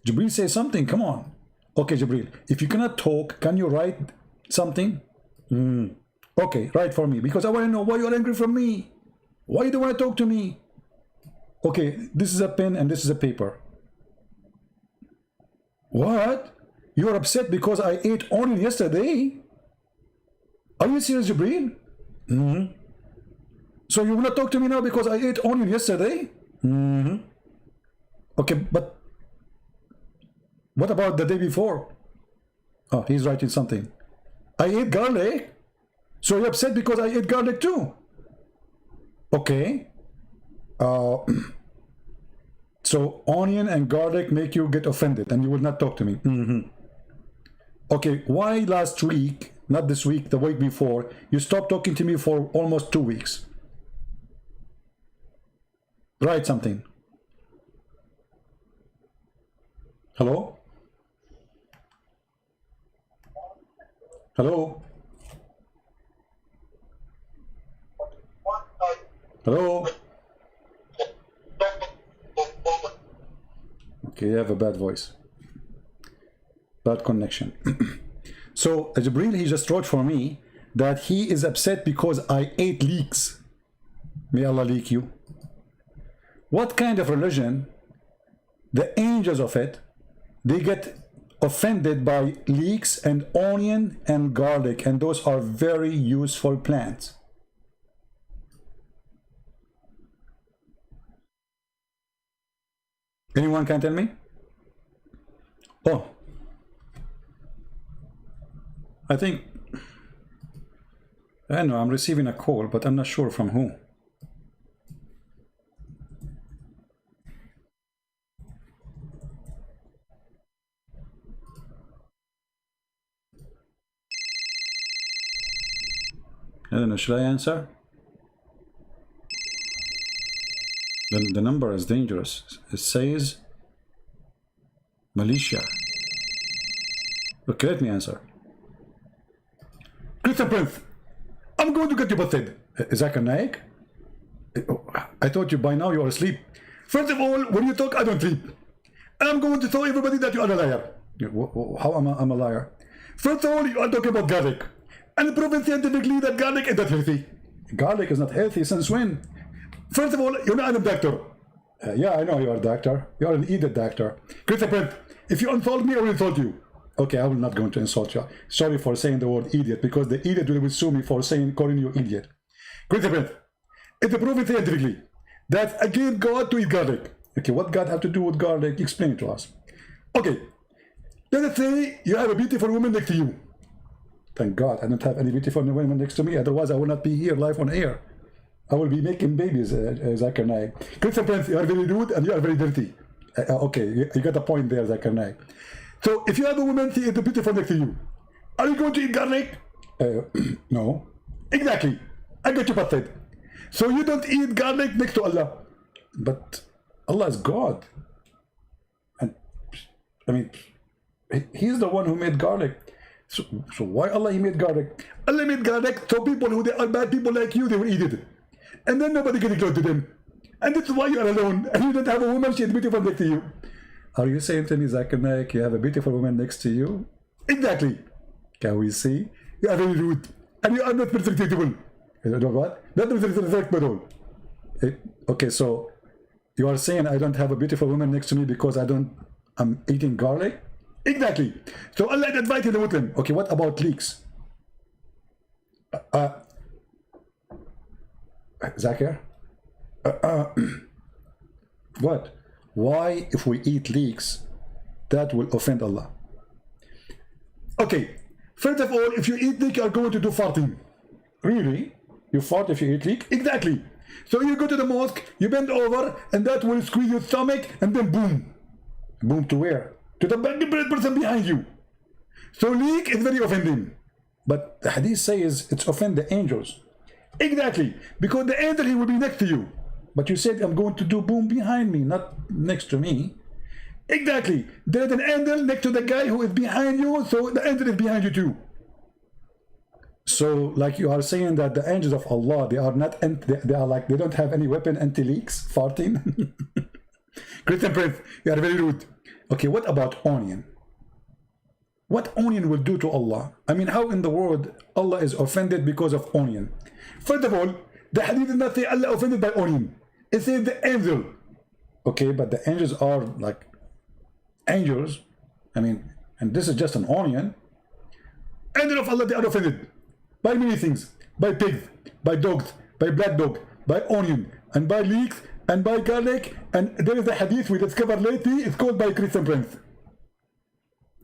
Jibreel, say something. Come on. Okay, Jibreel, if you cannot talk, can you write something? Okay, write for me, because I want to know why you are angry from me. Why you don't want to talk to me? Okay, this is a pen and this is a paper. What? You are upset because I ate onion yesterday? Are you serious, Jibreel? So you want to talk to me now because I ate onion yesterday? Okay, but what about the day before? Oh, he's writing something. I ate garlic? So you're upset because I ate garlic too? Okay. So onion and garlic make you get offended and you will not talk to me. Okay, why last week, not this week, the week before, you stopped talking to me for almost 2 weeks? Write something. Hello? Hello? Hello? Okay, you have a bad voice. Bad connection. So Jibreel, he just wrote for me that he is upset because I ate leeks. May Allah leak you. What kind of religion, the angels of it, they get offended by leeks and onion and garlic, and those are very useful plants. Anyone can tell me? Oh, I think, I know I'm receiving a call, but I'm not sure from who. I don't know, should I answer? The number is dangerous. It says Malaysia. Okay, let me answer. Christian Prince, I'm going to get you busted. Is that a Naik? I thought you by now you are asleep. First of all, when you talk, I don't sleep. I'm going to tell everybody that you are a liar. How am I a liar? First of all, you are talking about garlic. And proven scientifically that garlic is not healthy. Garlic is not healthy since when? First of all, you're not a doctor. Yeah, I know you are a doctor. You are an idiot doctor. Christian Prince, if you insult me, I will insult you. Okay, I will not going to insult you. Sorry for saying the word idiot, because the idiot will sue me for calling you idiot. Christian Prince, it's proven scientifically that against God to eat garlic. Okay, what God have to do with garlic? Explain it to us. Okay, let us say you have a beautiful woman next to you. Thank God I don't have any beautiful women next to me. Otherwise, I will not be here live on air. I will be making babies, Zakir Naik. Christian Prince, you are very rude and you are very dirty. Okay, you got a point there, Zakir Naik. So, if you have a woman see it's beautiful next to you, are you going to eat garlic? No. Exactly. I got you busted. So, you don't eat garlic next to Allah. But Allah is God. And, I mean, He's the one who made garlic. So why Allah He made garlic? Allah made garlic so people who they are bad people like you, they will eat it. And then nobody can close to them. And that's why you are alone. And you don't have a woman, she is beautiful next to you. Are you saying to me, Zakir Naik, you have a beautiful woman next to you? Exactly. Can we see? You are very rude. And you are not respectable. You know what? Not respectable. Okay, so you are saying I don't have a beautiful woman next to me because I'm eating garlic? Exactly. So Allah invited the Muslim. Okay, what about leeks? Zakir? What? Why, if we eat leeks, that will offend Allah? Okay, first of all, if you eat leek, you are going to do farting. Really? You fart if you eat leek? Exactly. So you go to the mosque, you bend over, and that will squeeze your stomach, and then boom. Boom to where? To the person behind you. So leek is very offending. But the hadith says it's offend the angels. Exactly. Because the angel, he will be next to you. But you said, I'm going to do boom behind me, not next to me. Exactly. There's an angel next to the guy who is behind you, so the angel is behind you too. So, like you are saying that the angels of Allah, they are not, they are like, they don't have any weapon anti-leaks, farting. Christian Prince, you are very rude. Okay, what about onion? What onion will do to Allah? I mean, how in the world Allah is offended because of onion? First of all, the hadith does not say Allah offended by onion. It says the angel. Okay, but the angels are like angels. I mean, and this is just an onion. Angel of Allah, they are offended by many things. By pigs, by dogs, by black dog, by onion, and by leeks, and by garlic. And there is a hadith we discovered lately, it's called by Christian Prince.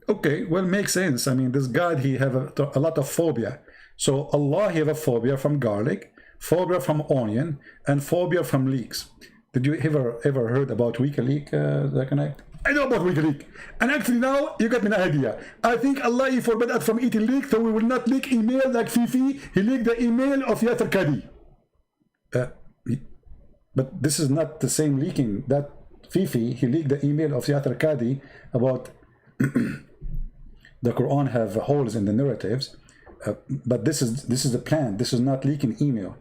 Okay, well, makes sense. I mean, this God, he have a lot of phobia. So Allah, he have a phobia from garlic, phobia from onion, and phobia from leeks. Did you ever heard about WikiLeaks, Zakanai? I know about WikiLeaks. And actually now, you got me an idea. I think Allah, he forbid us from eating leeks, so we will not leak email like Fifi. He leaked the email of Yasser Kadi. But this is not the same leaking. That Fifi, he leaked the email of Yasser Kadi about the Quran have holes in the narratives. But this is a plan. This is not leaking email.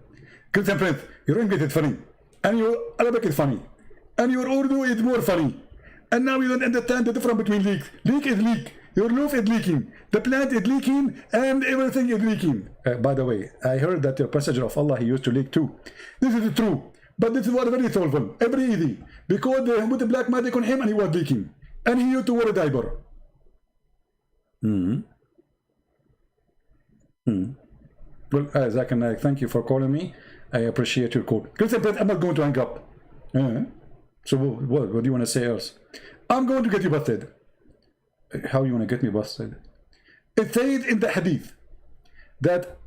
Christian Prince, your English is funny, and your Arabic is funny, and your Urdu is more funny. And now you don't understand the difference between leaks. Leak is leak. Your roof is leaking. The plant is leaking, and everything is leaking. By the way, I heard that your messenger of Allah, he used to leak too. This is true, but this is what very solvable, very easy, because they put the black magic on him, and he was leaking, and he used to wear a diaper. Well, Zakir, thank you for calling me. I appreciate your call. Christian Prince, I'm not going to hang up. So what do you want to say else? I'm going to get you busted. How you want to get me busted? It says in the hadith that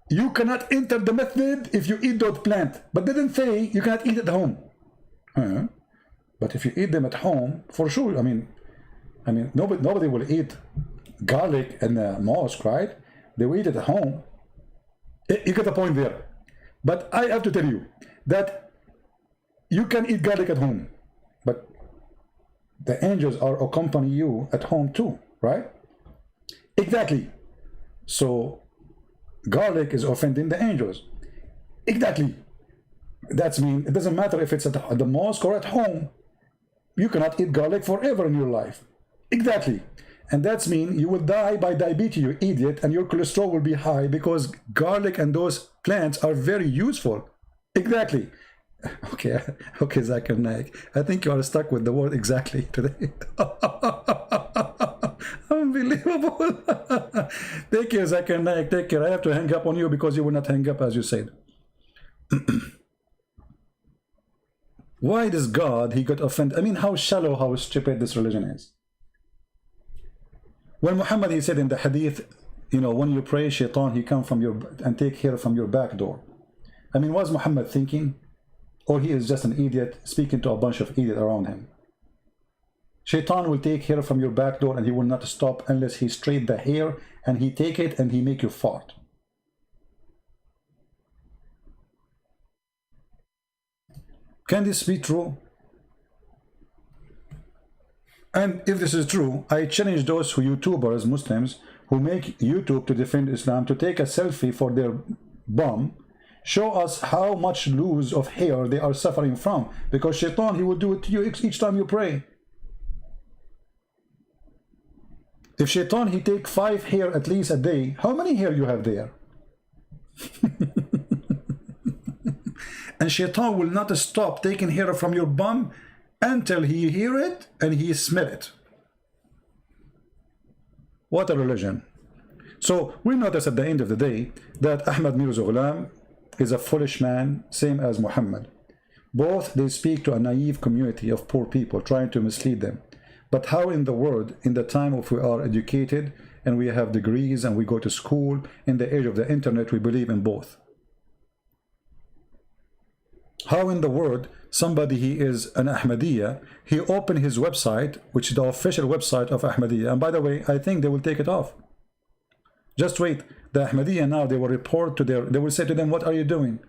you cannot enter the masjid if you eat those plants, but didn't say you cannot eat at home. But if you eat them at home, for sure. I mean, nobody will eat garlic in the mosque, right? They will eat it at home. You get the point there. But I have to tell you that you can eat garlic at home, but the angels are accompany you at home too, right? Exactly. So garlic is offending the angels. Exactly. That's mean it doesn't matter if it's at the mosque or at home. You cannot eat garlic forever in your life. Exactly. And that's mean you will die by diabetes, you idiot, and your cholesterol will be high because garlic and those plants are very useful. Exactly. Okay, Zakir Naik. I think you are stuck with the word exactly today. Unbelievable. Take care, Zakir Naik. Take care. I have to hang up on you because you will not hang up as you said. Why does God, he got offended? I mean, how shallow, how stupid this religion is. When Muhammad, he said in the hadith, you know, when you pray, shaitan, he come from your and take hair from your back door. I mean, was Muhammad thinking? Or he is just an idiot speaking to a bunch of idiots around him? Shaitan will take hair from your back door and he will not stop unless he straight the hair and he take it and he make you fart. Can this be true? And if this is true, I challenge those who YouTubers, Muslims, who make YouTube to defend Islam to take a selfie for their bum. Show us how much loss of hair they are suffering from. Because shaitan, he will do it to you each time you pray. If shaitan, he take 5 hair at least a day, how many hair you have there? And shaitan will not stop taking hair from your bum until he hear it and he smell it. What a religion. So we notice at the end of the day that Ahmad Mirza Ghulam, is a foolish man, same as Muhammad. Both, they speak to a naive community of poor people, trying to mislead them. But how in the world, in the time of we are educated and we have degrees and we go to school, in the age of the internet, we believe in both? How in the world somebody, he is an Ahmadiyya, he opened his website, which is the official website of Ahmadiyya, and by the way, I think they will take it off. Just wait, the Ahmadiyya now, they will report to they will say to them, what are you doing?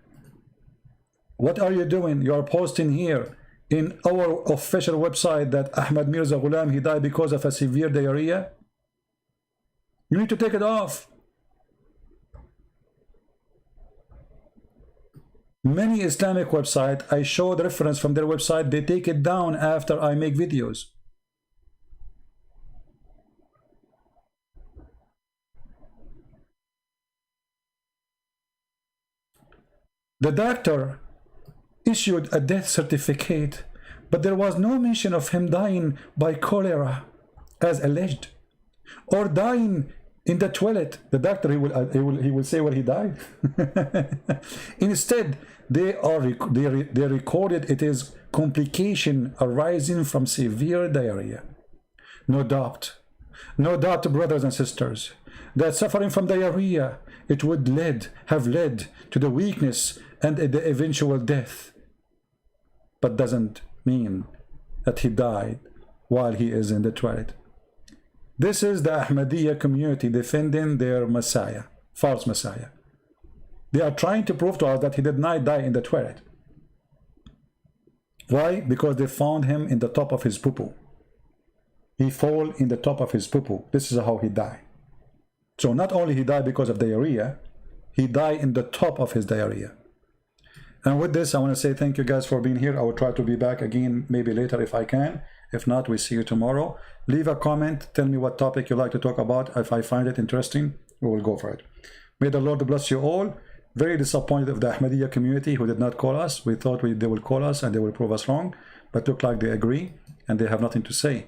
What are you doing? You are posting here in our official website that Ahmad Mirza Ghulam, he died because of a severe diarrhea. You need to take it off. Many Islamic websites, I show the reference from their website, they take it down after I make videos. The doctor issued a death certificate, but there was no mention of him dying by cholera, as alleged, or dying in the toilet. The doctor, he will say where he died. Instead, they recorded it is complication arising from severe diarrhea. No doubt, brothers and sisters, that suffering from diarrhea, it would have led to the weakness and the eventual death, but doesn't mean that he died while he is in the toilet. This is the Ahmadiyya community defending their Messiah, false Messiah. They are trying to prove to us that he did not die in the toilet. Why? Because they found him in the top of his poo-poo. He fell in the top of his poo-poo. This is how he died. So not only he died because of diarrhea, he died in the top of his diarrhea. And with this, I want to say thank you guys for being here. I will try to be back again maybe later if I can. If not, we see you tomorrow. Leave a comment. Tell me what topic you like to talk about. If I find it interesting, we will go for it. May the Lord bless you all. Very disappointed of the Ahmadiyya community who did not call us. We thought they will call us and they will prove us wrong. But look like they agree and they have nothing to say.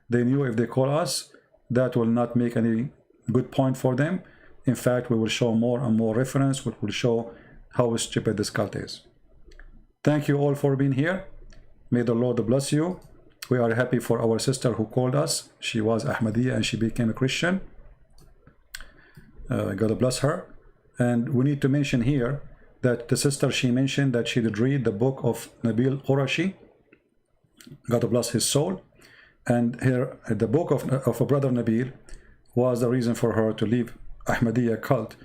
They knew if they call us, that will not make any good point for them. In fact, we will show more and more reference, which will show how stupid this cult is. Thank you all for being here. May the Lord bless you. We are happy for our sister who called us. She was Ahmadiyya and she became a Christian. God bless her. And we need to mention here that the sister, she mentioned that she did read the book of Nabil Qurashi. God bless his soul. And here, the book of brother Nabil was the reason for her to leave Ahmadiyya cult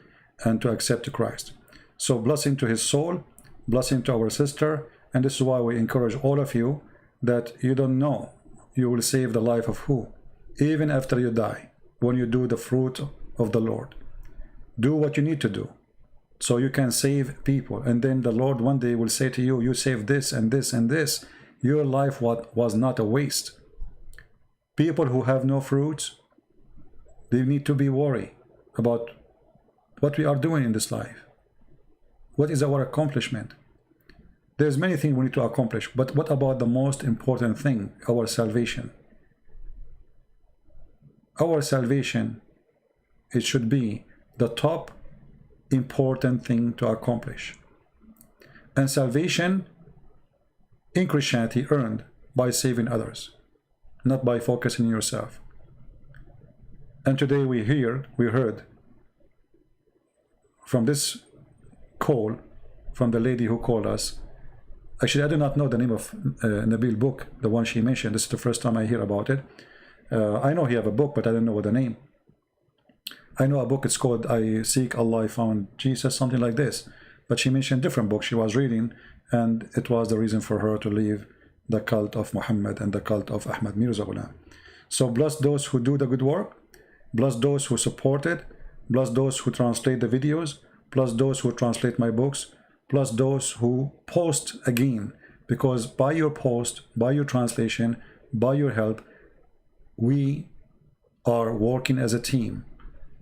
and to accept Christ. So blessing to his soul, blessing to our sister, and this is why we encourage all of you that you don't know you will save the life of who, even after you die, when you do the fruit of the Lord. Do what you need to do so you can save people, and then the Lord one day will say to you, you saved this and this and this. Your life was not a waste. People who have no fruits, they need to be worried about what we are doing in this life. What is our accomplishment? There's many things we need to accomplish, but what about the most important thing, our salvation? Our salvation, it should be the top important thing to accomplish. And salvation in Christianity earned by saving others, not by focusing on yourself. And today we heard from this call from the lady who called us. Actually, I do not know the name of Nabil book, the one she mentioned. This is the first time I hear about it. I know he have a book, but I don't know what the name. I know a book, it's called I Seek Allah, I Found Jesus, something like this. But she mentioned different books she was reading, and it was the reason for her to leave the cult of Muhammad and the cult of Ahmad Mirza Ghulam. So bless those who do the good work, bless those who support it, bless those who translate the videos, plus those who translate my books, plus those who post again, because by your post, by your translation, by your help, we are working as a team,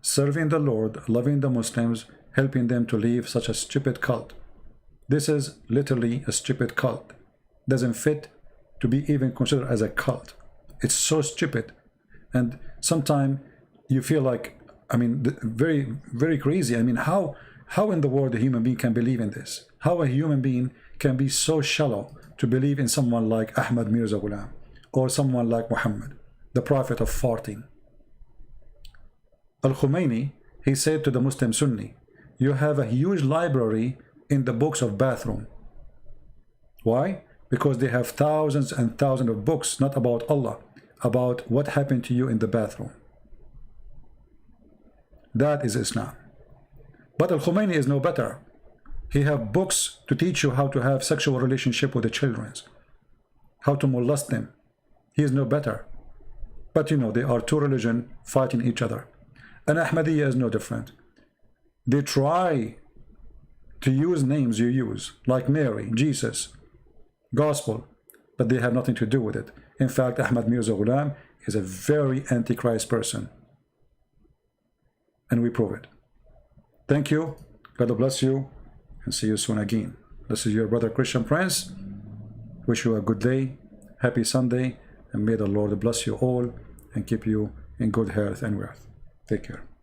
serving the Lord, loving the Muslims, helping them to leave such a stupid cult. This is literally a stupid cult. Doesn't fit to be even considered as a cult. It's so stupid. And sometimes you feel like, I mean, very, very crazy. I mean, how How in the world a human being can believe in this? How a human being can be so shallow to believe in someone like Ahmad Mirza Ghulam or someone like Muhammad, the prophet of farting? Al-Khomeini, he said to the Muslim Sunni, you have a huge library in the books of bathroom. Why? Because they have thousands and thousands of books, not about Allah, about what happened to you in the bathroom. That is Islam. But Al-Khomeini is no better. He have books to teach you how to have sexual relationship with the children, how to molest them. He is no better. But you know, they are two religions fighting each other. And Ahmadiyya is no different. They try to use names you use, like Mary, Jesus, Gospel, but they have nothing to do with it. In fact, Ahmad Mirza Ghulam is a very antichrist person. And we prove it. Thank you. God bless you. And see you soon again. This is your brother Christian Prince. Wish you a good day. Happy Sunday. And may the Lord bless you all and keep you in good health and wealth. Take care.